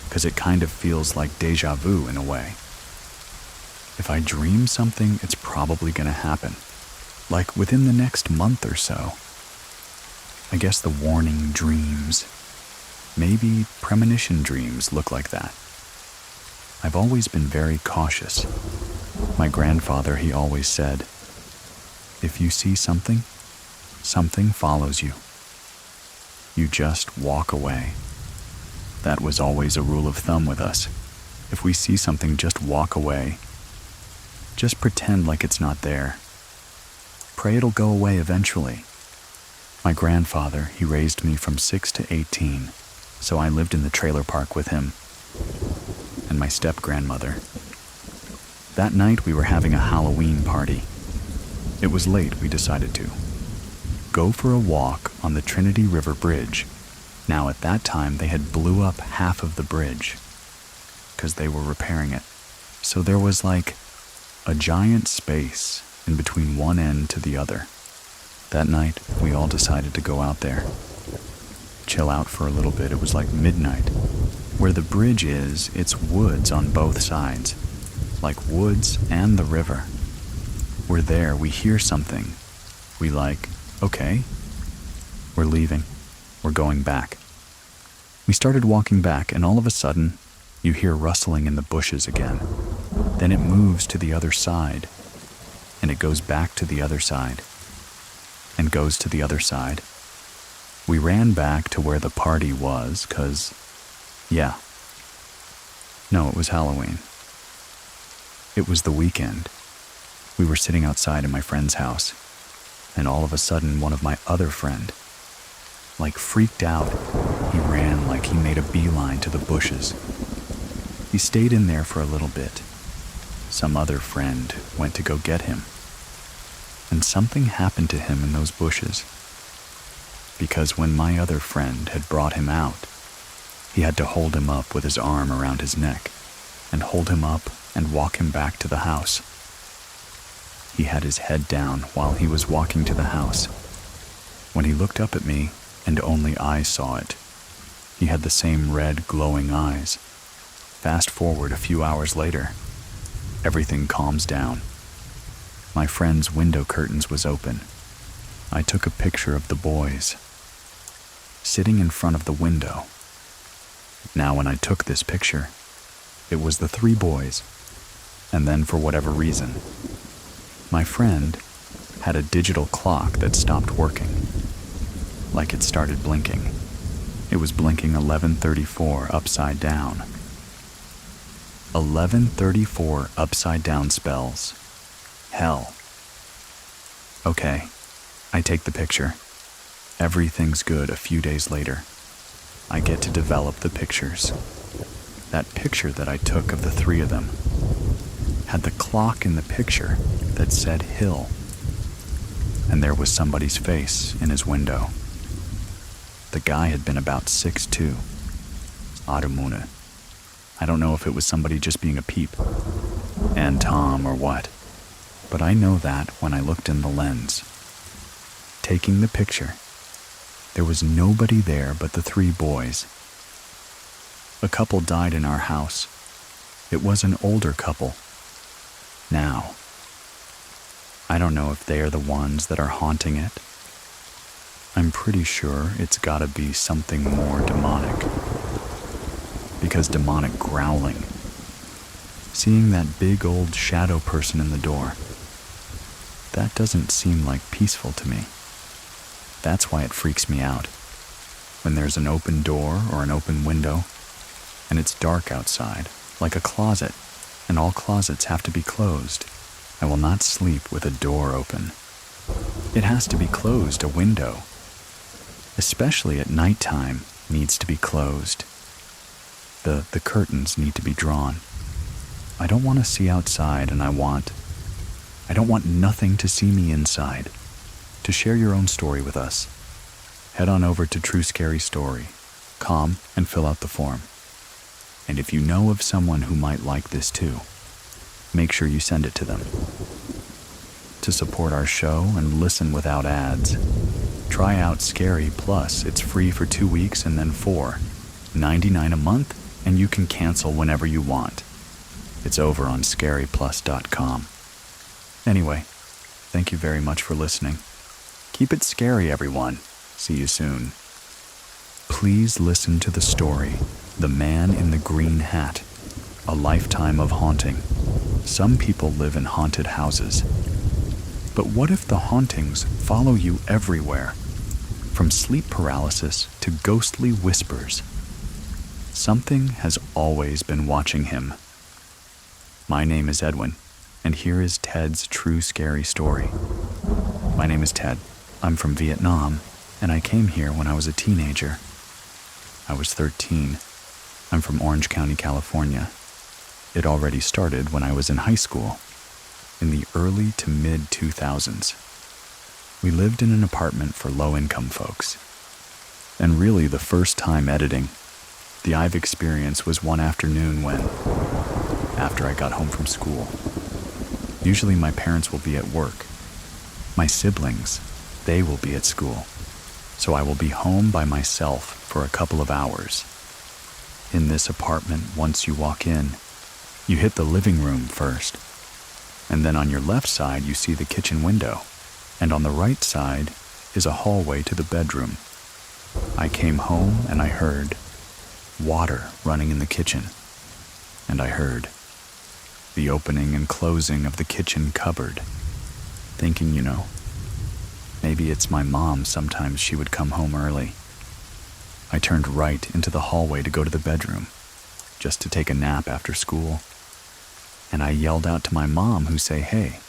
because it kind of feels like deja vu in a way. If I dream something, it's probably gonna happen, like within the next month or so. I guess the warning dreams, maybe premonition dreams look like that. I've always been very cautious. My grandfather, he always said, if you see something, something follows you. You just walk away. That was always a rule of thumb with us. If we see something, just walk away. Just pretend like it's not there. Pray it'll go away eventually. My grandfather, he raised me from 6 to 18, so I lived in the trailer park with him and my step-grandmother. That night we were having a Halloween party. It was late, we decided to go for a walk on the Trinity River Bridge. Now at that time they had blew up half of the bridge because they were repairing it. So there was like a giant space in between one end to the other. That night we all decided to go out there, chill out for a little bit. It was like midnight. Where the bridge is, it's woods on both sides, like woods and the river. We're there, we hear something. We like, okay, We're leaving. We're going back. We started walking back, and all of a sudden, you hear rustling in the bushes again. Then it moves to the other side, and it goes back to the other side, and goes to the other side. We ran back to where the party was, 'cause, yeah. No, it was Halloween. It was the weekend. We were sitting outside in my friend's house, and all of a sudden, one of my other friend, freaked out. He ran like he made a beeline to the bushes. He stayed in there for a little bit. Some other friend went to go get him. And something happened to him in those bushes. Because when my other friend had brought him out, he had to hold him up with his arm around his neck and hold him up and walk him back to the house. He had his head down while he was walking to the house. When he looked up at me, and only I saw it, he had the same red, glowing eyes. Fast forward a few hours later, everything calms down. My friend's window curtains was open. I took a picture of the boys, sitting in front of the window. Now, when I took this picture, it was the 3 boys, and then for whatever reason, my friend had a digital clock that stopped working. Like it started blinking. It was blinking 11:34 upside down. 11:34 upside down spells hell. Okay, I take the picture. Everything's good a few days later. I get to develop the pictures. That picture that I took of the 3 of them had the clock in the picture that said hill. And there was somebody's face in his window. The guy had been about 6'2". Adumuna. I don't know if it was somebody just being a peep, and Tom or what, but I know that when I looked in the lens. Taking the picture, there was nobody there but the 3 boys. A couple died in our house. It was an older couple. Now, I don't know if they are the ones that are haunting it. I'm pretty sure it's gotta be something more demonic. Because demonic growling. Seeing that big old shadow person in the door, that doesn't seem like peaceful to me. That's why it freaks me out. When there's an open door or an open window, and it's dark outside, like a closet, and all closets have to be closed, I will not sleep with a door open. It has to be closed, a window, especially at nighttime, needs to be closed. The curtains need to be drawn. I don't want to see outside, and I don't want nothing to see me inside. To share your own story with us, head on over to TrueScaryStory.com and fill out the form. And if you know of someone who might like this too, make sure you send it to them. To support our show and listen without ads, try out Scary Plus. It's free for 2 weeks and then $4.99 a month, and you can cancel whenever you want. It's over on scaryplus.com. Anyway, thank you very much for listening. Keep it scary, everyone. See you soon. Please listen to the story, The Man in the Green Hat, A Lifetime of Haunting. Some people live in haunted houses. But what if the hauntings follow you everywhere? From sleep paralysis to ghostly whispers. Something has always been watching him. My name is Edwin, and here is Ted's true scary story. My name is Ted. I'm from Vietnam, and I came here when I was a teenager. I was 13. I'm from Orange County, California. It already started when I was in high school, in the early to mid-2000s. We lived in an apartment for low-income folks. And really the first time editing the I've experienced was one afternoon when, after I got home from school, usually my parents will be at work. My siblings, they will be at school. So I will be home by myself for a couple of hours. In this apartment, once you walk in, you hit the living room first. And then on your left side, you see the kitchen window. And on the right side is a hallway to the bedroom. I came home and I heard water running in the kitchen, and I heard the opening and closing of the kitchen cupboard, thinking, maybe it's my mom. Sometimes she would come home early. I turned right into the hallway to go to the bedroom, just to take a nap after school. And I yelled out to my mom, who say, "Hey,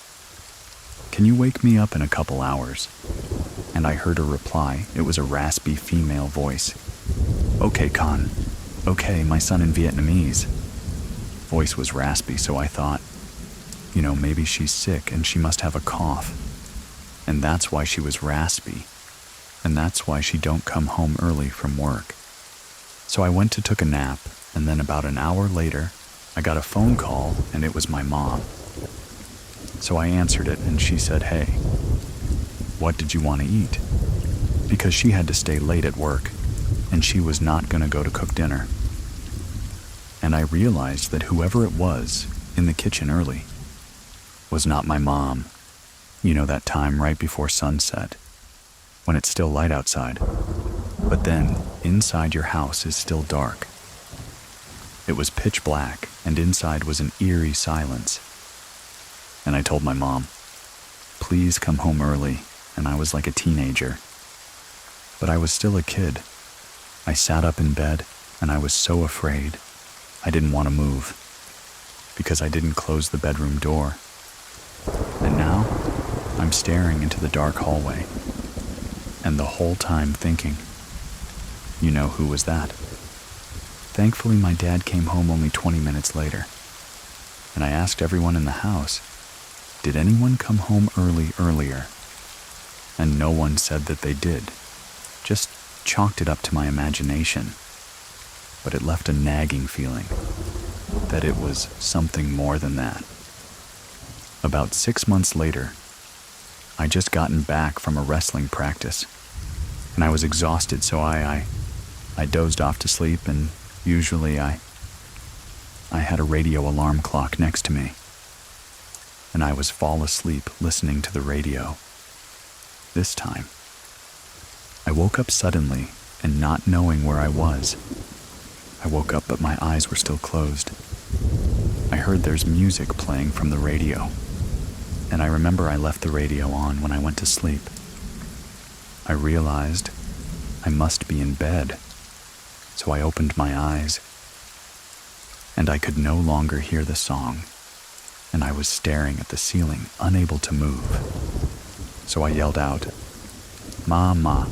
can you wake me up in a couple hours?" And I heard her reply. It was a raspy female voice. "Okay, Con. Okay, my son in Vietnamese." Voice was raspy, so I thought, maybe she's sick and she must have a cough. And that's why she was raspy. And that's why she don't come home early from work. So I went to took a nap, and then about an hour later, I got a phone call, and it was my mom. So I answered it, and she said, "Hey, what did you want to eat?" Because she had to stay late at work, and she was not going to go to cook dinner. And I realized that whoever it was in the kitchen early was not my mom. That time right before sunset, when it's still light outside, but then inside your house is still dark. It was pitch black, and inside was an eerie silence. And I told my mom, "Please come home early," and I was like a teenager. But I was still a kid. I sat up in bed, and I was so afraid. I didn't want to move, because I didn't close the bedroom door. And now, I'm staring into the dark hallway, and the whole time thinking, who was that? Thankfully, my dad came home only 20 minutes later, and I asked everyone in the house, did anyone come home earlier? And no one said that they did. Just chalked it up to my imagination. But it left a nagging feeling that it was something more than that. About 6 months later, I just gotten back from a wrestling practice, and I was exhausted, so I dozed off to sleep, and usually I had a radio alarm clock next to me, and I was fall asleep listening to the radio. This time, I woke up suddenly and not knowing where I was. I woke up, but my eyes were still closed. I heard there's music playing from the radio, and I remember I left the radio on when I went to sleep. I realized I must be in bed, so I opened my eyes, and I could no longer hear the song, and I was staring at the ceiling, unable to move. So I yelled out, "Mama."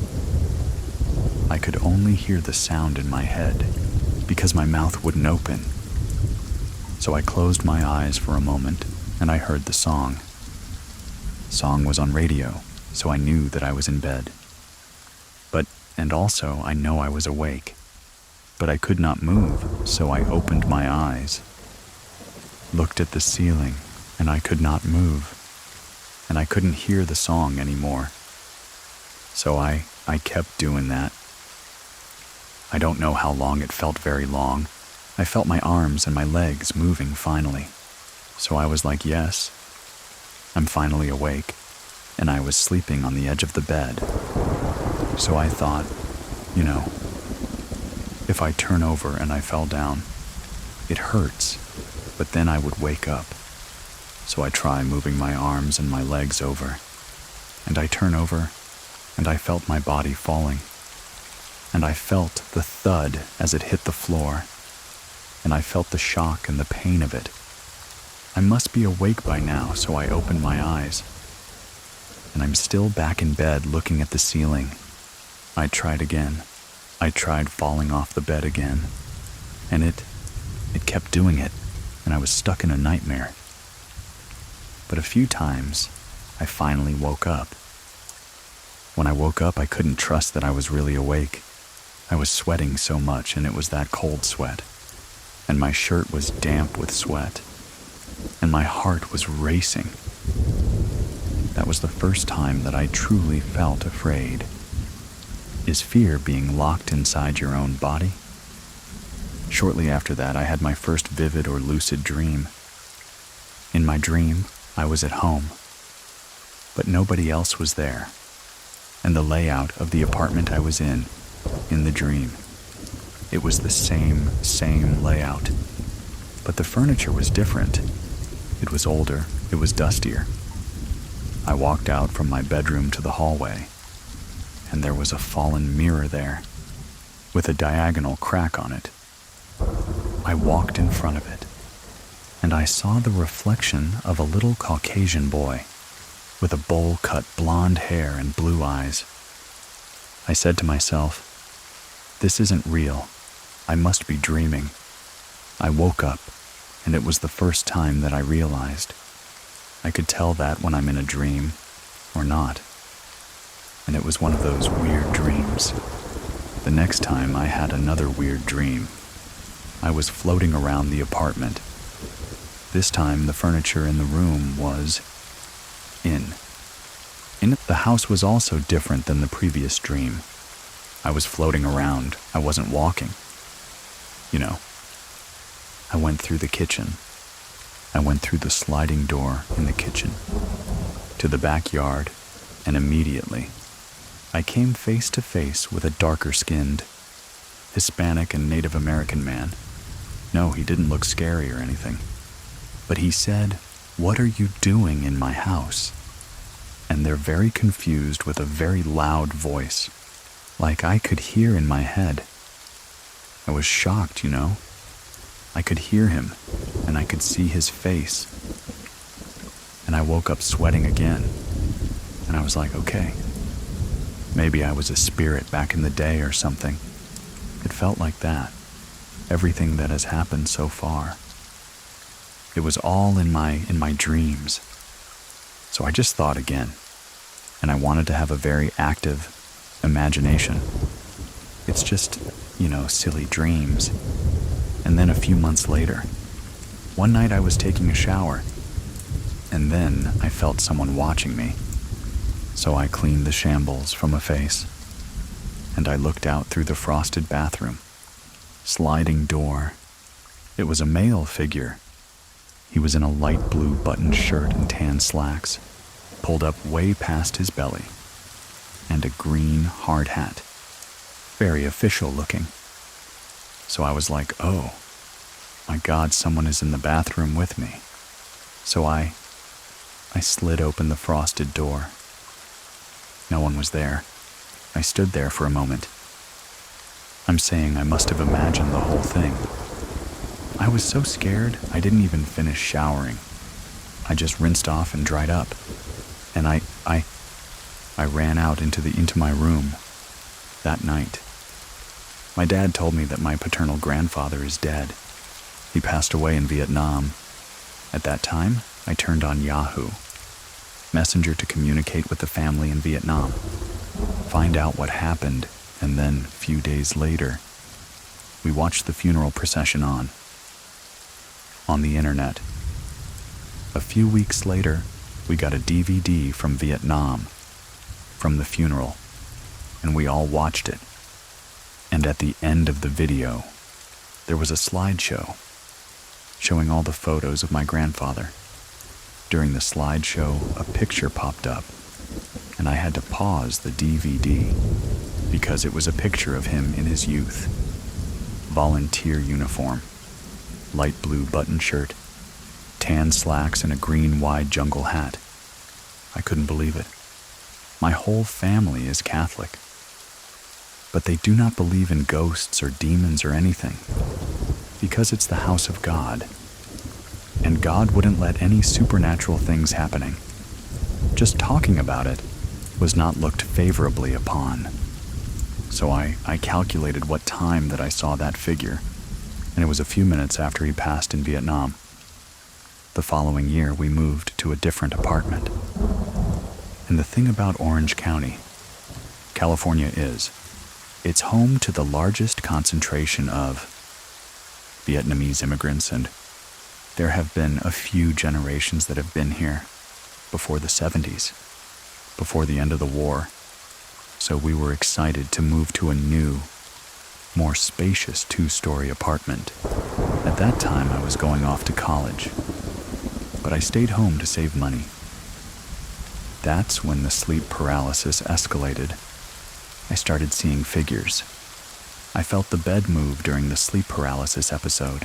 I could only hear the sound in my head, because my mouth wouldn't open. So I closed my eyes for a moment, and I heard the song. Song was on radio, so I knew that I was in bed. And also I know I was awake, but I could not move, so I opened my eyes, looked at the ceiling, and I could not move, and I couldn't hear the song anymore. So I kept doing that. I don't know how long. It felt very long. I felt my arms and my legs moving finally. So I was like, yes, I'm finally awake, and I was sleeping on the edge of the bed. So I thought, if I turn over and I fell down, it hurts, but then I would wake up. So I try moving my arms and my legs over, and I turn over, and I felt my body falling, and I felt the thud as it hit the floor, and I felt the shock and the pain of it. I must be awake by now, so I opened my eyes, and I'm still back in bed looking at the ceiling. I tried again. I tried falling off the bed again, and it kept doing it, and I was stuck in a nightmare. But a few times, I finally woke up. When I woke up, I couldn't trust that I was really awake. I was sweating so much, and it was that cold sweat, and my shirt was damp with sweat, and my heart was racing. That was the first time that I truly felt afraid. Is fear being locked inside your own body? Shortly after that, I had my first vivid or lucid dream. In my dream, I was at home, but nobody else was there, and the layout of the apartment I was in in the dream. It was the same layout, but the furniture was different. It was older, it was dustier. I walked out from my bedroom to the hallway, and there was a fallen mirror there, with a diagonal crack on it. I walked in front of it, and I saw the reflection of a little Caucasian boy with a bowl-cut blonde hair and blue eyes. I said to myself, "This isn't real. I must be dreaming." I woke up, and it was the first time that I realized. I could tell that when I'm in a dream or not. And it was one of those weird dreams. The next time I had another weird dream. I was floating around the apartment. This time the furniture in the room was in. The house was also different than the previous dream. I was floating around. I wasn't walking. I went through the kitchen. I went through the sliding door in the kitchen to the backyard, and immediately I came face to face with a darker-skinned Hispanic and Native American man. No, he didn't look scary or anything, but he said, "What are you doing in my house?" And they're very confused with a very loud voice, like I could hear in my head. I was shocked, I could hear him, and I could see his face. And I woke up sweating again, and I was like, okay, maybe I was a spirit back in the day or something. It felt like that. Everything that has happened so far. It was all in my dreams. So I just thought again, and I wanted to have a very active imagination. It's just, silly dreams. And then a few months later, one night I was taking a shower, and then I felt someone watching me. So I cleaned the shambles from a face, and I looked out through the frosted bathroom. Sliding door. It was a male figure. He was in a light blue buttoned shirt and tan slacks, pulled up way past his belly, and a green hard hat. Very official looking. So I was like, oh, my God, someone is in the bathroom with me. So I slid open the frosted door. No one was there. I stood there for a moment. I'm saying I must have imagined the whole thing. I was so scared, I didn't even finish showering. I just rinsed off and dried up. And I ran out into my room that night. My dad told me that my paternal grandfather is dead. He passed away in Vietnam. At that time, I turned on Yahoo Messenger to communicate with the family in Vietnam, find out what happened, and then, a few days later, we watched the funeral procession on the internet. A few weeks later, we got a DVD from Vietnam, from the funeral, and we all watched it. And at the end of the video, there was a slideshow showing all the photos of my grandfather. During the slideshow, a picture popped up, and I had to pause the DVD because it was a picture of him in his youth. Volunteer uniform, light blue button shirt, tan slacks, and a green wide jungle hat. I couldn't believe it. My whole family is Catholic, but they do not believe in ghosts or demons or anything, because it's the house of God, and God wouldn't let any supernatural things happening. Just talking about it was not looked favorably upon. So I calculated what time that I saw that figure, and it was a few minutes after he passed in Vietnam. The following year, we moved to a different apartment. And the thing about Orange County, California is, it's home to the largest concentration of Vietnamese immigrants, and there have been a few generations that have been here before the 70s, before the end of the war. So we were excited to move to a new, more spacious 2-story apartment. At that time, I was going off to college, but I stayed home to save money. That's when the sleep paralysis escalated. I started seeing figures, I felt the bed move during the sleep paralysis episode.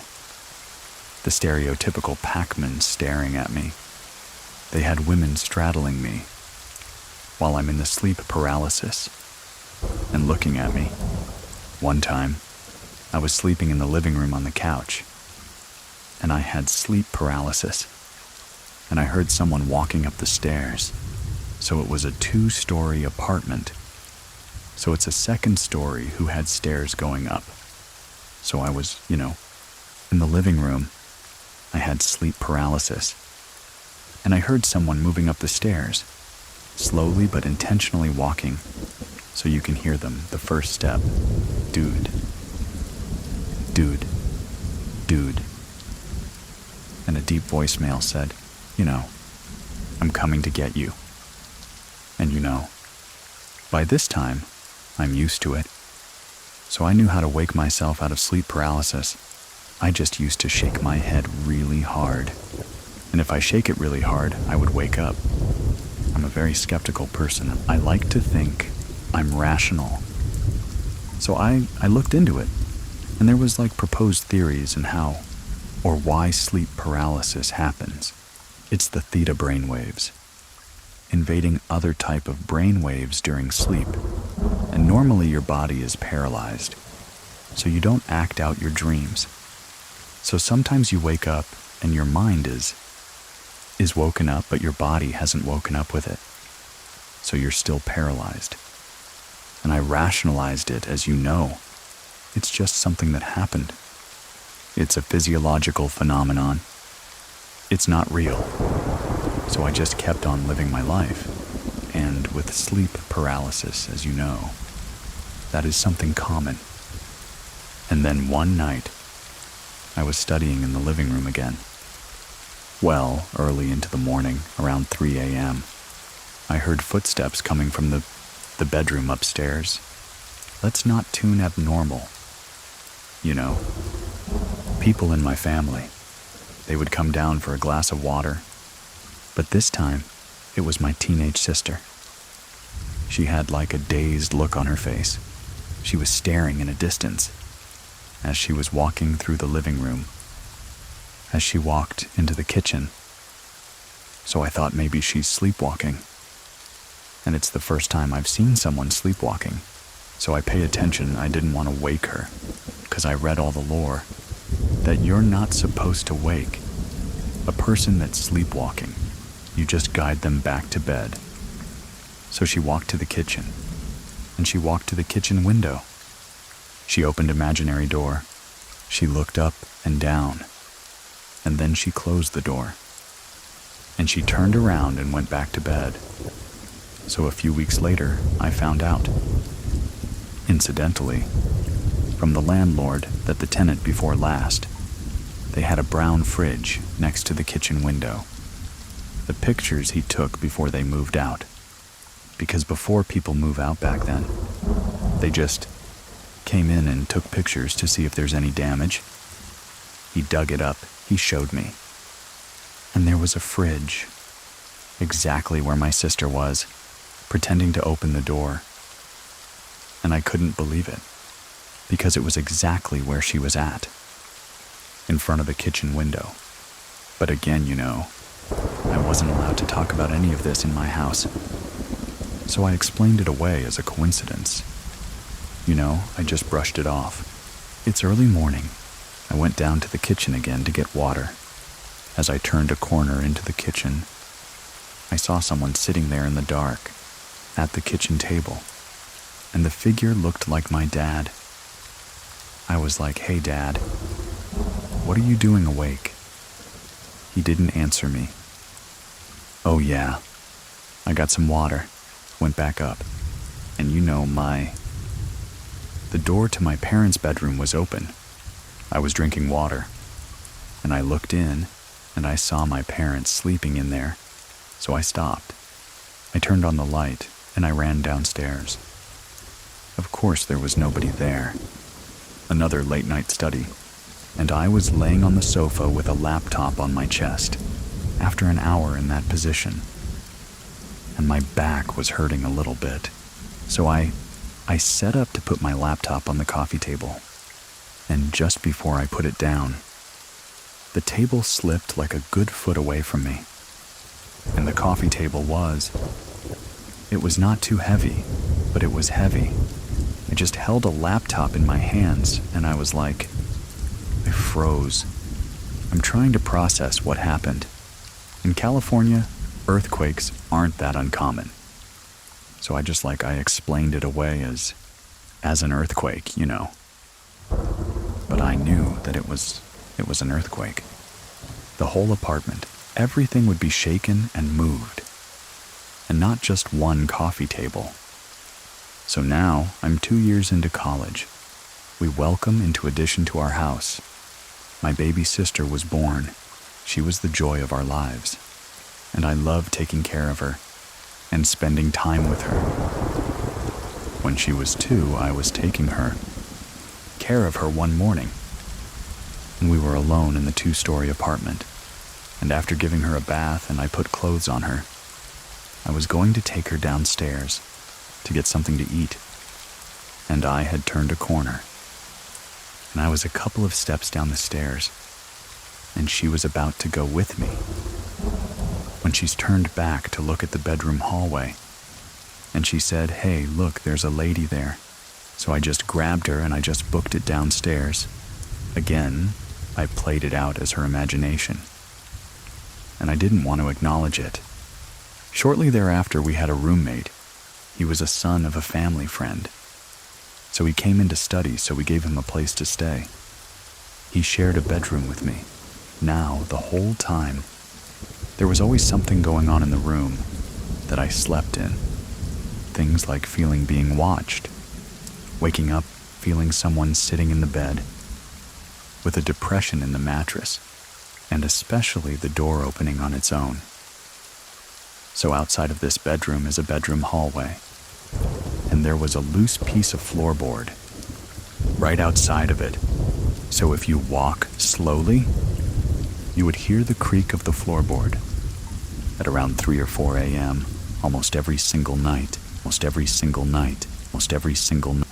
The stereotypical Pac-Man staring at me. They had women straddling me while I'm in the sleep paralysis and looking at me. One time, I was sleeping in the living room on the couch, and I had sleep paralysis, and I heard someone walking up the stairs. So it was a 2-story apartment. So it's a second story who had stairs going up. So I was, in the living room. I had sleep paralysis. And I heard someone moving up the stairs, slowly but intentionally walking, so you can hear them. The first step, dude, dude, dude. And a deep voicemail said, I'm coming to get you. And by this time, I'm used to it. So I knew how to wake myself out of sleep paralysis. I just used to shake my head really hard. And if I shake it really hard, I would wake up. I'm a very skeptical person. I like to think I'm rational. So I looked into it, and there was proposed theories on how or why sleep paralysis happens. It's the theta brainwaves, invading other type of brainwaves during sleep. And normally your body is paralyzed, so you don't act out your dreams. So sometimes you wake up and your mind is woken up, but your body hasn't woken up with it. So you're still paralyzed. And I rationalized it as it's just something that happened. It's a physiological phenomenon. It's not real. So I just kept on living my life. And with sleep paralysis, as you know, that is something common. And then one night, I was studying in the living room again. Well, early into the morning, around 3 a.m., I heard footsteps coming from the bedroom upstairs. Let's not tune abnormal. People in my family, they would come down for a glass of water. But this time, it was my teenage sister. She had a dazed look on her face. She was staring in a distance as she was walking through the living room, as she walked into the kitchen. So I thought maybe she's sleepwalking. And it's the first time I've seen someone sleepwalking. So I pay attention. I didn't want to wake her, because I read all the lore that you're not supposed to wake a person that's sleepwalking. You just guide them back to bed. So she walked to the kitchen, and she walked to the kitchen window. She opened an imaginary door. She looked up and down, and then she closed the door. And she turned around and went back to bed. So a few weeks later, I found out, incidentally, from the landlord that the tenant before last, they had a brown fridge next to the kitchen window. The pictures he took before they moved out. Because before people move out back then, they just came in and took pictures to see if there's any damage. He dug it up. He showed me. And there was a fridge, exactly where my sister was, pretending to open the door. And I couldn't believe it, because it was exactly where she was at, in front of the kitchen window. But again, I wasn't allowed to talk about any of this in my house. So I explained it away as a coincidence. I just brushed it off. It's early morning. I went down to the kitchen again to get water. As I turned a corner into the kitchen, I saw someone sitting there in the dark, at the kitchen table, and the figure looked like my dad. I was like, "Hey, Dad, what are you doing awake?" He didn't answer me. "Oh yeah, I got some water," went back up, and the door to my parents' bedroom was open. I was drinking water, and I looked in, and I saw my parents sleeping in there, so I stopped. I turned on the light, and I ran downstairs. Of course there was nobody there. Another late-night study, and I was laying on the sofa with a laptop on my chest, after an hour in that position. And my back was hurting a little bit, so I I set up to put my laptop on the coffee table, and just before I put it down, the table slipped like a good foot away from me. And the coffee table it was not too heavy, but it was heavy. I just held a laptop in my hands, and I was like, I froze. I'm trying to process what happened. In California, earthquakes aren't that uncommon. So I explained it away as an earthquake, you know. But I knew that it was an earthquake. The whole apartment, everything would be shaken and moved. And not just one coffee table. So now I'm 2 years into college. We welcome into addition to our house. My baby sister was born. She was the joy of our lives. And I love taking care of her and spending time with her. When she was 2, I was taking care of her one morning. And we were alone in the 2-story apartment. And after giving her a bath and I put clothes on her, I was going to take her downstairs to get something to eat. And I had turned a corner. And I was a couple of steps down the stairs, and she was about to go with me, when she's turned back to look at the bedroom hallway, and she said, "Hey, look, there's a lady there." So I just grabbed her and I just booked it downstairs. Again, I played it out as her imagination, and I didn't want to acknowledge it. Shortly thereafter, we had a roommate. He was a son of a family friend. So he came in to study, so we gave him a place to stay. He shared a bedroom with me. Now, the whole time, there was always something going on in the room that I slept in. Things like feeling being watched, waking up feeling someone sitting in the bed, with a depression in the mattress, and especially the door opening on its own. So outside of this bedroom is a bedroom hallway, and there was a loose piece of floorboard right outside of it. So if you walk slowly, you would hear the creak of the floorboard. At around 3 or 4 a.m., almost every single night, I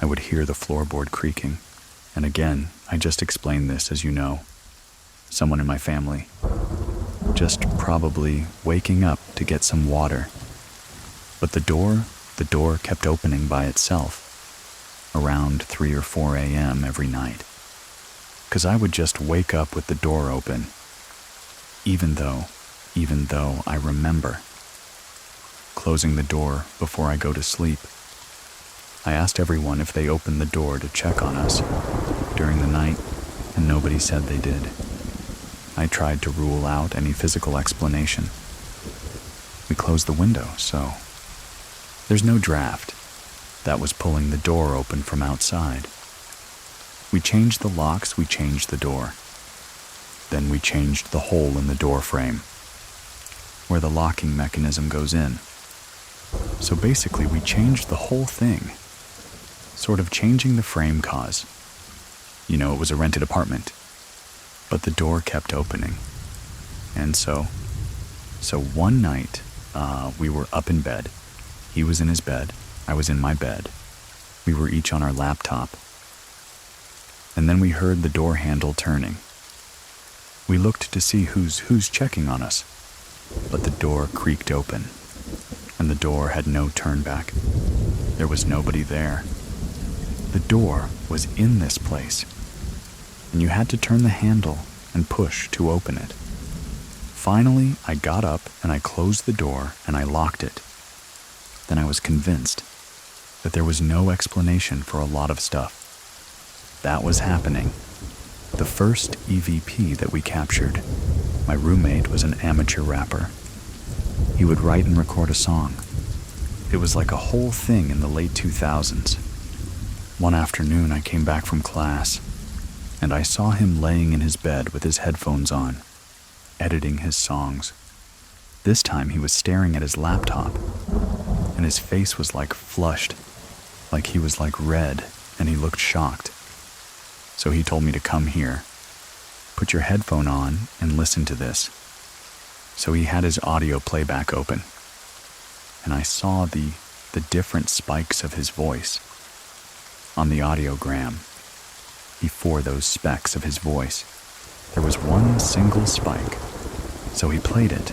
would hear the floorboard creaking. And again, I just explained this as you know. Someone in my family, just probably waking up to get some water. But the door kept opening by itself around 3 or 4 a.m. every night. 'Cause I would just wake up with the door open, even though I remember closing the door before I go to sleep. I asked everyone if they opened the door to check on us during the night, and nobody said they did. I tried to rule out any physical explanation. We closed the window, so there's no draft. That was pulling the door open from outside. We changed the locks, we changed the door. Then we changed the hole in the door frame, where the locking mechanism goes in. So basically we changed the whole thing. Sort of changing the frame cause. You know, it was a rented apartment, but the door kept opening. And so one night, we were up in bed. He was in his bed, I was in my bed. We were each on our laptop. And then we heard the door handle turning. We looked to see who's checking on us, but the door creaked open, and the door had no turn back. There was nobody there. The door was in this place, and you had to turn the handle and push to open it. Finally, I got up and I closed the door and I locked it. Then I was convinced that there was no explanation for a lot of stuff. That was happening. The first EVP that we captured, my roommate was an amateur rapper. He would write and record a song. It was like a whole thing in the late 2000s. One afternoon I came back from class, and I saw him laying in his bed with his headphones on, editing his songs. This time he was staring at his laptop, and his face was like flushed, like he was like red, and he looked shocked. So he told me to come here, put your headphone on and listen to this. So he had his audio playback open, and I saw the different spikes of his voice. On the audiogram, before those specks of his voice, there was one single spike. So he played it.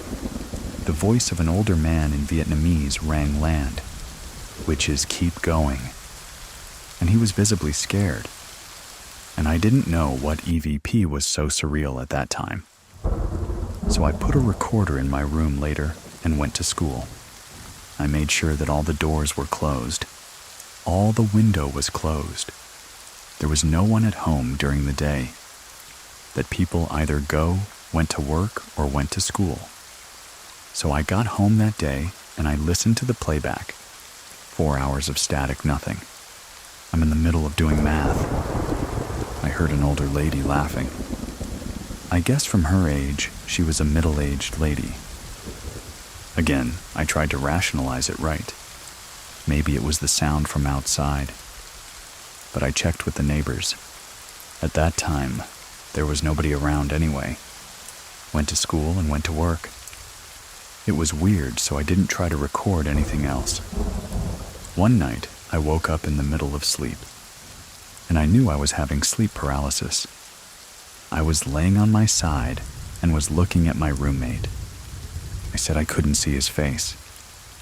The voice of an older man in Vietnamese rang land, "Witches keep going." And he was visibly scared. And I didn't know what EVP was so surreal at that time. So I put a recorder in my room later and went to school. I made sure that all the doors were closed. All the window was closed. There was no one at home during the day. That people either went to work, or went to school. So I got home that day and I listened to the playback. 4 hours of static nothing. I'm in the middle of doing math. I heard an older lady laughing. I guess from her age, she was a middle-aged lady. Again, I tried to rationalize it right. Maybe it was the sound from outside. But I checked with the neighbors. At that time, there was nobody around anyway. Went to school and went to work. It was weird, so I didn't try to record anything else. One night, I woke up in the middle of sleep, and I knew I was having sleep paralysis. I was laying on my side and was looking at my roommate. I said I couldn't see his face,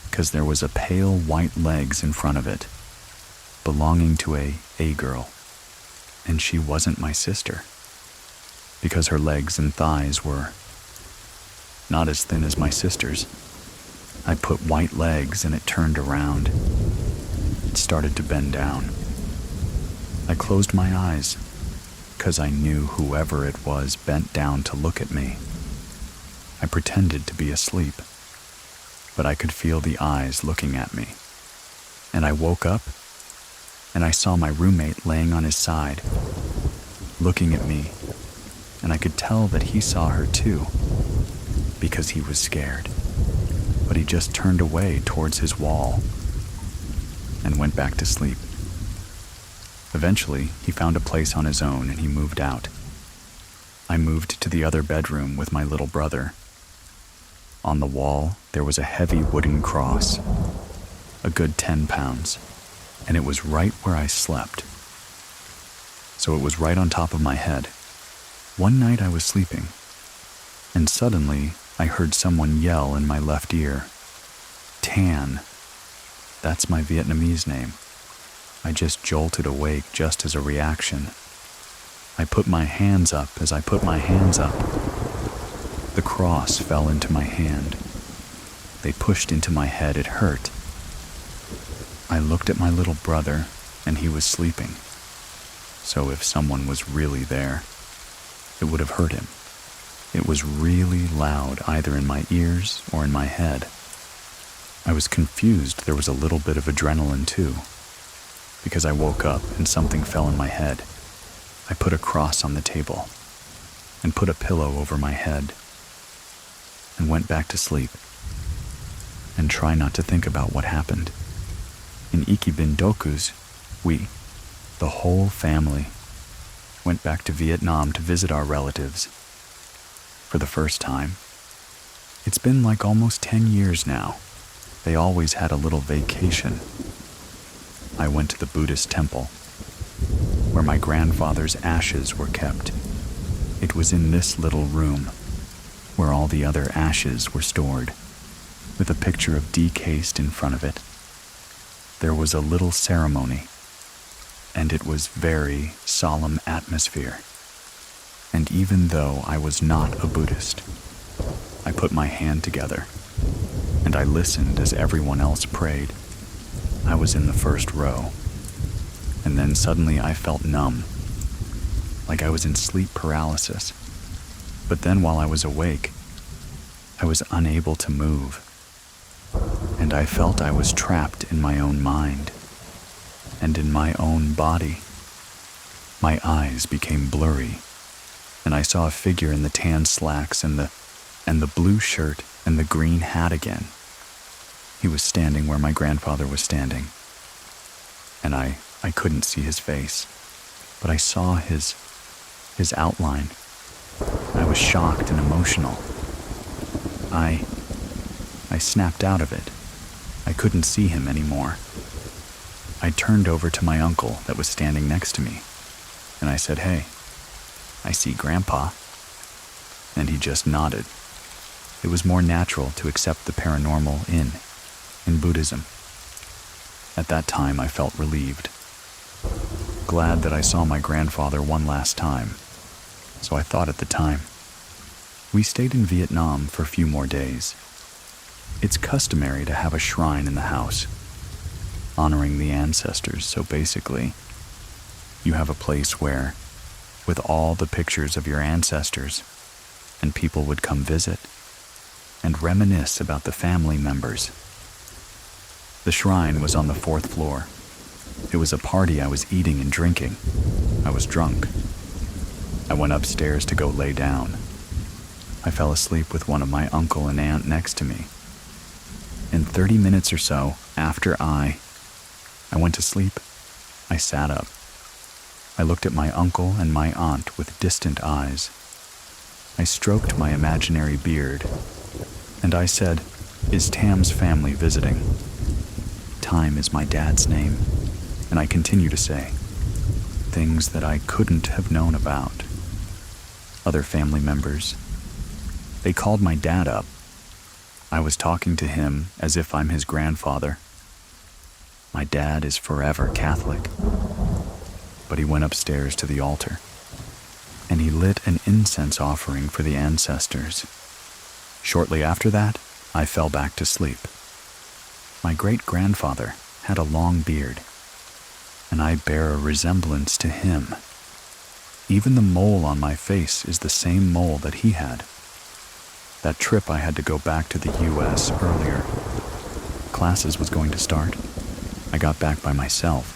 because there was a pale white legs in front of it, belonging to a girl, and she wasn't my sister, because her legs and thighs were not as thin as my sister's. I put white legs and it turned around. It started to bend down. I closed my eyes, because I knew whoever it was bent down to look at me. I pretended to be asleep, but I could feel the eyes looking at me. And I woke up, and I saw my roommate laying on his side, looking at me, and I could tell that he saw her too, because he was scared. But he just turned away towards his wall and went back to sleep. Eventually, he found a place on his own and he moved out. I moved to the other bedroom with my little brother. On the wall, there was a heavy wooden cross, a good 10 pounds, and it was right where I slept. So it was right on top of my head. One night I was sleeping, and suddenly I heard someone yell in my left ear, "Tan." That's my Vietnamese name. I just jolted awake just as a reaction. I put my hands up. As I put my hands up, the cross fell into my hand. They pushed into my head. It hurt. I looked at my little brother, and he was sleeping. So if someone was really there, it would have hurt him. It was really loud, either in my ears or in my head. I was confused. There was a little bit of adrenaline too, because I woke up and something fell in my head. I put a cross on the table and put a pillow over my head and went back to sleep and try not to think about what happened. In Ikibindokus, we, the whole family, went back to Vietnam to visit our relatives. For the first time. It's been like almost 10 years now. They always had a little vacation. I went to the Buddhist temple, where my grandfather's ashes were kept. It was in this little room, where all the other ashes were stored, with a picture of decased in front of it. There was a little ceremony, and it was very solemn atmosphere. And even though I was not a Buddhist, I put my hand together, and I listened as everyone else prayed. I was in the first row, and then suddenly I felt numb, like I was in sleep paralysis. But then while I was awake, I was unable to move, and I felt I was trapped in my own mind and in my own body. My eyes became blurry, and I saw a figure in the tan slacks and the blue shirt and the green hat again. He was standing where my grandfather was standing, and I couldn't see his face, but I saw his outline. I was shocked and emotional. I snapped out of it. I couldn't see him anymore. I turned over to my uncle that was standing next to me, and I said, "Hey, I see Grandpa." And he just nodded. It was more natural to accept the paranormal in Buddhism. At that time, I felt relieved, glad that I saw my grandfather one last time, so I thought at the time. We stayed in Vietnam for a few more days. It's customary to have a shrine in the house, honoring the ancestors, so basically, you have a place where, with all the pictures of your ancestors, and people would come visit and reminisce about the family members. The shrine was on the 4th floor. It was a party. I was eating and drinking. I was drunk. I went upstairs to go lay down. I fell asleep with one of my uncle and aunt next to me. In 30 minutes or so after I went to sleep, I sat up. I looked at my uncle and my aunt with distant eyes. I stroked my imaginary beard, and I said, "Is Tam's family visiting?" Time is my dad's name, and I continue to say things that I couldn't have known about. Other family members. They called my dad up. I was talking to him as if I'm his grandfather. My dad is forever Catholic. But he went upstairs to the altar, and he lit an incense offering for the ancestors. Shortly after that, I fell back to sleep. My great-grandfather had a long beard, and I bear a resemblance to him. Even the mole on my face is the same mole that he had. That trip I had to go back to the U.S. earlier. Classes was going to start. I got back by myself.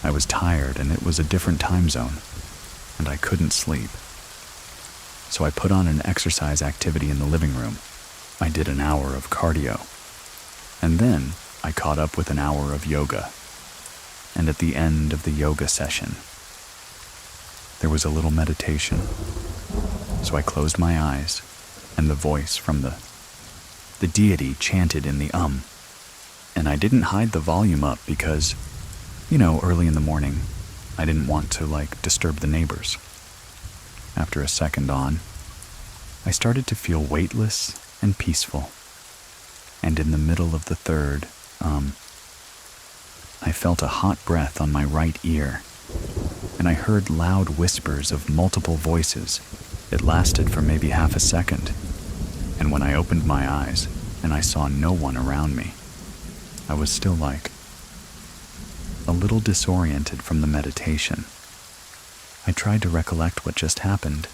I was tired, and it was a different time zone, and I couldn't sleep. So I put on an exercise activity in the living room. I did an hour of cardio, and then I caught up with an hour of yoga. And at the end of the yoga session, there was a little meditation. So I closed my eyes, and the voice from the deity chanted in the And I didn't hide the volume up because, early in the morning, I didn't want to, disturb the neighbors. After a second on, I started to feel weightless and peaceful. And in the middle of the third, I felt a hot breath on my right ear, and I heard loud whispers of multiple voices. It lasted for maybe half a second, and when I opened my eyes and I saw no one around me, I was still a little disoriented from the meditation. I tried to recollect what just happened.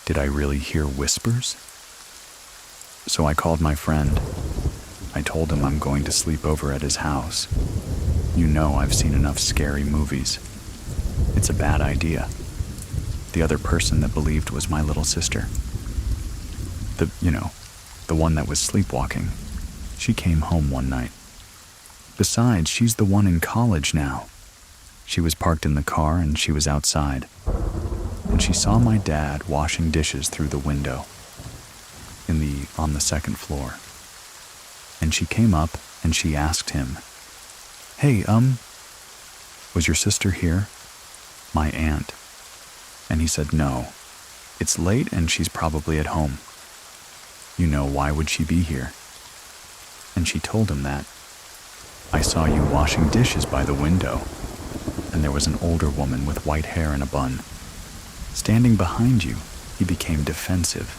Did I really hear whispers? So I called my friend. I told him I'm going to sleep over at his house. I've seen enough scary movies. It's a bad idea. The other person that believed was my little sister. The one that was sleepwalking. She came home one night. Besides, she's the one in college now. She was parked in the car and she was outside. And she saw my dad washing dishes through the window on the 2nd floor. And she came up and she asked him, "Hey, was your sister here?" My aunt. And he said, "No. It's late and she's probably at home." Why would she be here? And she told him that. "I saw you washing dishes by the window." And there was an older woman with white hair and a bun. Standing behind you, he became defensive.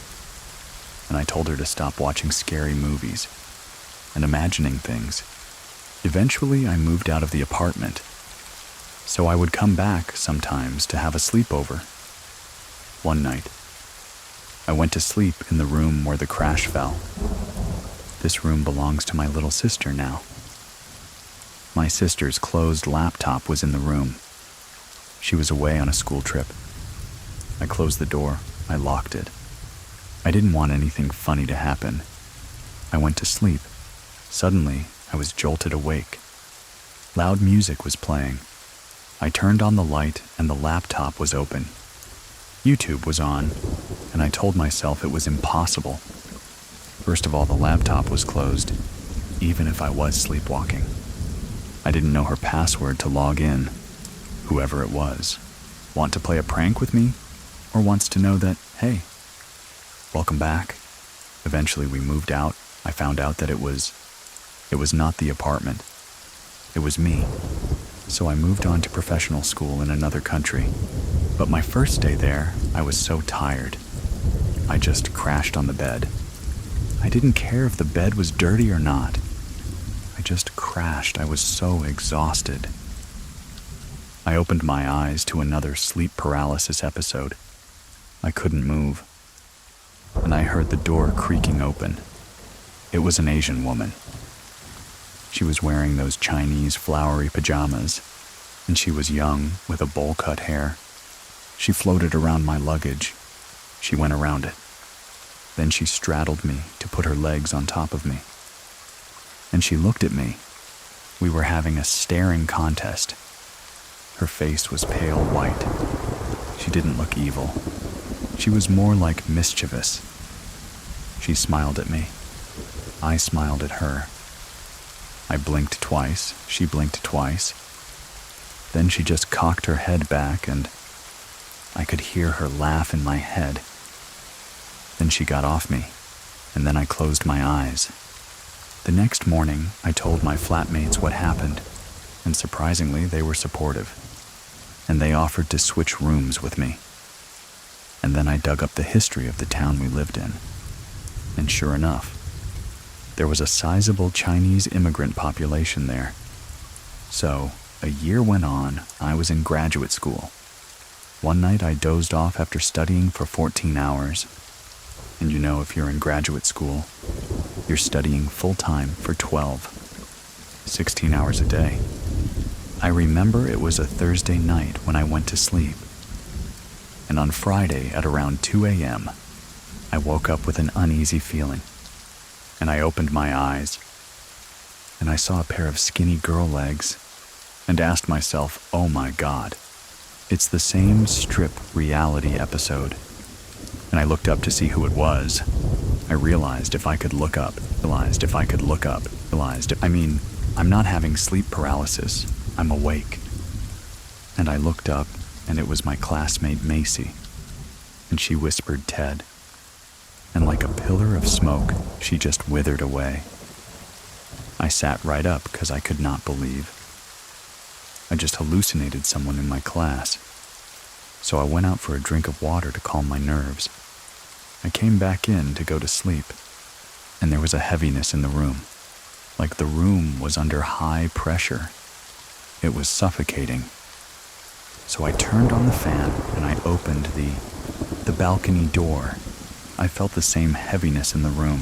And I told her to stop watching scary movies and imagining things. Eventually, I moved out of the apartment, so I would come back sometimes to have a sleepover. One night, I went to sleep in the room where the crash fell. This room belongs to my little sister now. My sister's closed laptop was in the room. She was away on a school trip. I closed the door. I locked it. I didn't want anything funny to happen. I went to sleep. Suddenly, I was jolted awake. Loud music was playing. I turned on the light and the laptop was open. YouTube was on, and I told myself it was impossible. First of all, the laptop was closed, even if I was sleepwalking. I didn't know her password to log in. Whoever it was, want to play a prank with me? Or wants to know that, hey, welcome back? Eventually we moved out. I found out that it was not the apartment. It was me. So I moved on to professional school in another country. But my first day there, I was so tired. I just crashed on the bed. I didn't care if the bed was dirty or not. I just crashed. I was so exhausted. I opened my eyes to another sleep paralysis episode. I couldn't move. And I heard the door creaking open. It was an Asian woman. She was wearing those Chinese flowery pajamas, and she was young with a bowl-cut hair. She floated around my luggage. She went around it. Then she straddled me to put her legs on top of me. And she looked at me. We were having a staring contest. Her face was pale white. She didn't look evil. She was more like mischievous. She smiled at me. I smiled at her. I blinked twice. She blinked twice. Then she just cocked her head back and I could hear her laugh in my head. Then she got off me, and then I closed my eyes. The next morning, I told my flatmates what happened, and surprisingly, they were supportive. And they offered to switch rooms with me. And then I dug up the history of the town we lived in. And sure enough, there was a sizable Chinese immigrant population there. So, a year went on, I was in graduate school. One night I dozed off after studying for 14 hours. And you know, if you're in graduate school, you're studying full-time for 16 hours a day. I remember it was a Thursday night when I went to sleep. And on Friday at around 2 a.m., I woke up with an uneasy feeling. And I opened my eyes, and I saw a pair of skinny girl legs, and asked myself, oh my God, it's the same strip reality episode. And I looked up to see who it was. I realized if I could look up, I'm not having sleep paralysis, I'm awake. And I looked up, and it was my classmate Macy. And she whispered Ted. And like a pillar of smoke, she just withered away. I sat right up because I could not believe. I just hallucinated someone in my class. So I went out for a drink of water to calm my nerves. I came back in to go to sleep, and there was a heaviness in the room, like the room was under high pressure. It was suffocating. So I turned on the fan and I opened the balcony door. I felt the same heaviness in the room.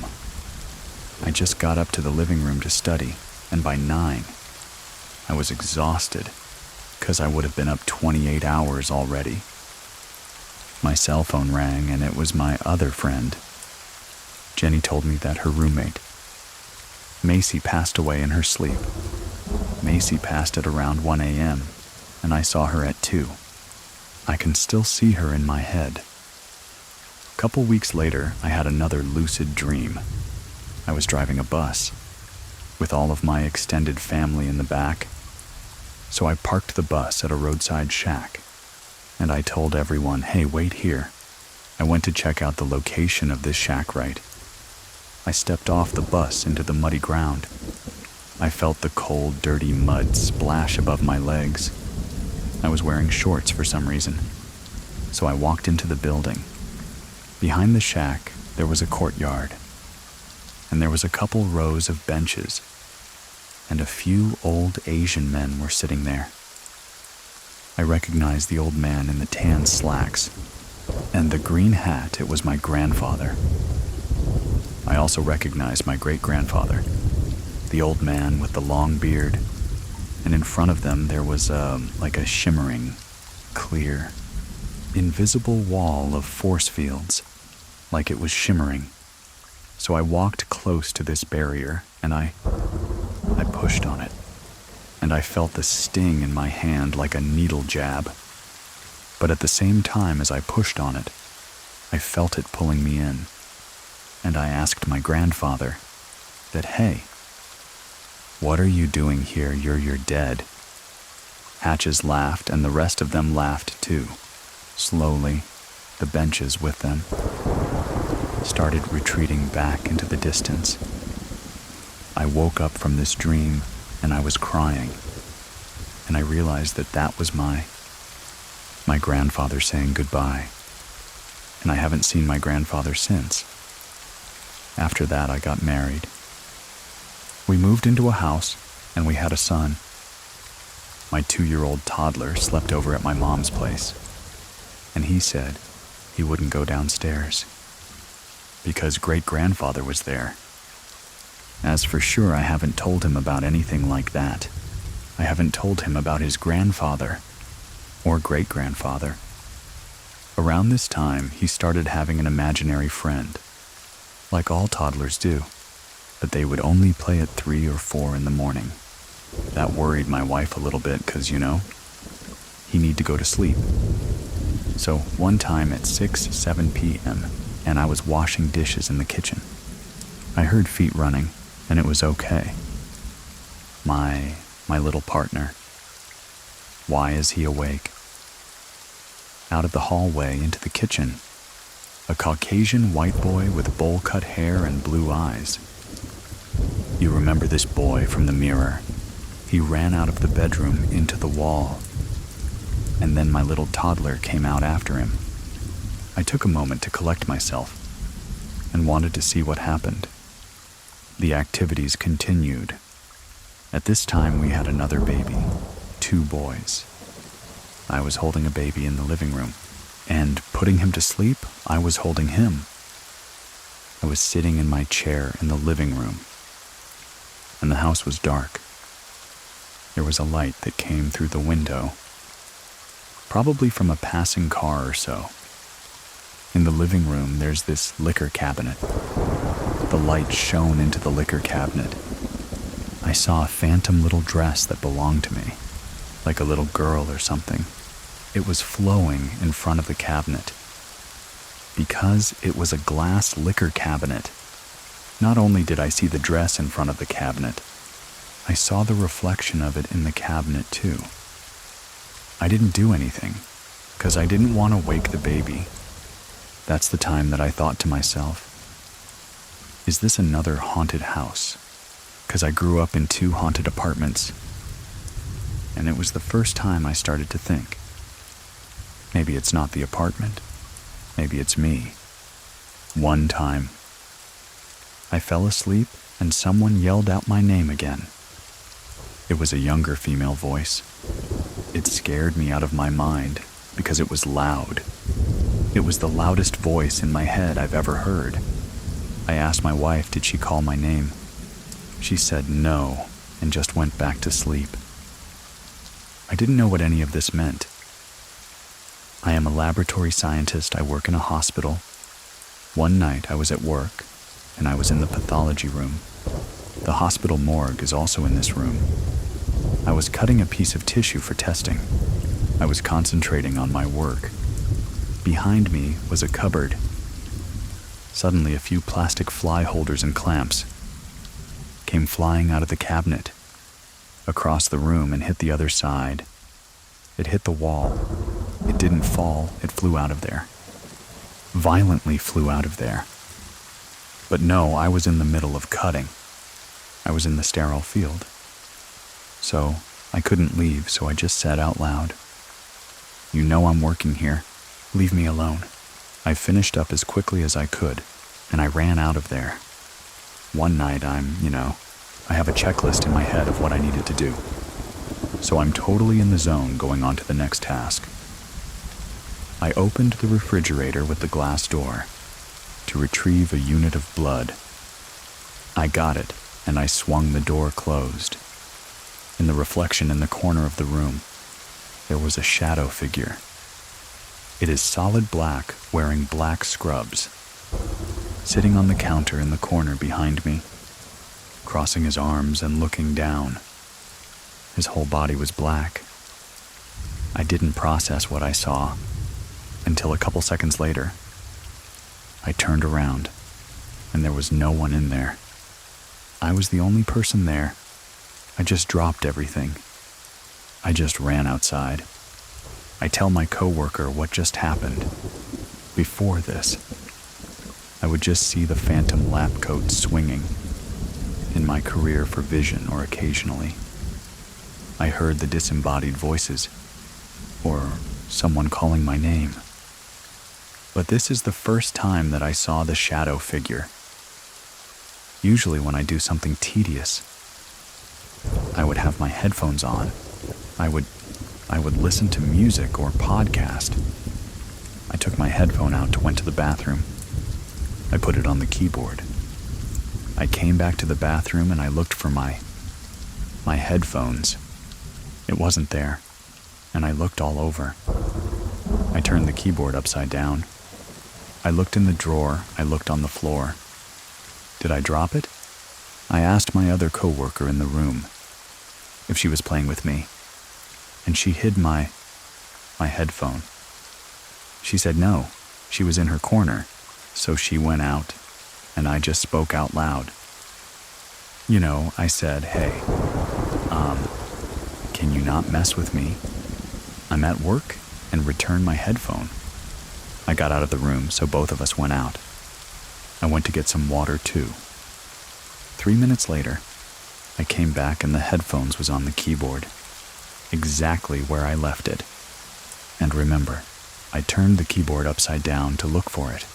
I just got up to the living room to study, and by 9, I was exhausted, because I would have been up 28 hours already. My cell phone rang, and it was my other friend. Jenny told me that her roommate, Macy, passed away in her sleep. Macy passed at around 1 a.m., and I saw her at 2. I can still see her in my head. A couple weeks later, I had another lucid dream. I was driving a bus, with all of my extended family in the back. So I parked the bus at a roadside shack, and I told everyone, hey, wait here. I went to check out the location of this shack right. I stepped off the bus into the muddy ground. I felt the cold, dirty mud splash above my legs. I was wearing shorts for some reason. So I walked into the building. Behind the shack, there was a courtyard, and there was a couple rows of benches, and a few old Asian men were sitting there. I recognized the old man in the tan slacks, and the green hat. It was my grandfather. I also recognized my great-grandfather, the old man with the long beard, and in front of them there was like a shimmering, clear, invisible wall of force fields, like it was shimmering. So I walked close to this barrier, and I pushed on it, and I felt the sting in my hand like a needle jab. But at the same time as I pushed on it, I felt it pulling me in, and I asked my grandfather that, hey, "What are you doing here? You're dead." Hatches laughed, and the rest of them laughed too. Slowly, the benches with them started retreating back into the distance. I woke up from this dream, and I was crying, and I realized that that was my grandfather saying goodbye, and I haven't seen my grandfather since. After that, I got married. We moved into a house, and we had a son. My 2-year-old toddler slept over at my mom's place, and he said he wouldn't go downstairs because great-grandfather was there. As for sure, I haven't told him about anything like that. I haven't told him about his grandfather or great-grandfather. Around this time, he started having an imaginary friend, like all toddlers do, but they would only play at 3 or 4 in the morning. That worried my wife a little bit because, he need to go to sleep. So one time at 6-7 p.m., and I was washing dishes in the kitchen. I heard feet running, and it was okay. My little partner. Why is he awake? Out of the hallway into the kitchen, a Caucasian white boy with bowl-cut hair and blue eyes. You remember this boy from the mirror. He ran out of the bedroom into the wall, and then my little toddler came out after him. I took a moment to collect myself and wanted to see what happened. The activities continued. At this time, we had another baby, 2 boys. I was holding a baby in the living room, and putting him to sleep, I was holding him. I was sitting in my chair in the living room, and the house was dark. There was a light that came through the window, probably from a passing car or so. In the living room, there's this liquor cabinet. The light shone into the liquor cabinet. I saw a phantom little dress that belonged to me, like a little girl or something. It was flowing in front of the cabinet. Because it was a glass liquor cabinet, not only did I see the dress in front of the cabinet, I saw the reflection of it in the cabinet too. I didn't do anything, because I didn't want to wake the baby. That's the time that I thought to myself, is this another haunted house? Because I grew up in 2 haunted apartments, and it was the first time I started to think, maybe it's not the apartment, maybe it's me. One time, I fell asleep and someone yelled out my name again. It was a younger female voice. It scared me out of my mind because it was loud. It was the loudest voice in my head I've ever heard. I asked my wife, did she call my name? She said no and just went back to sleep. I didn't know what any of this meant. I am a laboratory scientist. I work in a hospital. One night I was at work and I was in the pathology room. The hospital morgue is also in this room. I was cutting a piece of tissue for testing. I was concentrating on my work. Behind me was a cupboard. Suddenly, a few plastic fly holders and clamps came flying out of the cabinet, across the room and hit the other side. It hit the wall. It didn't fall, it flew out of there. Violently flew out of there. But no, I was in the middle of cutting. I was in the sterile field. So, I couldn't leave, so I just said out loud, "You know I'm working here. Leave me alone." I finished up as quickly as I could, and I ran out of there. One night I have a checklist in my head of what I needed to do. So I'm totally in the zone going on to the next task. I opened the refrigerator with the glass door to retrieve a unit of blood. I got it, and I swung the door closed. In the reflection in the corner of the room, there was a shadow figure. It is solid black, wearing black scrubs, sitting on the counter in the corner behind me, crossing his arms and looking down. His whole body was black. I didn't process what I saw until a couple seconds later. I turned around, and there was no one in there. I was the only person there, I just dropped everything. I just ran outside. I tell my coworker what just happened. Before this, I would just see the phantom lab coat swinging in my career for vision, or occasionally I heard the disembodied voices or someone calling my name. But this is the first time that I saw the shadow figure. Usually when I do something tedious, I would have my headphones on. I would listen to music or podcast. I took my headphone out, went to the bathroom. I put it on the keyboard. I came back to the bathroom and I looked for my headphones. It wasn't there, and I looked all over. I turned the keyboard upside down. I looked in the drawer. I looked on the floor. Did I drop it? I asked my other coworker in the room if she was playing with me, and she hid my headphone. She said no, she was in her corner, so she went out, and I just spoke out loud. I said, "Hey, can you not mess with me? I'm at work," and returned my headphone. I got out of the room, so both of us went out. I went to get some water too. 3 minutes later, I came back and the headphones was on the keyboard, exactly where I left it. And remember, I turned the keyboard upside down to look for it.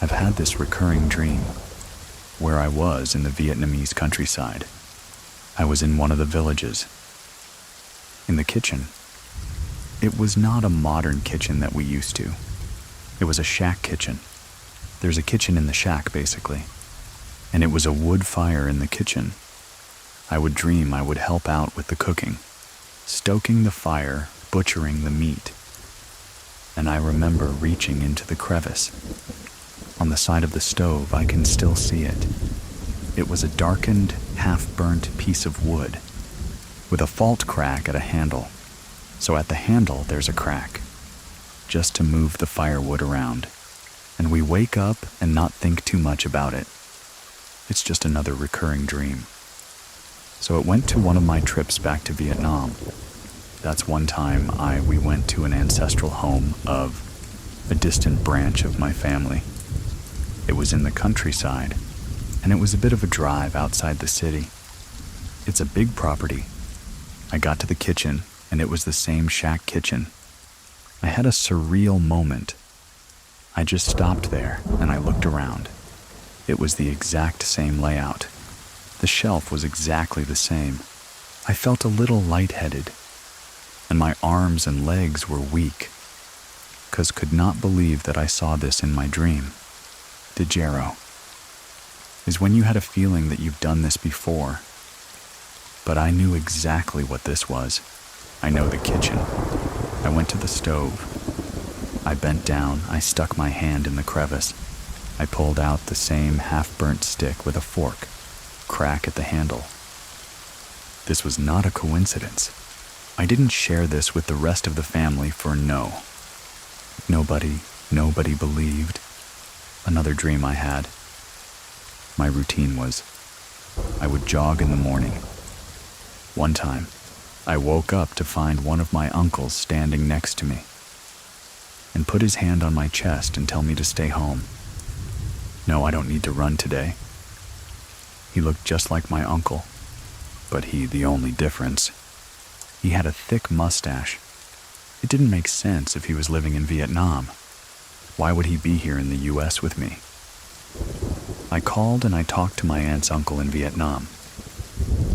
I've had this recurring dream where I was in the Vietnamese countryside. I was in one of the villages. In the kitchen. It was not a modern kitchen that we used to. It was a shack kitchen. There's a kitchen in the shack, basically. And it was a wood fire in the kitchen. I would dream I would help out with the cooking, stoking the fire, butchering the meat. And I remember reaching into the crevice. On the side of the stove, I can still see it. It was a darkened, half-burnt piece of wood with a fault crack at a handle. So at the handle, there's a crack, just to move the firewood around. And we wake up and not think too much about it. It's just another recurring dream. So it went to one of my trips back to Vietnam. That's one time we went to an ancestral home of a distant branch of my family. It was in the countryside, and it was a bit of a drive outside the city. It's a big property. I got to the kitchen, and it was the same shack kitchen. I had a surreal moment. I just stopped there, and I looked around. It was the exact same layout. The shelf was exactly the same. I felt a little lightheaded, and my arms and legs were weak, 'cause could not believe that I saw this in my dream. Degero is when you had a feeling that you've done this before, but I knew exactly what this was. I know the kitchen. I went to the stove. I bent down. I stuck my hand in the crevice. I pulled out the same half-burnt stick with a fork, crack at the handle. This was not a coincidence. I didn't share this with the rest of the family for nobody believed. Another dream I had. My routine was, I would jog in the morning. One time, I woke up to find one of my uncles standing next to me and put his hand on my chest and tell me to stay home. No, I don't need to run today. He looked just like my uncle, but the only difference, he had a thick mustache. It didn't make sense if he was living in Vietnam. Why would he be here in the US with me? I called and I talked to my aunt's uncle in Vietnam.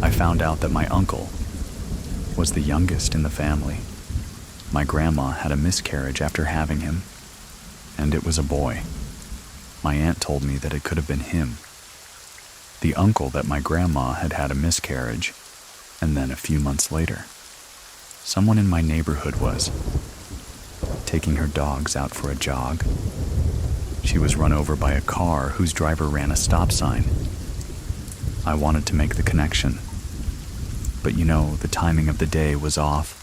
I found out that my uncle was the youngest in the family. My grandma had a miscarriage after having him, and it was a boy. My aunt told me that it could have been him. The uncle that my grandma had had a miscarriage, and then a few months later, someone in my neighborhood was taking her dogs out for a jog. She was run over by a car whose driver ran a stop sign. I wanted to make the connection. But the timing of the day was off.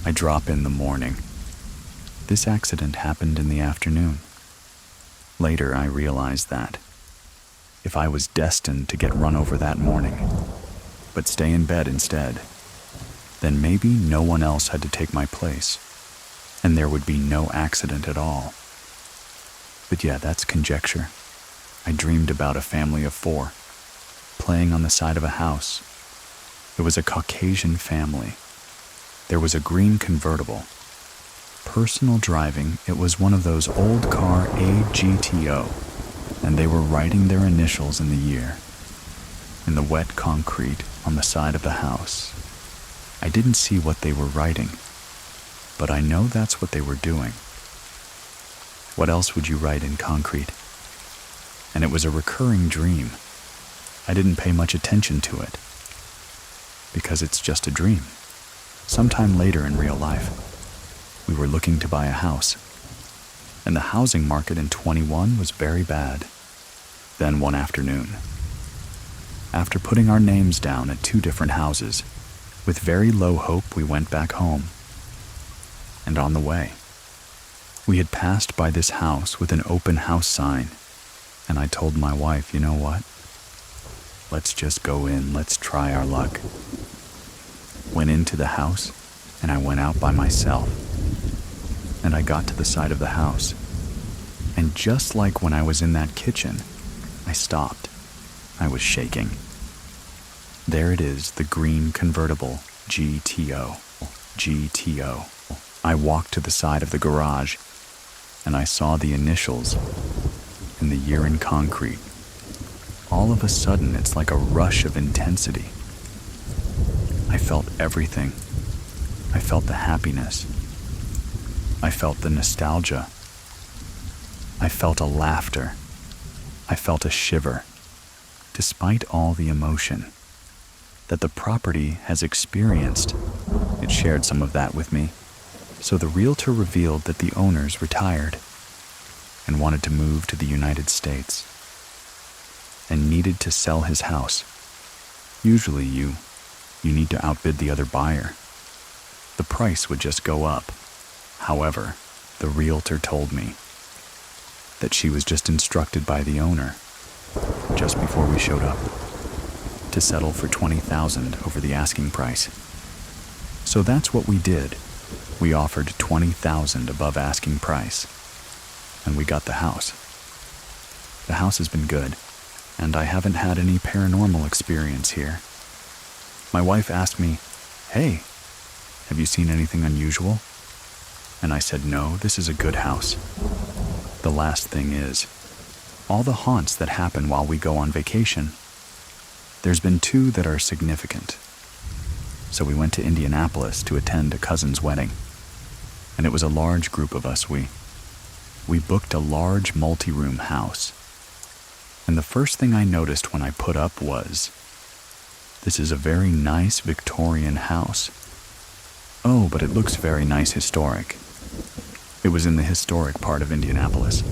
I drop in the morning. This accident happened in the afternoon. Later, I realized that if I was destined to get run over that morning, but stay in bed instead. Then maybe no one else had to take my place, and there would be no accident at all. But yeah, that's conjecture. I dreamed about a family of 4, playing on the side of a house. It was a Caucasian family. There was a green convertible. Personal driving, it was one of those old car AGTO, and they were writing their initials in the year, in the wet concrete on the side of the house. I didn't see what they were writing, but I know that's what they were doing. What else would you write in concrete? And it was a recurring dream. I didn't pay much attention to it, because it's just a dream. Sometime later in real life, we were looking to buy a house, and the housing market in 21 was very bad. Then one afternoon, after putting our names down at 2 different houses, with very low hope we went back home. And on the way, we had passed by this house with an open house sign, and I told my wife, you know what? Let's just go in, let's try our luck. Went into the house, and I went out by myself. And I got to the side of the house, and just like when I was in that kitchen, I stopped. I was shaking. There it is, the green convertible, GTO. I walked to the side of the garage, and I saw the initials and the year in concrete. All of a sudden, it's like a rush of intensity. I felt everything. I felt the happiness. I felt the nostalgia. I felt a laughter. I felt a shiver, despite all the emotion that the property has experienced. It shared some of that with me. So the realtor revealed that the owners retired and wanted to move to the United States and needed to sell his house. Usually you need to outbid the other buyer. The price would just go up. However, the realtor told me that she was just instructed by the owner, just before we showed up, to settle for $20,000 over the asking price. So that's what we did. We offered $20,000 above asking price, and we got the house. The house has been good, and I haven't had any paranormal experience here. My wife asked me, "Hey, have you seen anything unusual?" And I said, "No, this is a good house." The last thing is, all the haunts that happen while we go on vacation, there's been 2 that are significant. So we went to Indianapolis to attend a cousin's wedding, and it was a large group of us. We booked a large multi-room house, and the first thing I noticed when I put up was, this is a very nice Victorian house. Oh, but it looks very nice historic. It was in the historic part of Indianapolis.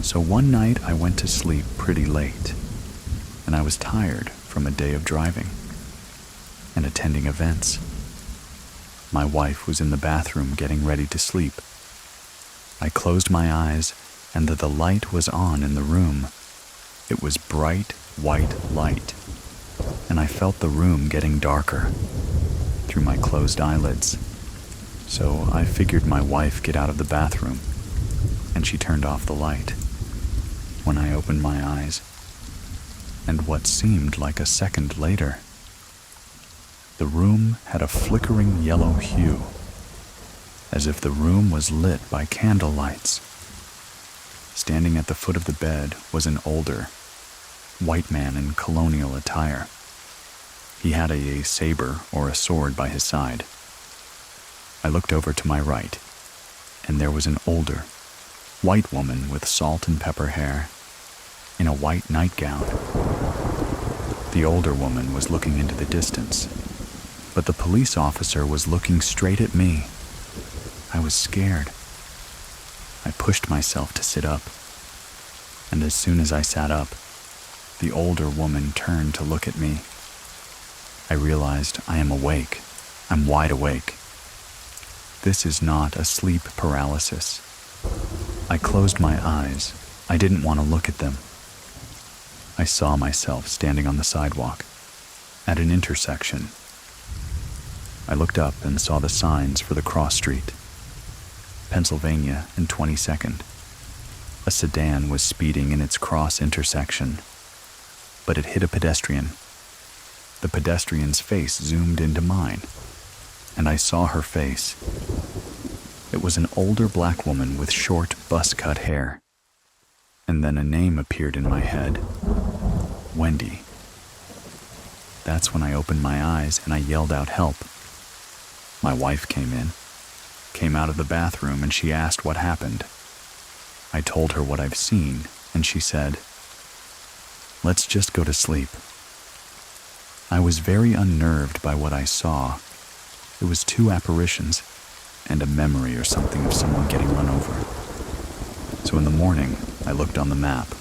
So one night I went to sleep pretty late, and I was tired from a day of driving and attending events. My wife was in the bathroom getting ready to sleep. I closed my eyes, and the light was on in the room. It was bright white light, and I felt the room getting darker through my closed eyelids. So I figured my wife get out of the bathroom, and she turned off the light. When I opened my eyes, and what seemed like a second later, the room had a flickering yellow hue, as if the room was lit by candle lights. Standing at the foot of the bed was an older, white man in colonial attire. He had a saber or a sword by his side. I looked over to my right, and there was an older, white woman with salt and pepper hair, in a white nightgown. The older woman was looking into the distance, but the police officer was looking straight at me. I was scared. I pushed myself to sit up, and as soon as I sat up, the older woman turned to look at me. I realized I am awake. I'm wide awake. This is not a sleep paralysis. I closed my eyes. I didn't want to look at them. I saw myself standing on the sidewalk, at an intersection. I looked up and saw the signs for the cross street. Pennsylvania and 22nd. A sedan was speeding in its cross intersection, but it hit a pedestrian. The pedestrian's face zoomed into mine, and I saw her face. It was an older black woman with short, buzz-cut hair. And then a name appeared in my head. Wendy. That's when I opened my eyes and I yelled out help. My wife came out of the bathroom, and she asked what happened. I told her what I've seen, and she said, "Let's just go to sleep." I was very unnerved by what I saw. It was 2 apparitions and a memory or something of someone getting run over. So in the morning, I looked on the map,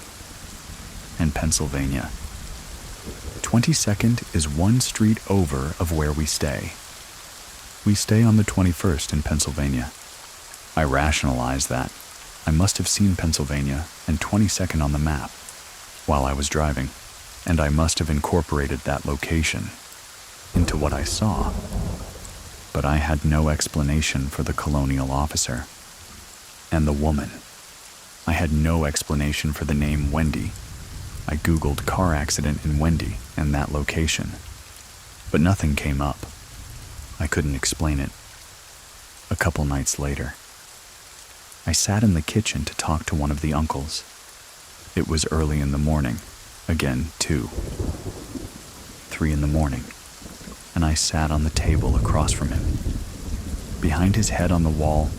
and Pennsylvania. 22nd is 1 street over of where we stay. We stay on the 21st in Pennsylvania. I rationalized that. I must have seen Pennsylvania and 22nd on the map while I was driving, and I must have incorporated that location into what I saw. But I had no explanation for the colonial officer and the woman. I had no explanation for the name Wendy. I Googled car accident in Wendy and that location, but nothing came up. I couldn't explain it. A couple nights later, I sat in the kitchen to talk to one of the uncles. It was early in the morning, again 3 in the morning, and I sat on the table across from him. Behind his head on the wall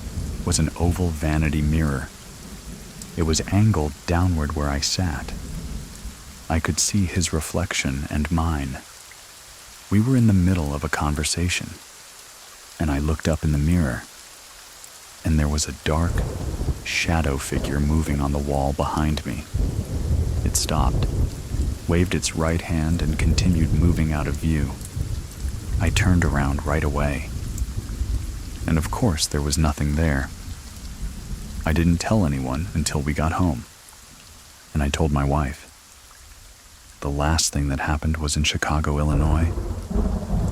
was an oval vanity mirror. It was angled downward where I sat. I could see his reflection and mine. We were in the middle of a conversation, and I looked up in the mirror, and there was a dark shadow figure moving on the wall behind me. It stopped, waved its right hand, and continued moving out of view. I turned around right away, and of course there was nothing there. I didn't tell anyone until we got home, and I told my wife. The last thing that happened was in Chicago, Illinois.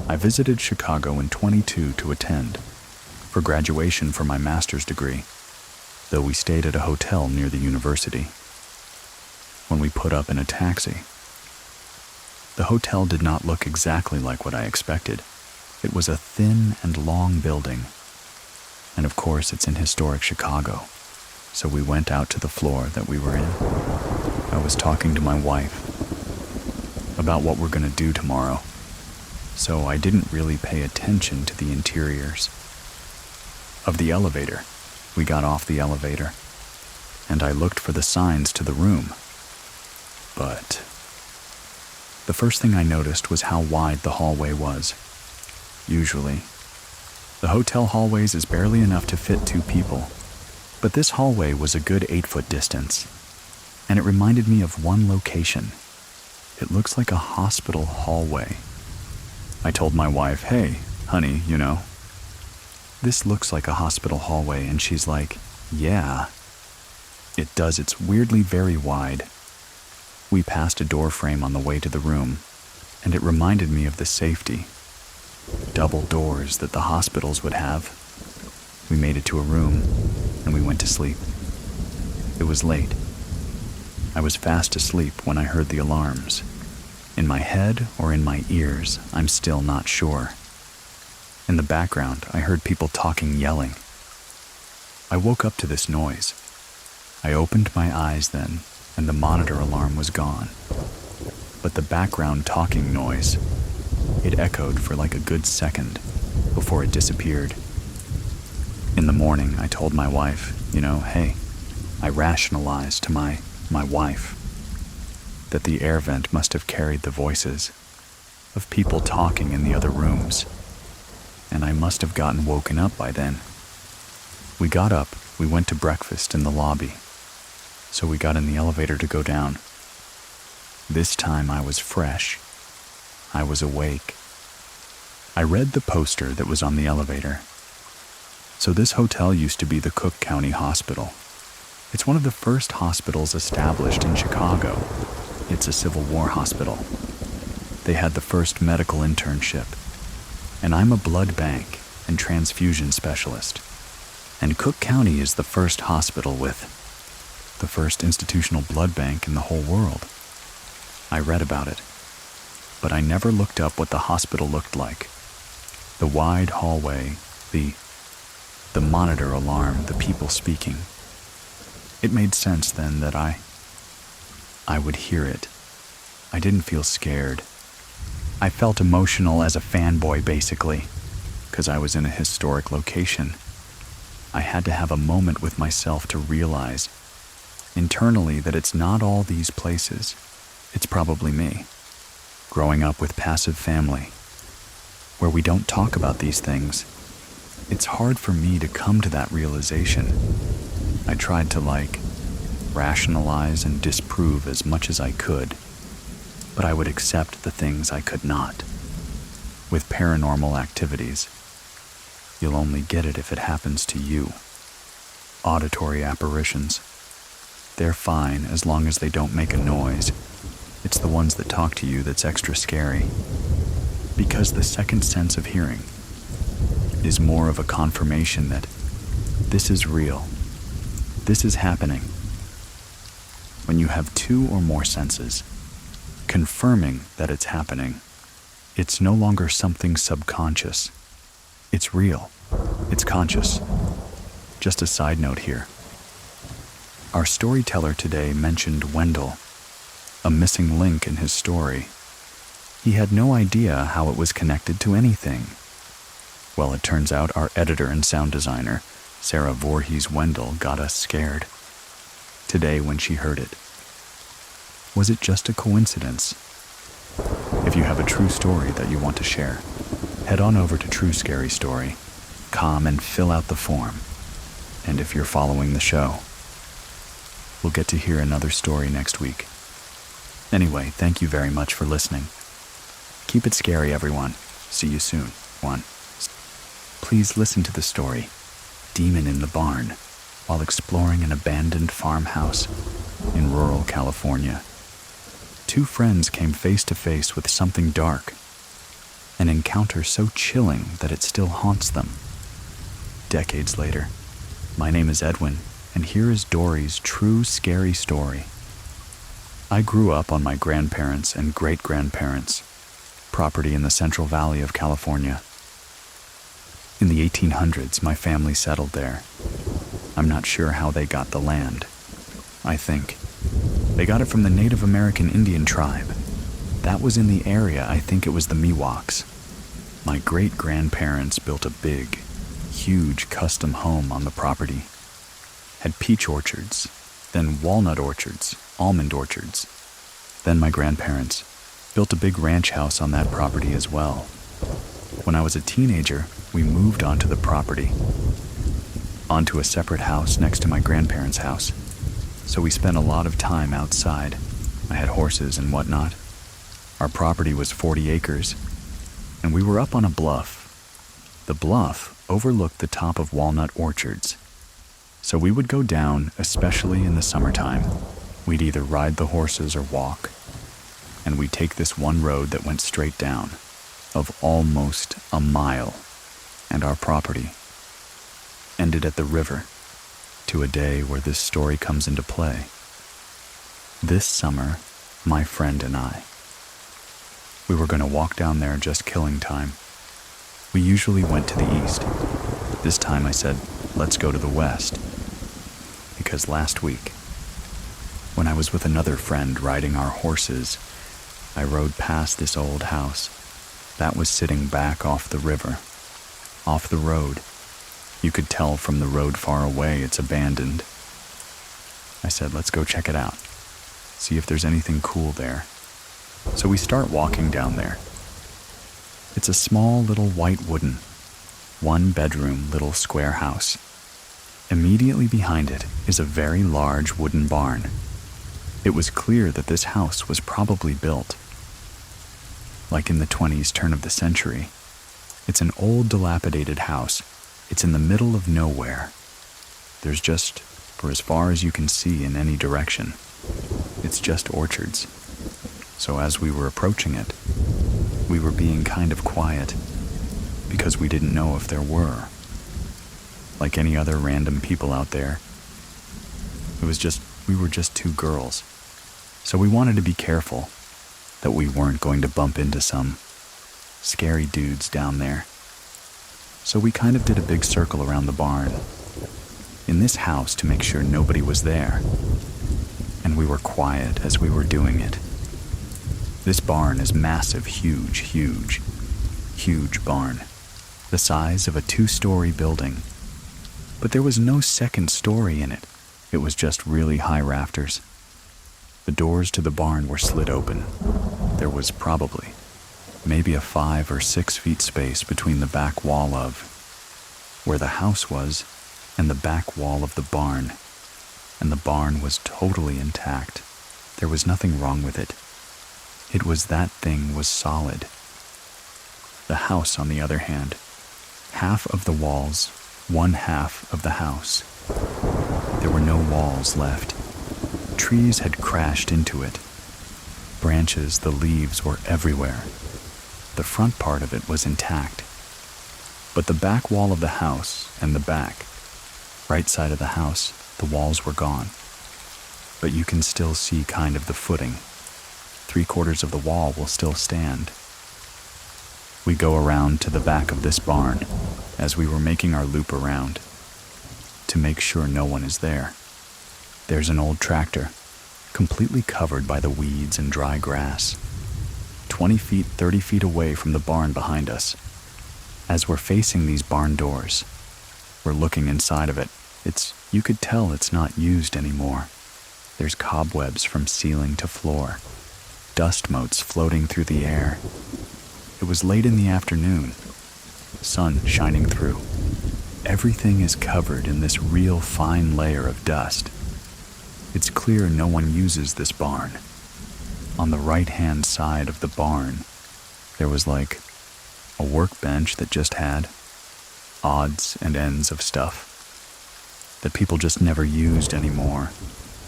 I visited Chicago in 22 to attend for graduation for my master's degree, though we stayed at a hotel near the university. When we put up in a taxi, the hotel did not look exactly like what I expected. It was a thin and long building, and of course it's in historic Chicago, so we went out to the floor that we were in. I was talking to my wife about what we're going to do tomorrow, so I didn't really pay attention to the interiors of the elevator. We got off the elevator, and I looked for the signs to the room, but the first thing I noticed was how wide the hallway was. Usually, the hotel hallways is barely enough to fit 2 people, but this hallway was a good 8-foot distance, and it reminded me of one location. It looks like a hospital hallway. I told my wife, "Hey, honey, this looks like a hospital hallway," and she's like, "Yeah, it does. It's weirdly very wide." We passed a door frame on the way to the room, and it reminded me of the safety double doors that the hospitals would have. We made it to a room, and we went to sleep. It was late. I was fast asleep when I heard the alarms. In my head or in my ears, I'm still not sure. In the background, I heard people talking, yelling. I woke up to this noise. I opened my eyes then, and the monitor alarm was gone. But the background talking noise, it echoed for like a good second before it disappeared. In the morning, I told my wife, hey, I rationalized to my wife that the air vent must have carried the voices of people talking in the other rooms, and I must have gotten woken up by then. We got up, we went to breakfast in the lobby, so we got in the elevator to go down. This time I was fresh. I was awake. I read the poster that was on the elevator. So this hotel used to be the Cook County Hospital. It's one of the first hospitals established in Chicago. It's a Civil War hospital. They had the first medical internship, and I'm a blood bank and transfusion specialist. And Cook County is the first hospital with the first institutional blood bank in the whole world. I read about it, but I never looked up what the hospital looked like. The wide hallway, the monitor alarm, the people speaking. It made sense then that I would hear it. I didn't feel scared. I felt emotional as a fanboy, basically, because I was in a historic location. I had to have a moment with myself to realize internally that it's not all these places. It's probably me. Growing up with passive family, where we don't talk about these things, it's hard for me to come to that realization. I tried to rationalize and disprove as much as I could, but I would accept the things I could not. With paranormal activities, you'll only get it if it happens to you. Auditory apparitions. They're fine as long as they don't make a noise. It's the ones that talk to you that's extra scary. Because the second sense of hearing is more of a confirmation that this is real. This is happening. When you have two or more senses confirming that it's happening, it's no longer something subconscious. It's real. It's conscious. Just a side note here. Our storyteller today mentioned Wendell, a missing link in his story. He had no idea how it was connected to anything. Well, it turns out our editor and sound designer, Sarah Voorhees Wendell, got us scared today when she heard it. Was it just a coincidence? If you have a true story that you want to share, head on over to TrueScaryStory.com and fill out the form. And if you're following the show, we'll get to hear another story next week. Anyway, thank you very much for listening. Keep it scary, everyone. See you soon. Please listen to the story, Demon in the Barn, while exploring an abandoned farmhouse in rural California. Two friends came face to face with something dark, an encounter so chilling that it still haunts them. Decades later, my name is Edwin, and here is Dory's true scary story. I grew up on my grandparents' and great-grandparents' property in the Central Valley of California. In the 1800s, my family settled there. I'm not sure how they got the land. I think they got it from the Native American Indian tribe. That was in the area. I think it was the Miwoks. My great-grandparents built a big, huge custom home on the property. Had peach orchards, then walnut orchards, almond orchards. Then my grandparents built a big ranch house on that property as well. When I was a teenager, we moved onto the property, onto a separate house next to my grandparents' house. So we spent a lot of time outside. I had horses and whatnot. Our property was 40 acres, and we were up on a bluff. The bluff overlooked the top of walnut orchards. So we would go down, especially in the summertime. We'd either ride the horses or walk, and we'd take this one road that went straight down, of almost a mile, and our property ended at the river, to a day where this story comes into play. This summer, my friend and I, we were going to walk down there just killing time. We usually went to the east. This time I said, let's go to the west. Because last week, when I was with another friend riding our horses, I rode past this old house that was sitting back off the river, off the road. You could tell from the road far away it's abandoned. I said, let's go check it out, see if there's anything cool there. So we start walking down there. It's a small little white wooden, one-bedroom little square house. Immediately behind it is a very large wooden barn. It was clear that this house was probably built like in the 20s turn of the century. It's an old dilapidated house. It's in the middle of nowhere. There's just, for as far as you can see in any direction, it's just orchards. So as we were approaching it, we were being kind of quiet because we didn't know if there were. Like any other random people out there, we were just two girls. So we wanted to be careful that we weren't going to bump into some scary dudes down there. So we kind of did a big circle around the barn in this house to make sure nobody was there. And we were quiet as we were doing it. This barn is massive, huge barn, the size of a 2-story building. But there was no second story in it. It was just really high rafters. The doors to the barn were slid open. There was probably maybe a 5 or 6 feet space between the back wall of where the house was and the back wall of the barn. And the barn was totally intact. There was nothing wrong with it. It was that thing was solid. The house, on the other hand, half of the walls, one half of the house. There were no walls left. Trees had crashed into it. Branches, the leaves were everywhere. The front part of it was intact. But the back wall of the house and the back, right side of the house, the walls were gone. But you can still see kind of the footing. 3/4 of the wall will still stand. We go around to the back of this barn as we were making our loop around to make sure no one is there. There's an old tractor, completely covered by the weeds and dry grass, 20 feet, 30 feet away from the barn behind us. As we're facing these barn doors, we're looking inside of it. You could tell it's not used anymore. There's cobwebs from ceiling to floor, dust motes floating through the air. It was late in the afternoon, sun shining through. Everything is covered in this real fine layer of dust. It's clear no one uses this barn. On the right-hand side of the barn, there was like a workbench that just had odds and ends of stuff that people just never used anymore.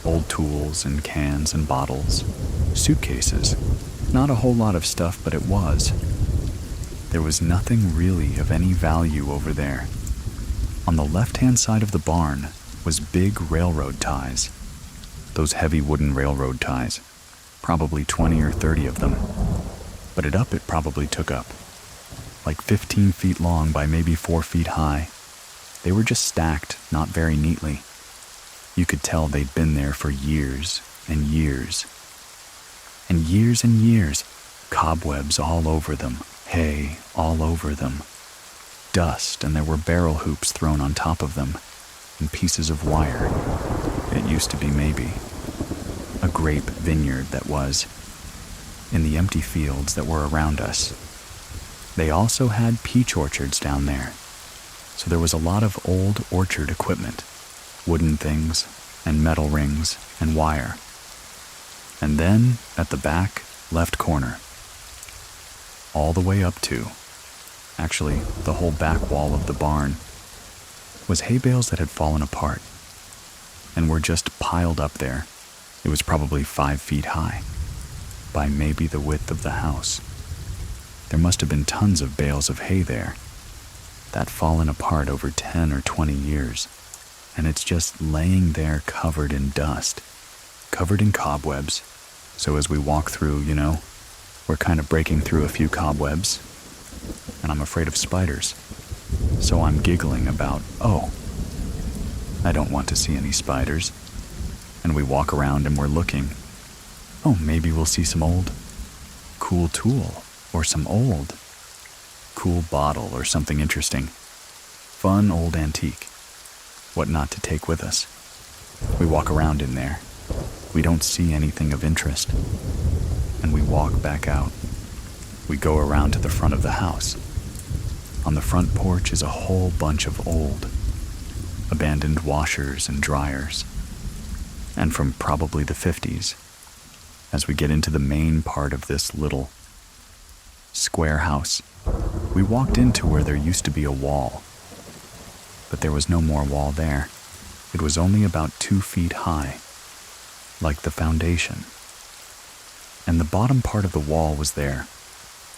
Old tools and cans and bottles, suitcases. Not a whole lot of stuff, but it was. There was nothing really of any value over there. On the left-hand side of the barn was big railroad ties. Those heavy wooden railroad ties. Probably 20 or 30 of them. But it probably took up. Like 15 feet long by maybe 4 feet high. They were just stacked, not very neatly. You could tell they'd been there for years and years. And years, cobwebs all over them, hay all over them, dust, and there were barrel hoops thrown on top of them, and pieces of wire. It used to be maybe a grape vineyard that was in the empty fields that were around us. They also had peach orchards down there. So there was a lot of old orchard equipment, wooden things, and metal rings, and wire. And then, at the back, left corner, all the way up to, actually, the whole back wall of the barn, was hay bales that had fallen apart, and were just piled up there. It was probably 5 feet high, by maybe the width of the house. There must have been tons of bales of hay there, that fallen apart over 10 or 20 years, and it's just laying there covered in dust, covered in cobwebs. So as we walk through, we're kind of breaking through a few cobwebs, and I'm afraid of spiders. So I'm giggling about, I don't want to see any spiders. And we walk around and we're looking. Maybe we'll see some old, cool tool, or some old, cool bottle or something interesting. Fun old antique. What not to take with us. We walk around in there. We don't see anything of interest. And we walk back out. We go around to the front of the house. On the front porch is a whole bunch of old, abandoned washers and dryers. And from probably the 50s. As we get into the main part of this little square house, we walked into where there used to be a wall. But there was no more wall there. It was only about 2 feet high, like the foundation. and the bottom part of the wall was there.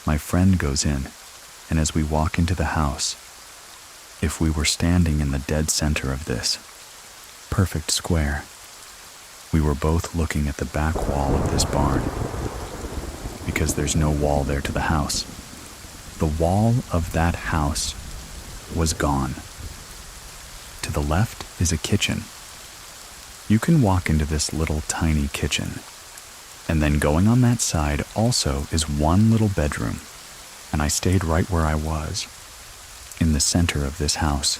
My friend goes in, and as we walk into the house, if we were standing in the dead center of this perfect square, we were both looking at the back wall of this barn, because there's no wall there to the house. The wall of that house was gone. To the left is a kitchen. You can walk into this little tiny kitchen, and then going on that side also is one little bedroom, and I stayed right where I was, in the center of this house,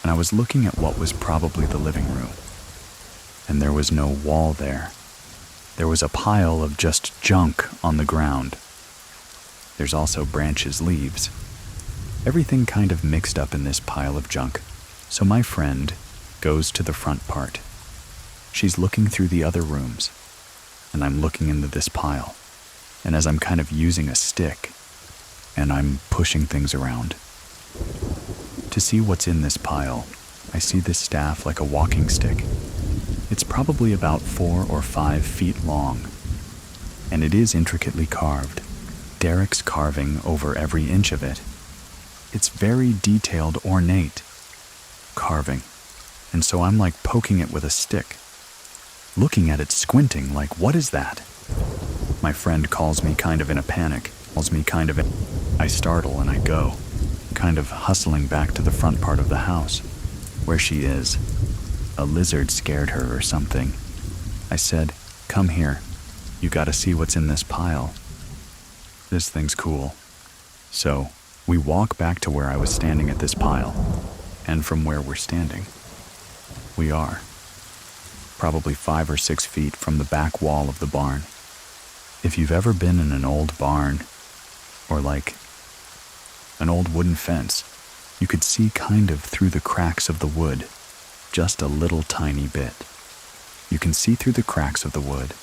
and I was looking at what was probably the living room, and there was no wall there. There was a pile of just junk on the ground. There's also branches, leaves, everything kind of mixed up in this pile of junk. So my friend goes to the front part. She's looking through the other rooms, and I'm looking into this pile. And as I'm kind of using a stick, and I'm pushing things around to see what's in this pile, I see this staff like a walking stick. It's probably about 4 or 5 feet long, and it is intricately carved. Derek's carving over every inch of it. It's very detailed, ornate carving, and so I'm like poking it with a stick, looking at it, squinting, like, what is that? My friend calls me kind of in a panic, I startle and I go, kind of hustling back to the front part of the house, where she is. A lizard scared her or something. I said, come here, you gotta see what's in this pile. This thing's cool. So, we walk back to where I was standing at this pile, and from where we're standing, we are probably 5 or 6 feet from the back wall of the barn. If you've ever been in an old barn, or like an old wooden fence, you could see kind of through the cracks of the wood, just a little tiny bit. You can see through the cracks of the wood.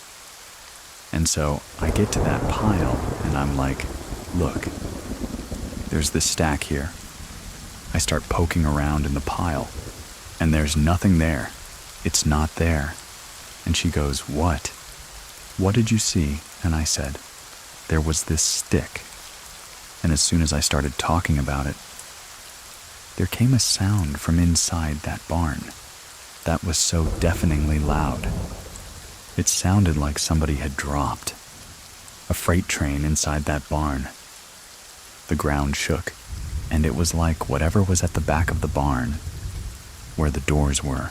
And so I get to that pile, and I'm like, look, there's this stack here. I start poking around in the pile, and there's nothing there. It's not there. And she goes, what? What did you see? And I said, there was this stick. And as soon as I started talking about it, there came a sound from inside that barn that was so deafeningly loud. It sounded like somebody had dropped a freight train inside that barn. The ground shook, and it was like whatever was at the back of the barn, where the doors were.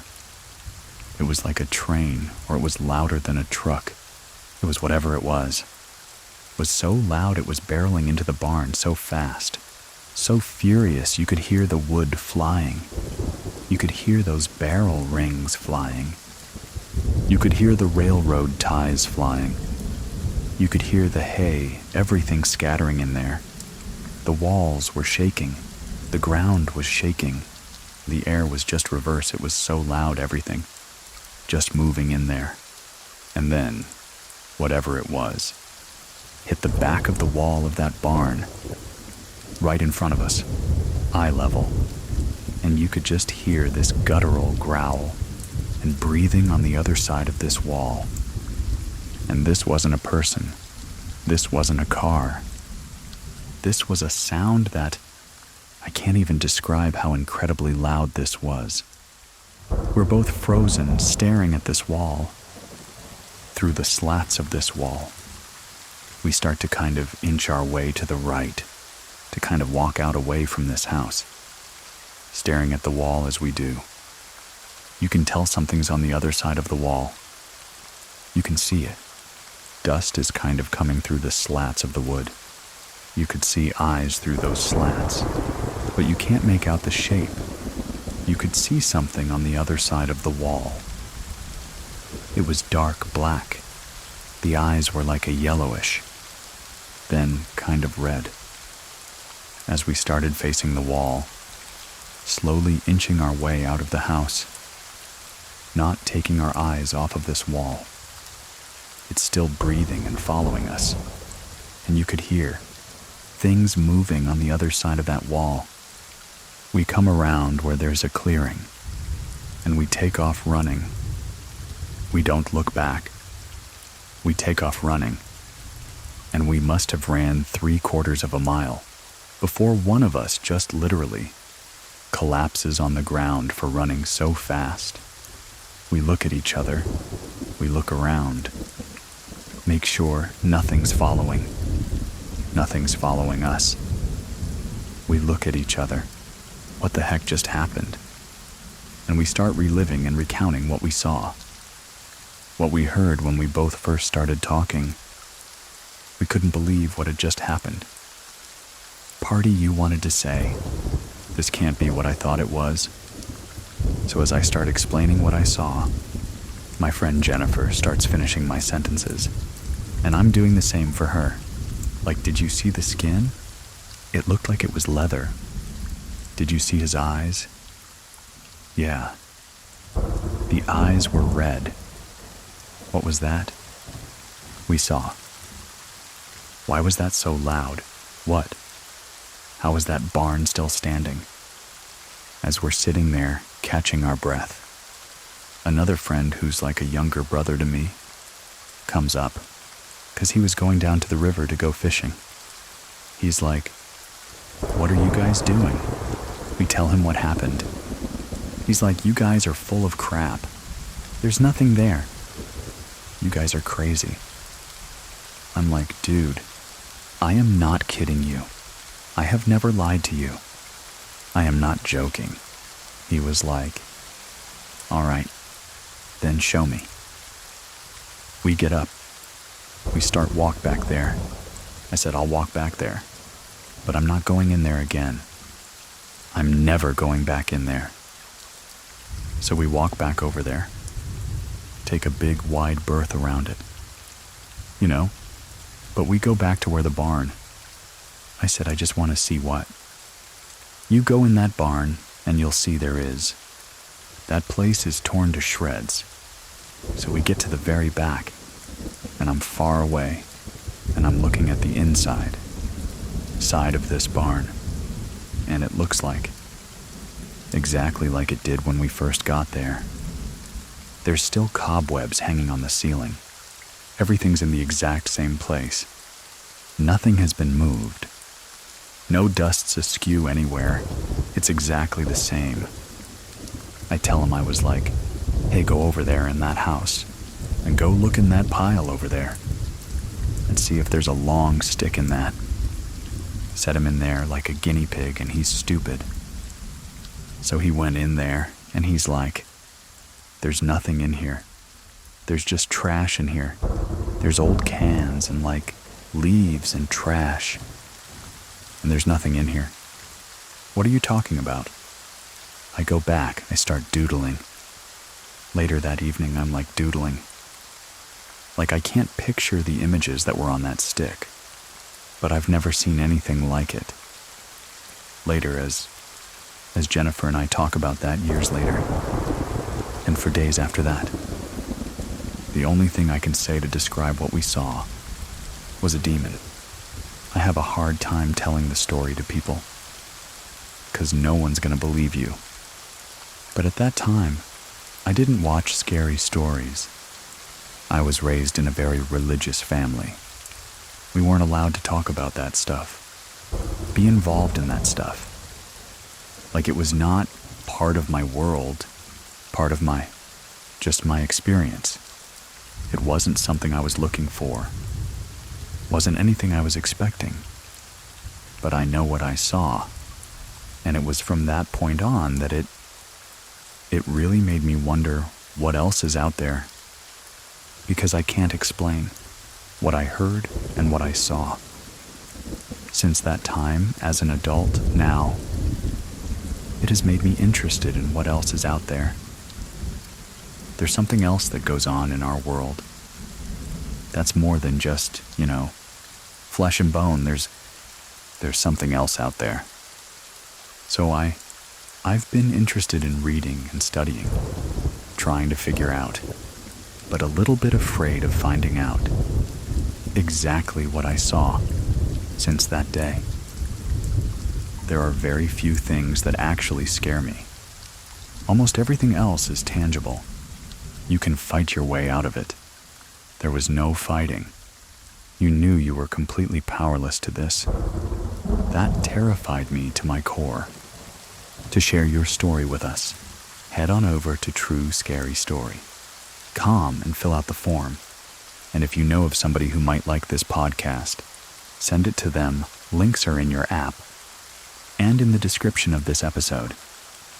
It was like a train, or it was louder than a truck. It was whatever it was. It was so loud it was barreling into the barn so fast, so furious you could hear the wood flying. You could hear those barrel rings flying. You could hear the railroad ties flying. You could hear the hay, everything scattering in there. The walls were shaking. The ground was shaking. The air was just reverse. It was so loud, everything just moving in there. And then, whatever it was, hit the back of the wall of that barn, right in front of us, eye level. And you could just hear this guttural growl and breathing on the other side of this wall. And this wasn't a person. This wasn't a car. This was a sound that I can't even describe how incredibly loud this was. We're both frozen, staring at this wall. Through the slats of this wall, we start to kind of inch our way to the right, to kind of walk out away from this house. Staring at the wall as we do, you can tell something's on the other side of the wall. You can see it. Dust is kind of coming through the slats of the wood. You could see eyes through those slats, but you can't make out the shape. You could see something on the other side of the wall. It was dark black. The eyes were like a yellowish, then kind of red. As we started facing the wall, slowly inching our way out of the house, not taking our eyes off of this wall. It's still breathing and following us, and you could hear things moving on the other side of that wall. We come around where there's a clearing, and we take off running. We don't look back. We take off running, and we must have ran 3/4 of a mile before one of us just literally collapses on the ground for running so fast. We look at each other, we look around, make sure nothing's following us. We look at each other. What the heck just happened? And we start reliving and recounting what we saw, what we heard when we both first started talking. We couldn't believe what had just happened. Party you wanted to say, this can't be what I thought it was. So as I start explaining what I saw, my friend Jennifer starts finishing my sentences, and I'm doing the same for her. Like, did you see the skin? It looked like it was leather. Did you see his eyes? Yeah. The eyes were red. What was that? We saw. Why was that so loud? What? How was that barn still standing? As we're sitting there, catching our breath, another friend who's like a younger brother to me comes up, because he was going down to the river to go fishing. He's like, "What are you guys doing?" We tell him what happened. He's like, "You guys are full of crap. There's nothing there. You guys are crazy." I'm like, "Dude, I am not kidding you. I have never lied to you. I am not joking." He was like, "All right, then show me." We get up. We start walk back there. I said, "I'll walk back there, but I'm not going in there again. I'm never going back in there." So we walk back over there, take a big wide berth around it. But we go back to where the barn. I said, "I just want to see what." "You go in that barn and you'll see there is. That place is torn to shreds." So we get to the very back, and I'm far away, and I'm looking at the inside side of this barn, and it looks like exactly like it did when we first got there. There's still cobwebs hanging on the ceiling. Everything's in the exact same place. Nothing has been moved. No dust's askew anywhere. It's exactly the same. I tell him, I was like, "Hey, go over there in that house and go look in that pile over there and see if there's a long stick in that." Set him in there like a guinea pig, and he's stupid. So he went in there, and he's like, "There's nothing in here. There's just trash in here. There's old cans and like leaves and trash. And there's nothing in here." "What are you talking about?" I go back, I start doodling. Later that evening, I'm like doodling. Like, I can't picture the images that were on that stick, but I've never seen anything like it. Later, as Jennifer and I talk about that years later, and for days after that, the only thing I can say to describe what we saw was a demon. I have a hard time telling the story to people, because no one's going to believe you. But at that time, I didn't watch scary stories. I was raised in a very religious family. We weren't allowed to talk about that stuff, be involved in that stuff. Like, it was not part of my world, part of just my experience. It wasn't something I was looking for, wasn't anything I was expecting. But I know what I saw, and it was from that point on that it really made me wonder what else is out there, because I can't explain what I heard and what I saw. Since that time, as an adult now, it has made me interested in what else is out there. There's something else that goes on in our world that's more than just, flesh and bone. There's something else out there. So I've been interested in reading and studying, trying to figure out, but a little bit afraid of finding out exactly what I saw since that day. There are very few things that actually scare me. Almost everything else is tangible. You can fight your way out of it. There was no fighting. You knew you were completely powerless to this. That terrified me to my core. To share your story with us, head on over to True Scary Story. And fill out the form. And if you know of somebody who might like this podcast, send it to them. Links are in your app and in the description of this episode.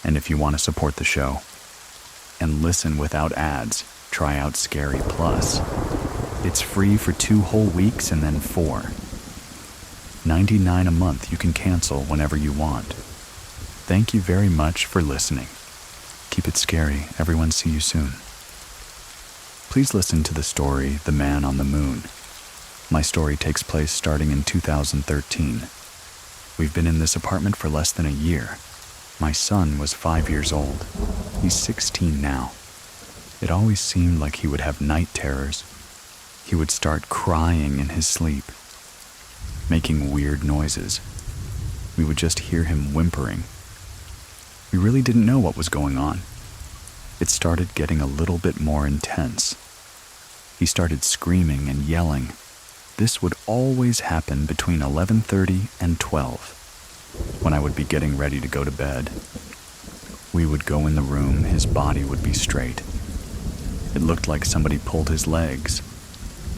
And if you want to support the show and listen without ads, try out Scary Plus. It's free for 2 whole weeks and then $4.99 a month. You can cancel whenever you want. Thank you very much for listening. Keep it scary. Everyone, see you soon. Please listen to the story, The Man on the Moon. My story takes place starting in 2013. We've been in this apartment for less than a year. My son was 5 years old. He's 16 now. It always seemed like he would have night terrors. He would start crying in his sleep, making weird noises. We would just hear him whimpering. We really didn't know what was going on. It started getting a little bit more intense. He started screaming and yelling. This would always happen between 11:30 and 12, when I would be getting ready to go to bed. We would go in the room, his body would be straight. It looked like somebody pulled his legs.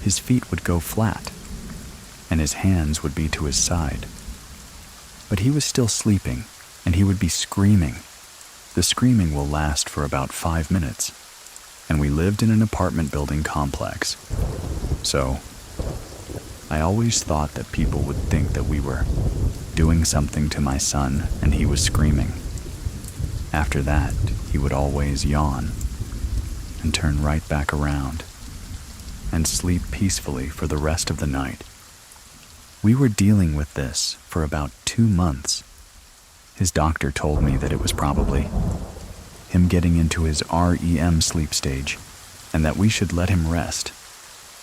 His feet would go flat, and his hands would be to his side. But he was still sleeping, and he would be screaming. The screaming will last for about 5 minutes, and we lived in an apartment building complex. So, I always thought that people would think that we were doing something to my son and he was screaming. After that, he would always yawn and turn right back around and sleep peacefully for the rest of the night. We were dealing with this for about 2 months. His doctor told me that it was probably him getting into his REM sleep stage, and that we should let him rest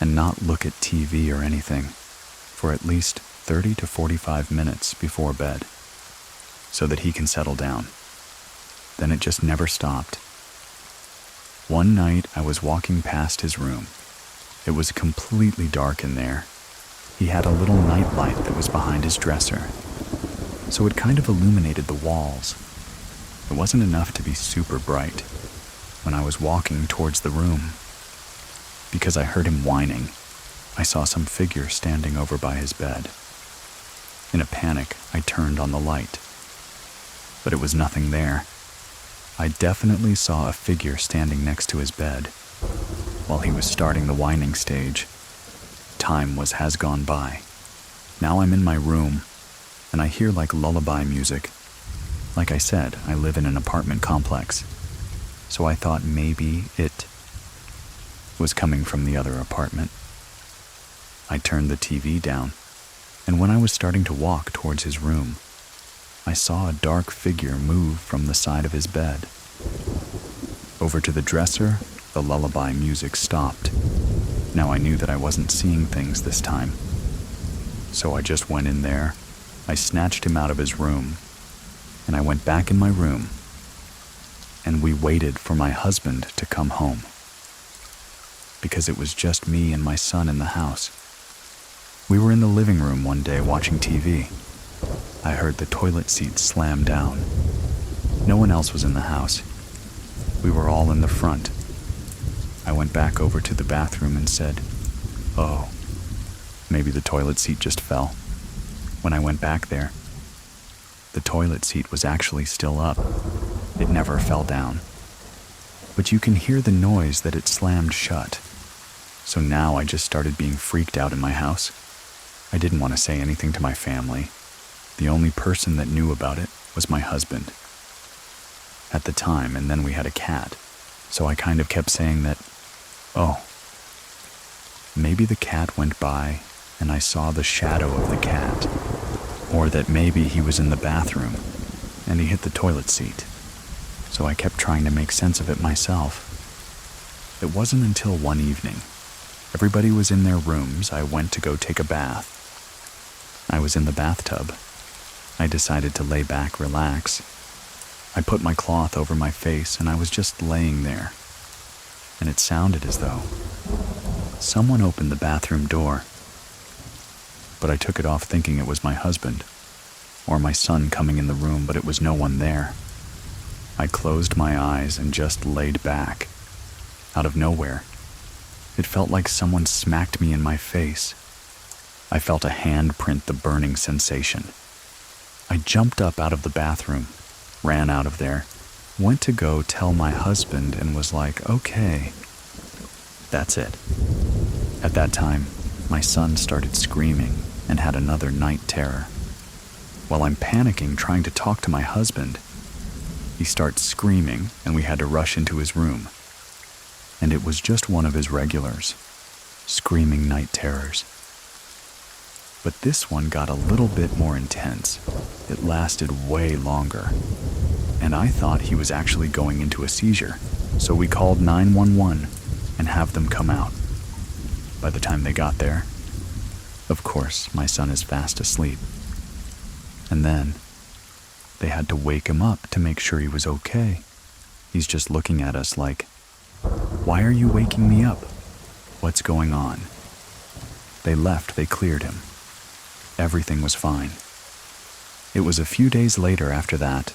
and not look at TV or anything for at least 30 to 45 minutes before bed, so that he can settle down. Then it just never stopped. One night I was walking past his room. It was completely dark in there. He had a little night light that was behind his dresser, so it kind of illuminated the walls. It wasn't enough to be super bright. When I was walking towards the room, because I heard him whining, I saw some figure standing over by his bed. In a panic, I turned on the light, but it was nothing there. I definitely saw a figure standing next to his bed while he was starting the whining stage. Time has gone by. Now I'm in my room, and I hear like lullaby music. Like I said, I live in an apartment complex, so I thought maybe it was coming from the other apartment. I turned the TV down, and when I was starting to walk towards his room, I saw a dark figure move from the side of his bed. Over to the dresser, the lullaby music stopped. Now I knew that I wasn't seeing things this time. So I just went in there, I snatched him out of his room, and I went back in my room, and we waited for my husband to come home, because it was just me and my son in the house. We were in the living room one day watching TV. I heard the toilet seat slam down. No one else was in the house. We were all in the front. I went back over to the bathroom and said, "Oh, maybe the toilet seat just fell." When I went back there, the toilet seat was actually still up. It never fell down. But you can hear the noise that it slammed shut. So now I just started being freaked out in my house. I didn't want to say anything to my family. The only person that knew about it was my husband at the time, and then we had a cat. So I kind of kept saying that, oh, maybe the cat went by and I saw the shadow of the cat, or that maybe he was in the bathroom and he hit the toilet seat. So I kept trying to make sense of it myself. It wasn't until one evening, everybody was in their rooms, I went to go take a bath. I was in the bathtub. I decided to lay back, relax. I put my cloth over my face and I was just laying there. And it sounded as though someone opened the bathroom door. but I took it off thinking it was my husband, or my son coming in the room, but it was no one there. I closed my eyes and just laid back. Out of nowhere, it felt like someone smacked me in my face. I felt a hand print the burning sensation. I jumped up out of the bathroom, ran out of there, went to go tell my husband, and was like, okay. That's it. At that time, my son started screaming and had another night terror. While I'm panicking trying to talk to my husband, he starts screaming and we had to rush into his room. And it was just one of his regulars, screaming night terrors. But this one got a little bit more intense. It lasted way longer. And I thought he was actually going into a seizure, so we called 911 and have them come out. By the time they got there, of course, my son is fast asleep. And then they had to wake him up to make sure he was okay. He's just looking at us like, "Why are you waking me up? What's going on?" They left, they cleared him. Everything was fine. It was a few days later after that,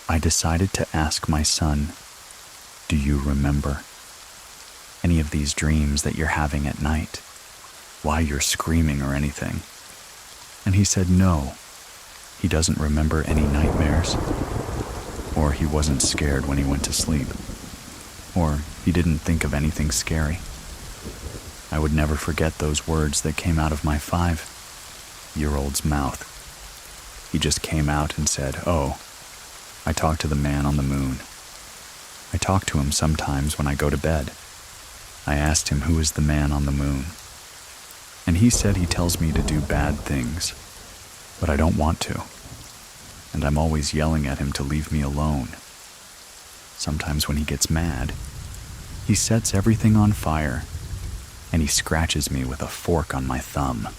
I decided to ask my son, "Do you remember any of these dreams that you're having at night? Why you're screaming or anything?" And he said no. He doesn't remember any nightmares, or he wasn't scared when he went to sleep, or he didn't think of anything scary. I would never forget those words that came out of my 5-year-old's mouth. He just came out and said, "Oh, I talked to the man on the moon. I talk to him sometimes when I go to bed." I asked him who is the man on the moon, and he said he tells me to do bad things, but I don't want to, and I'm always yelling at him to leave me alone. Sometimes when he gets mad, he sets everything on fire, and he scratches me with a fork on my thumb.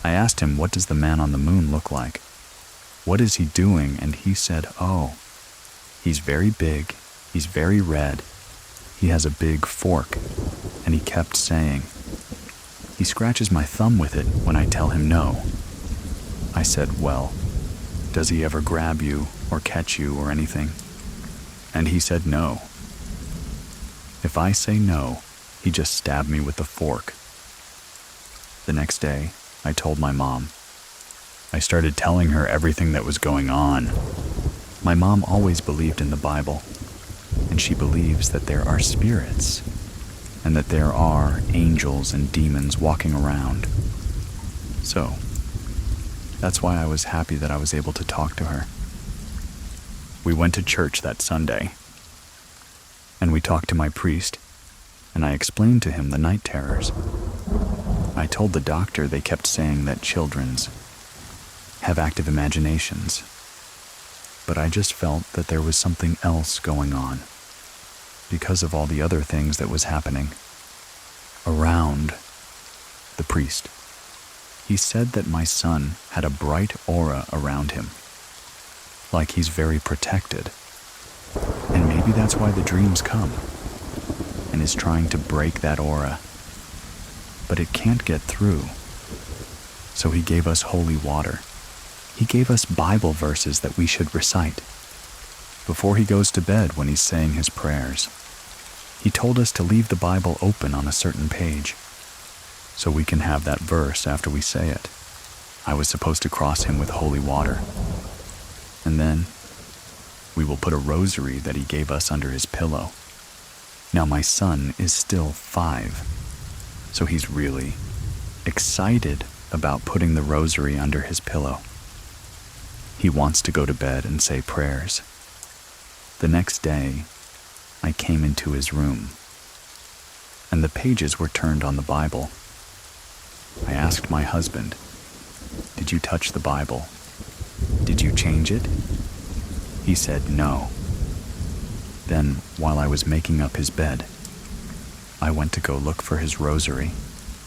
I asked him, "What does the man on the moon look like? What is he doing?" And he said, "Oh, he's very big, he's very red, he has a big fork," and he kept saying, "He scratches my thumb with it when I tell him no." I said, "Well, does he ever grab you or catch you or anything?" And he said no. If I say no, he just stabbed me with the fork. The next day, I told my mom. I started telling her everything that was going on. My mom always believed in the Bible, and she believes that there are spirits, and that there are angels and demons walking around. So, that's why I was happy that I was able to talk to her. We went to church that Sunday, and we talked to my priest, and I explained to him the night terrors. I told the doctor they kept saying that children's have active imaginations, but I just felt that there was something else going on because of all the other things that was happening around the priest. He said that my son had a bright aura around him, like he's very protected, and maybe that's why the dreams come, and is trying to break that aura, but it can't get through. So he gave us holy water. He gave us Bible verses that we should recite before he goes to bed when he's saying his prayers. He told us to leave the Bible open on a certain page so we can have that verse after we say it. I was supposed to cross him with holy water. And then we will put a rosary that he gave us under his pillow. Now my son is still 5, so he's really excited about putting the rosary under his pillow. He wants to go to bed and say prayers. The next day, I came into his room, and the pages were turned on the Bible. I asked my husband, "Did you touch the Bible? Did you change it?" He said no. Then, while I was making up his bed, I went to go look for his rosary.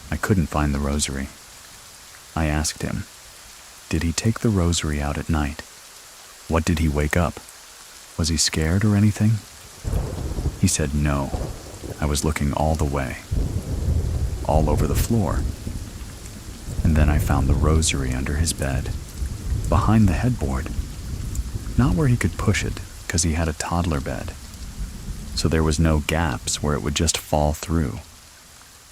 I couldn't find the rosary. I asked him, "Did he take the rosary out at night? What did he wake up? Was he scared or anything?" He said no. I was looking all the way, all over the floor. And then I found the rosary under his bed, behind the headboard. Not where he could push it, because he had a toddler bed. So there was no gaps where it would just fall through.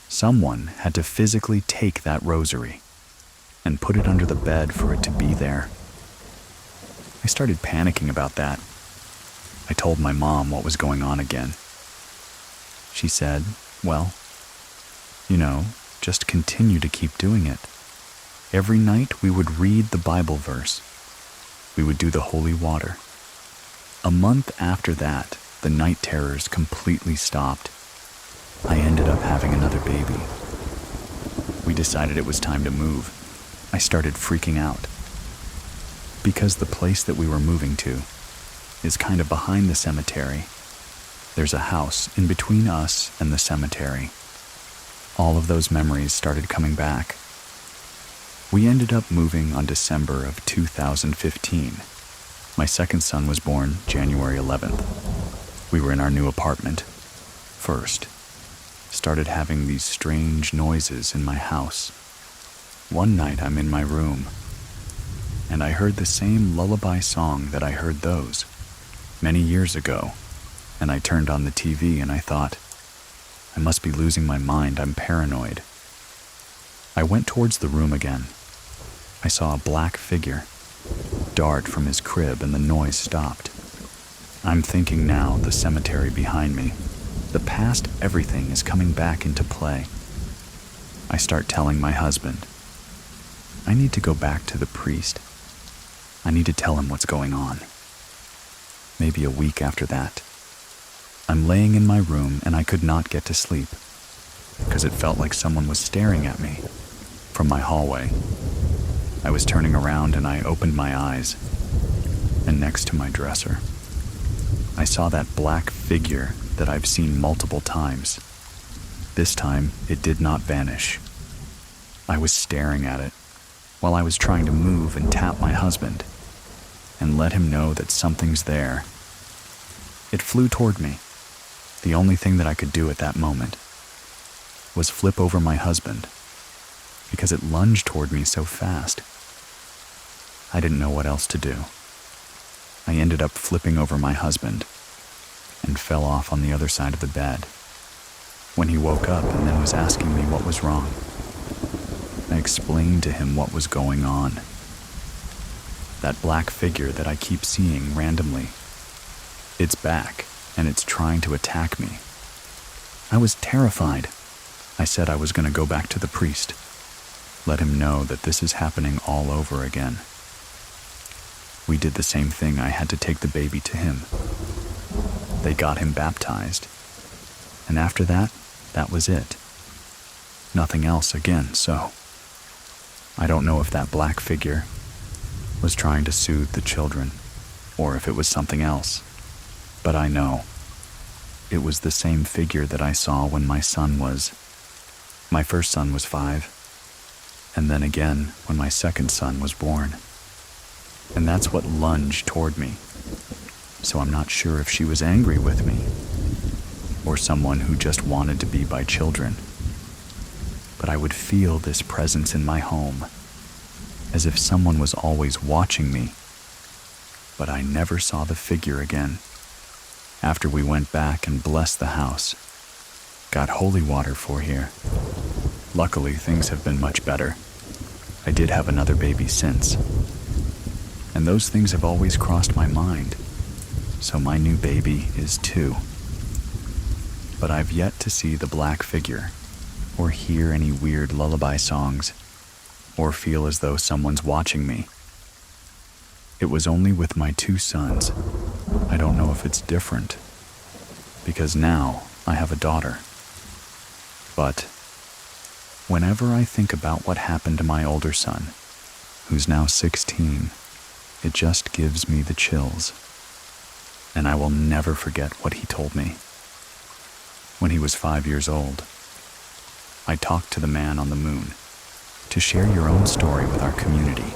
Someone had to physically take that rosary and put it under the bed for it to be there. I started panicking about that. I told my mom what was going on again. She said, well, just continue to keep doing it. Every night we would read the Bible verse. We would do the holy water. A month after that, the night terrors completely stopped. I ended up having another baby. We decided it was time to move. I started freaking out. Because the place that we were moving to is kind of behind the cemetery, there's a house in between us and the cemetery. All of those memories started coming back. We ended up moving on December of 2015. My second son was born January 11th. We were in our new apartment. First, started having these strange noises in my house. One night I'm in my room, and I heard the same lullaby song that I heard those many years ago, and I turned on the TV and I thought, I must be losing my mind, I'm paranoid. I went towards the room again. I saw a black figure dart from his crib and the noise stopped. I'm thinking now, the cemetery behind me, the past everything is coming back into play. I start telling my husband, I need to go back to the priest. I need to tell him what's going on. Maybe a week after that, I'm laying in my room and I could not get to sleep because it felt like someone was staring at me from my hallway. I was turning around and I opened my eyes, and next to my dresser, I saw that black figure that I've seen multiple times. This time, it did not vanish. I was staring at it while I was trying to move and tap my husband and let him know that something's there. It flew toward me. The only thing that I could do at that moment was flip over my husband because it lunged toward me so fast. I didn't know what else to do. I ended up flipping over my husband and fell off on the other side of the bed. When he woke up and then was asking me what was wrong, I explained to him what was going on. That black figure that I keep seeing randomly, it's back and it's trying to attack me. I was terrified. I said I was going to go back to the priest, let him know that this is happening all over again. We did the same thing. I had to take the baby to him. They got him baptized. And after that, that was it. Nothing else again, so I don't know if that black figure was trying to soothe the children or if it was something else. But I know it was the same figure that I saw when my first son was 5, and then again when my second son was born. And that's what lunged toward me. So I'm not sure if she was angry with me or someone who just wanted to be by children. But I would feel this presence in my home, as if someone was always watching me. But I never saw the figure again. After we went back and blessed the house, got holy water for here. Luckily, things have been much better. I did have another baby since. And those things have always crossed my mind. So my new baby is 2. But I've yet to see the black figure, or hear any weird lullaby songs, or feel as though someone's watching me. It was only with my 2 sons. I don't know if it's different, because now I have a daughter. But whenever I think about what happened to my older son, who's now 16, it just gives me the chills. And I will never forget what he told me. When he was 5 years old, I talked to the man on the moon. To share your own story with our community,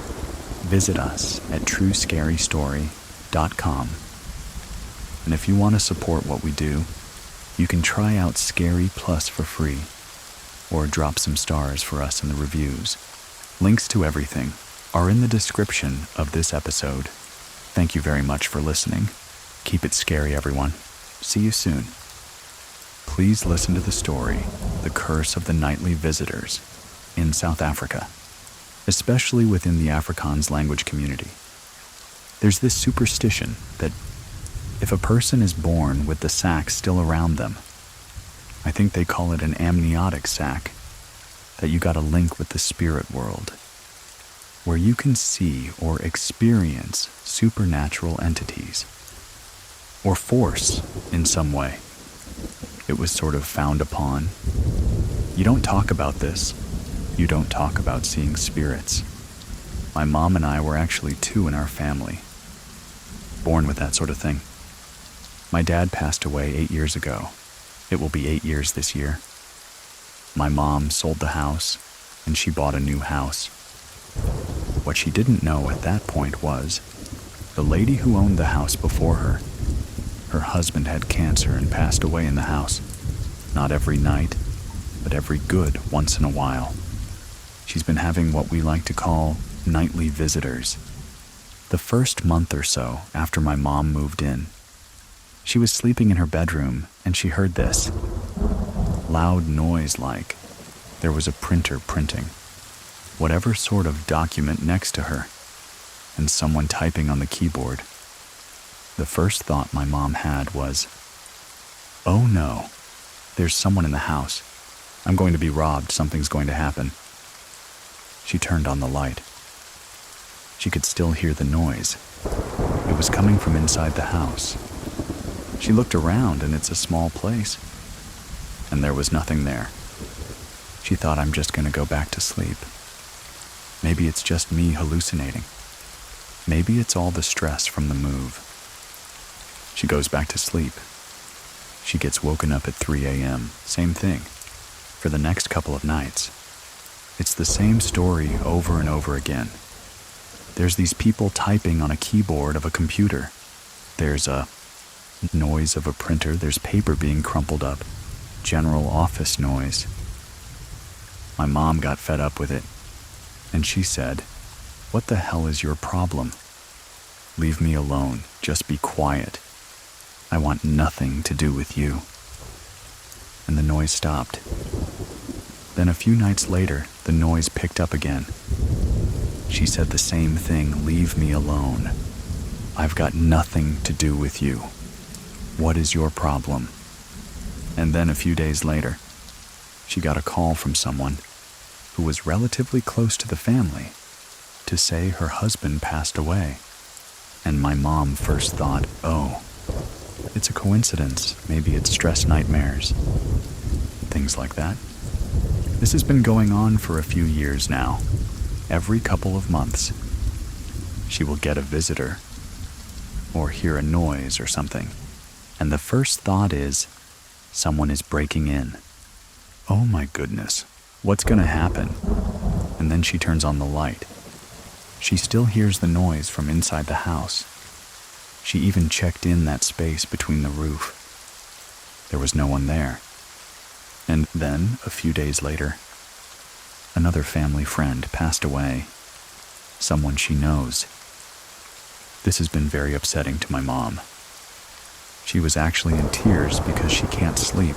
visit us at truescarystory.com. And if you want to support what we do, you can try out Scary Plus for free, or drop some stars for us in the reviews. Links to everything are in the description of this episode. Thank you very much for listening. Keep it scary, everyone. See you soon. Please listen to the story, The Curse of the Nightly Visitors, in South Africa, especially within the Afrikaans language community. There's this superstition that if a person is born with the sac still around them, I think they call it an amniotic sac, that you got a link with the spirit world, where you can see or experience supernatural entities, or force in some way. It was sort of frowned upon. You don't talk about this. You don't talk about seeing spirits. My mom and I were actually 2 in our family, born with that sort of thing. My dad passed away 8 years ago. It will be 8 years this year. My mom sold the house, and she bought a new house. What she didn't know at that point was, the lady who owned the house before her husband had cancer and passed away in the house. Not every night, but every good once in a while. She's been having what we like to call nightly visitors. The first month or so after my mom moved in, she was sleeping in her bedroom and she heard this loud noise, like there was a printer printing whatever sort of document next to her and someone typing on the keyboard. The first thought my mom had was, "Oh no, there's someone in the house. I'm going to be robbed. Something's going to happen." She turned on the light. She could still hear the noise. It was coming from inside the house. She looked around, and it's a small place, and there was nothing there. She thought, I'm just going to go back to sleep. Maybe it's just me hallucinating. Maybe it's all the stress from the move. She goes back to sleep. She gets woken up at 3 a.m. Same thing. For the next couple of nights, it's the same story over and over again. There's these people typing on a keyboard of a computer. There's a noise of a printer. There's paper being crumpled up. General office noise. My mom got fed up with it, and she said, "What the hell is your problem? Leave me alone. Just be quiet. I want nothing to do with you." And the noise stopped. Then a few nights later, the noise picked up again. She said the same thing, "Leave me alone. I've got nothing to do with you. What is your problem?" And then a few days later, she got a call from someone who was relatively close to the family to say her husband passed away. And my mom first thought, oh, it's a coincidence. Maybe it's stress nightmares. Things like that. This has been going on for a few years now. Every couple of months, she will get a visitor or hear a noise or something. And the first thought is, someone is breaking in. Oh my goodness, what's going to happen? And then she turns on the light. She still hears the noise from inside the house. She even checked in that space between the roof. There was no one there. And then, a few days later, another family friend passed away. Someone she knows. This has been very upsetting to my mom. She was actually in tears because she can't sleep.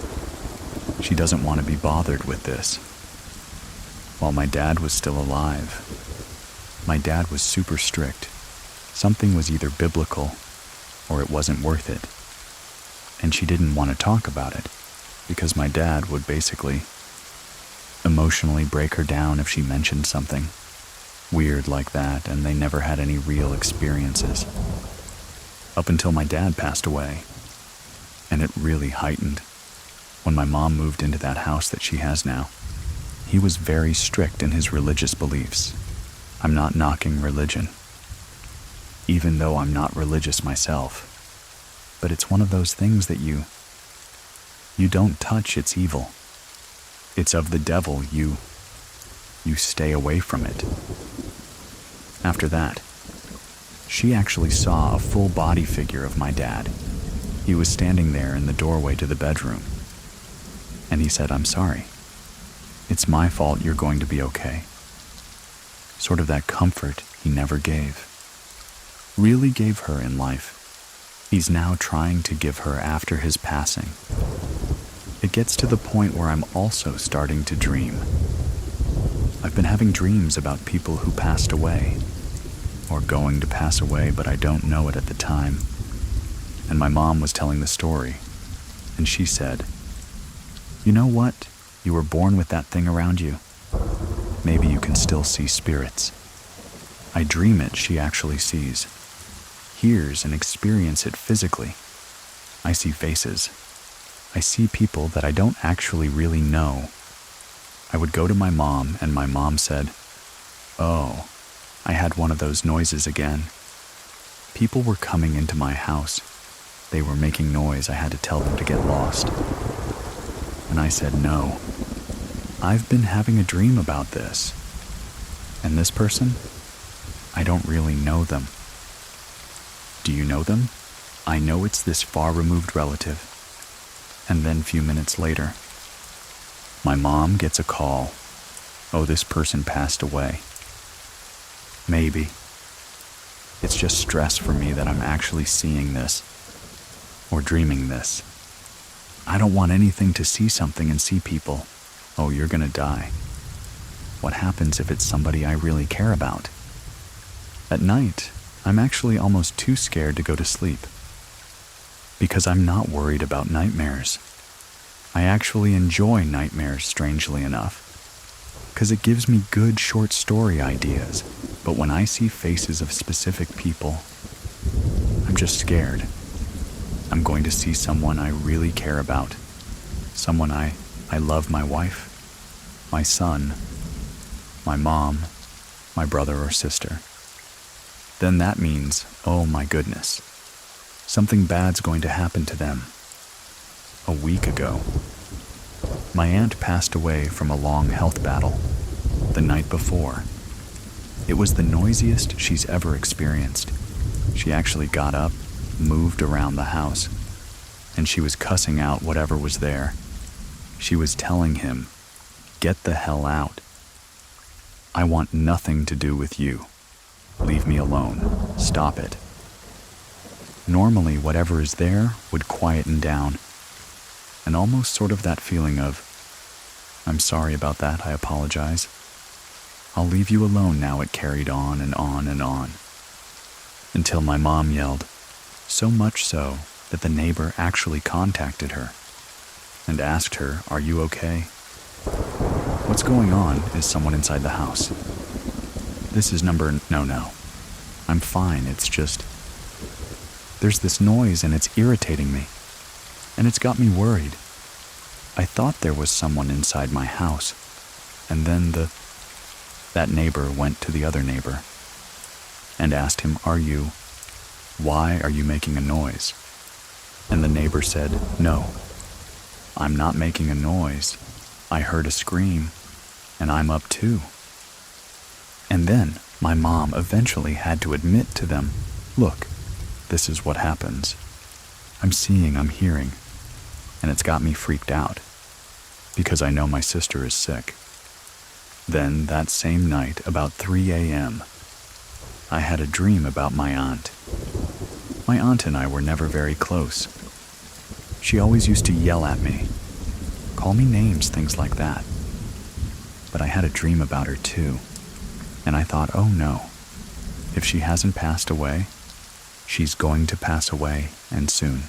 She doesn't want to be bothered with this. While my dad was still alive, my dad was super strict. Something was either biblical or it wasn't worth it. And she didn't want to talk about it because my dad would basically emotionally break her down if she mentioned something weird like that, and they never had any real experiences. Up until my dad passed away. And it really heightened. When my mom moved into that house that she has now, he was very strict in his religious beliefs. I'm not knocking religion, even though I'm not religious myself. But it's one of those things that you don't touch. It's evil. It's of the devil. You stay away from it. After that, she actually saw a full body figure of my dad. He was standing there in the doorway to the bedroom. And he said, "I'm sorry. It's my fault. You're going to be okay." sort of that comfort he never gave. Really gave her in life. He's now trying to give her after his passing. It gets to the point where I'm also starting to dream. I've been having dreams about people who passed away, or going to pass away, but I don't know it at the time. And my mom was telling the story, and she said, "You know what? You were born with that thing around you. Maybe you can still see spirits." I dream it, she actually sees, hears and experience it physically. I see faces. I see people that I don't actually really know. I would go to my mom, and my mom said, "Oh, I had one of those noises again." People were coming into my house. They were making noise. I had to tell them to get lost. And I said, "No, I've been having a dream about this. And this person, I don't really know them." "Do you know them?" "I know it's this far-removed relative." And then a few minutes later, my mom gets a call. "Oh, this person passed away." Maybe. It's just stress for me that I'm actually seeing this, or dreaming this. I don't want anything to see something and see people. "Oh, you're gonna die." What happens if it's somebody I really care about? At night, I'm actually almost too scared to go to sleep, because I'm not worried about nightmares. I actually enjoy nightmares, strangely enough, because it gives me good short story ideas. But when I see faces of specific people, I'm just scared. I'm going to see someone I really care about, someone I love, my wife, my son, my mom, my brother or sister. Then that means, oh my goodness, something bad's going to happen to them. A week ago, my aunt passed away from a long health battle. The night before, it was the noisiest she's ever experienced. She actually got up, moved around the house, and she was cussing out whatever was there. She was telling him, "Get the hell out. I want nothing to do with you. Leave me alone. Stop it." Normally, whatever is there would quieten down, and almost sort of that feeling of, "I'm sorry about that, I apologize. I'll leave you alone now." It carried on and on and on, until my mom yelled, so much so that the neighbor actually contacted her and asked her, "Are you okay? What's going on? Is someone inside the house? This is number..." No, I'm fine. It's just, there's this noise and it's irritating me, and it's got me worried. I thought there was someone inside my house, and then that neighbor went to the other neighbor and asked him, "Why are you making a noise?" And the neighbor said, "No, I'm not making a noise. I heard a scream, and I'm up too." And then my mom eventually had to admit to them, "Look, this is what happens. I'm seeing, I'm hearing, and it's got me freaked out, because I know my sister is sick." Then that same night, about 3 a.m., I had a dream about my aunt. My aunt and I were never very close. She always used to yell at me, call me names, things like that. But I had a dream about her too, and I thought, oh no, if she hasn't passed away, she's going to pass away, and soon.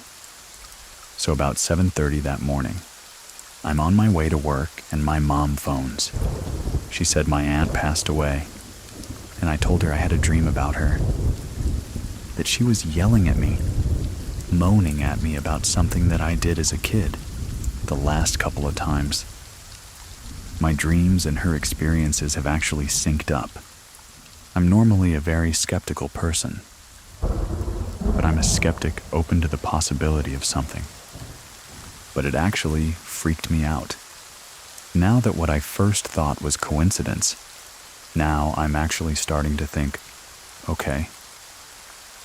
So about 7:30 that morning, I'm on my way to work and my mom phones. She said my aunt passed away, and I told her I had a dream about her, that she was yelling at me, moaning at me about something that I did as a kid the last couple of times. My dreams and her experiences have actually synced up. I'm normally a very skeptical person, but I'm a skeptic open to the possibility of something. But it actually freaked me out. Now that what I first thought was coincidence, now I'm actually starting to think, okay,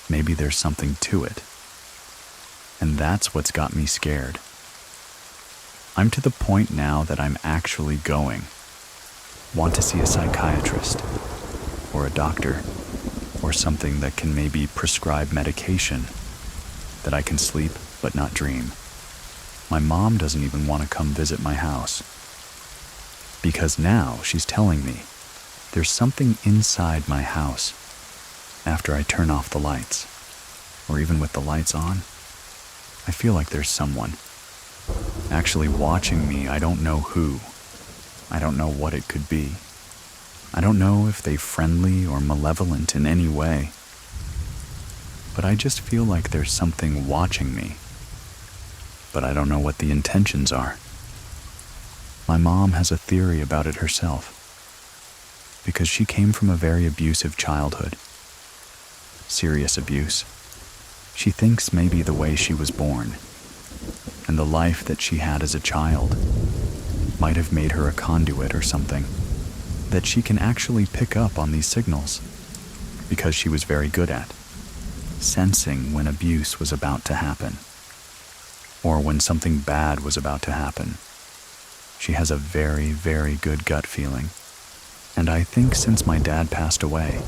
maybe there's something to it. And that's what's got me scared. I'm to the point now that I'm actually want to see a psychiatrist. or a doctor, or something that can maybe prescribe medication, that I can sleep but not dream. My mom doesn't even want to come visit my house. Because now she's telling me there's something inside my house after I turn off the lights, or even with the lights on. I feel like there's someone actually watching me. I don't know who. I don't know what it could be. I don't know if they're friendly or malevolent in any way. But I just feel like there's something watching me. But I don't know what the intentions are. My mom has a theory about it herself, because she came from a very abusive childhood. Serious abuse. She thinks maybe the way she was born and the life that she had as a child might have made her a conduit or something, that she can actually pick up on these signals because she was very good at sensing when abuse was about to happen or when something bad was about to happen. She has a very, very good gut feeling. And I think since my dad passed away,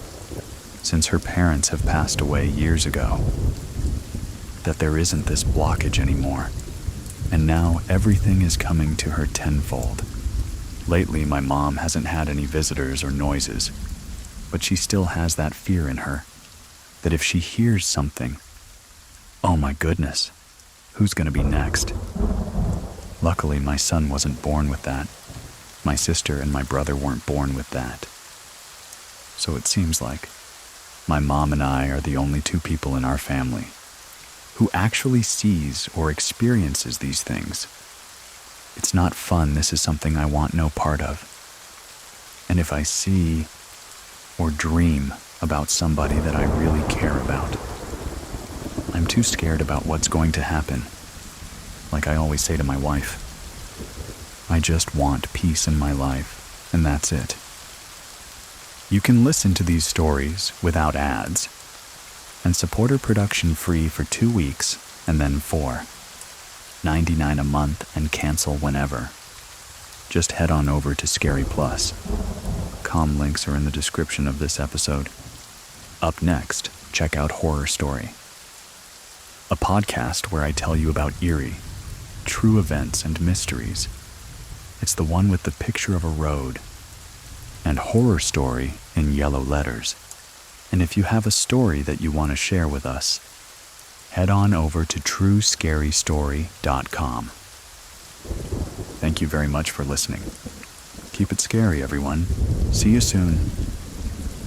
since her parents have passed away years ago, that there isn't this blockage anymore. And now everything is coming to her tenfold. Lately, my mom hasn't had any visitors or noises, but she still has that fear in her, that if she hears something, oh my goodness, who's going to be next? Luckily, my son wasn't born with that. My sister and my brother weren't born with that. So it seems like my mom and I are the only two people in our family who actually sees or experiences these things. It's not fun. This is something I want no part of. And if I see or dream about somebody that I really care about, I'm too scared about what's going to happen. Like I always say to my wife, I just want peace in my life, and that's it. You can listen to these stories without ads and support our production free for 2 weeks and then $4.99 a month and cancel whenever. Just head on over to Scary Plus. Links are in the description of this episode. Up next, check out Horror Story, a podcast where I tell you about eerie, true events and mysteries. It's the one with the picture of a road and Horror Story in yellow letters. And if you have a story that you want to share with us, head on over to truescarystory.com. Thank you very much for listening. Keep it scary, everyone. See you soon.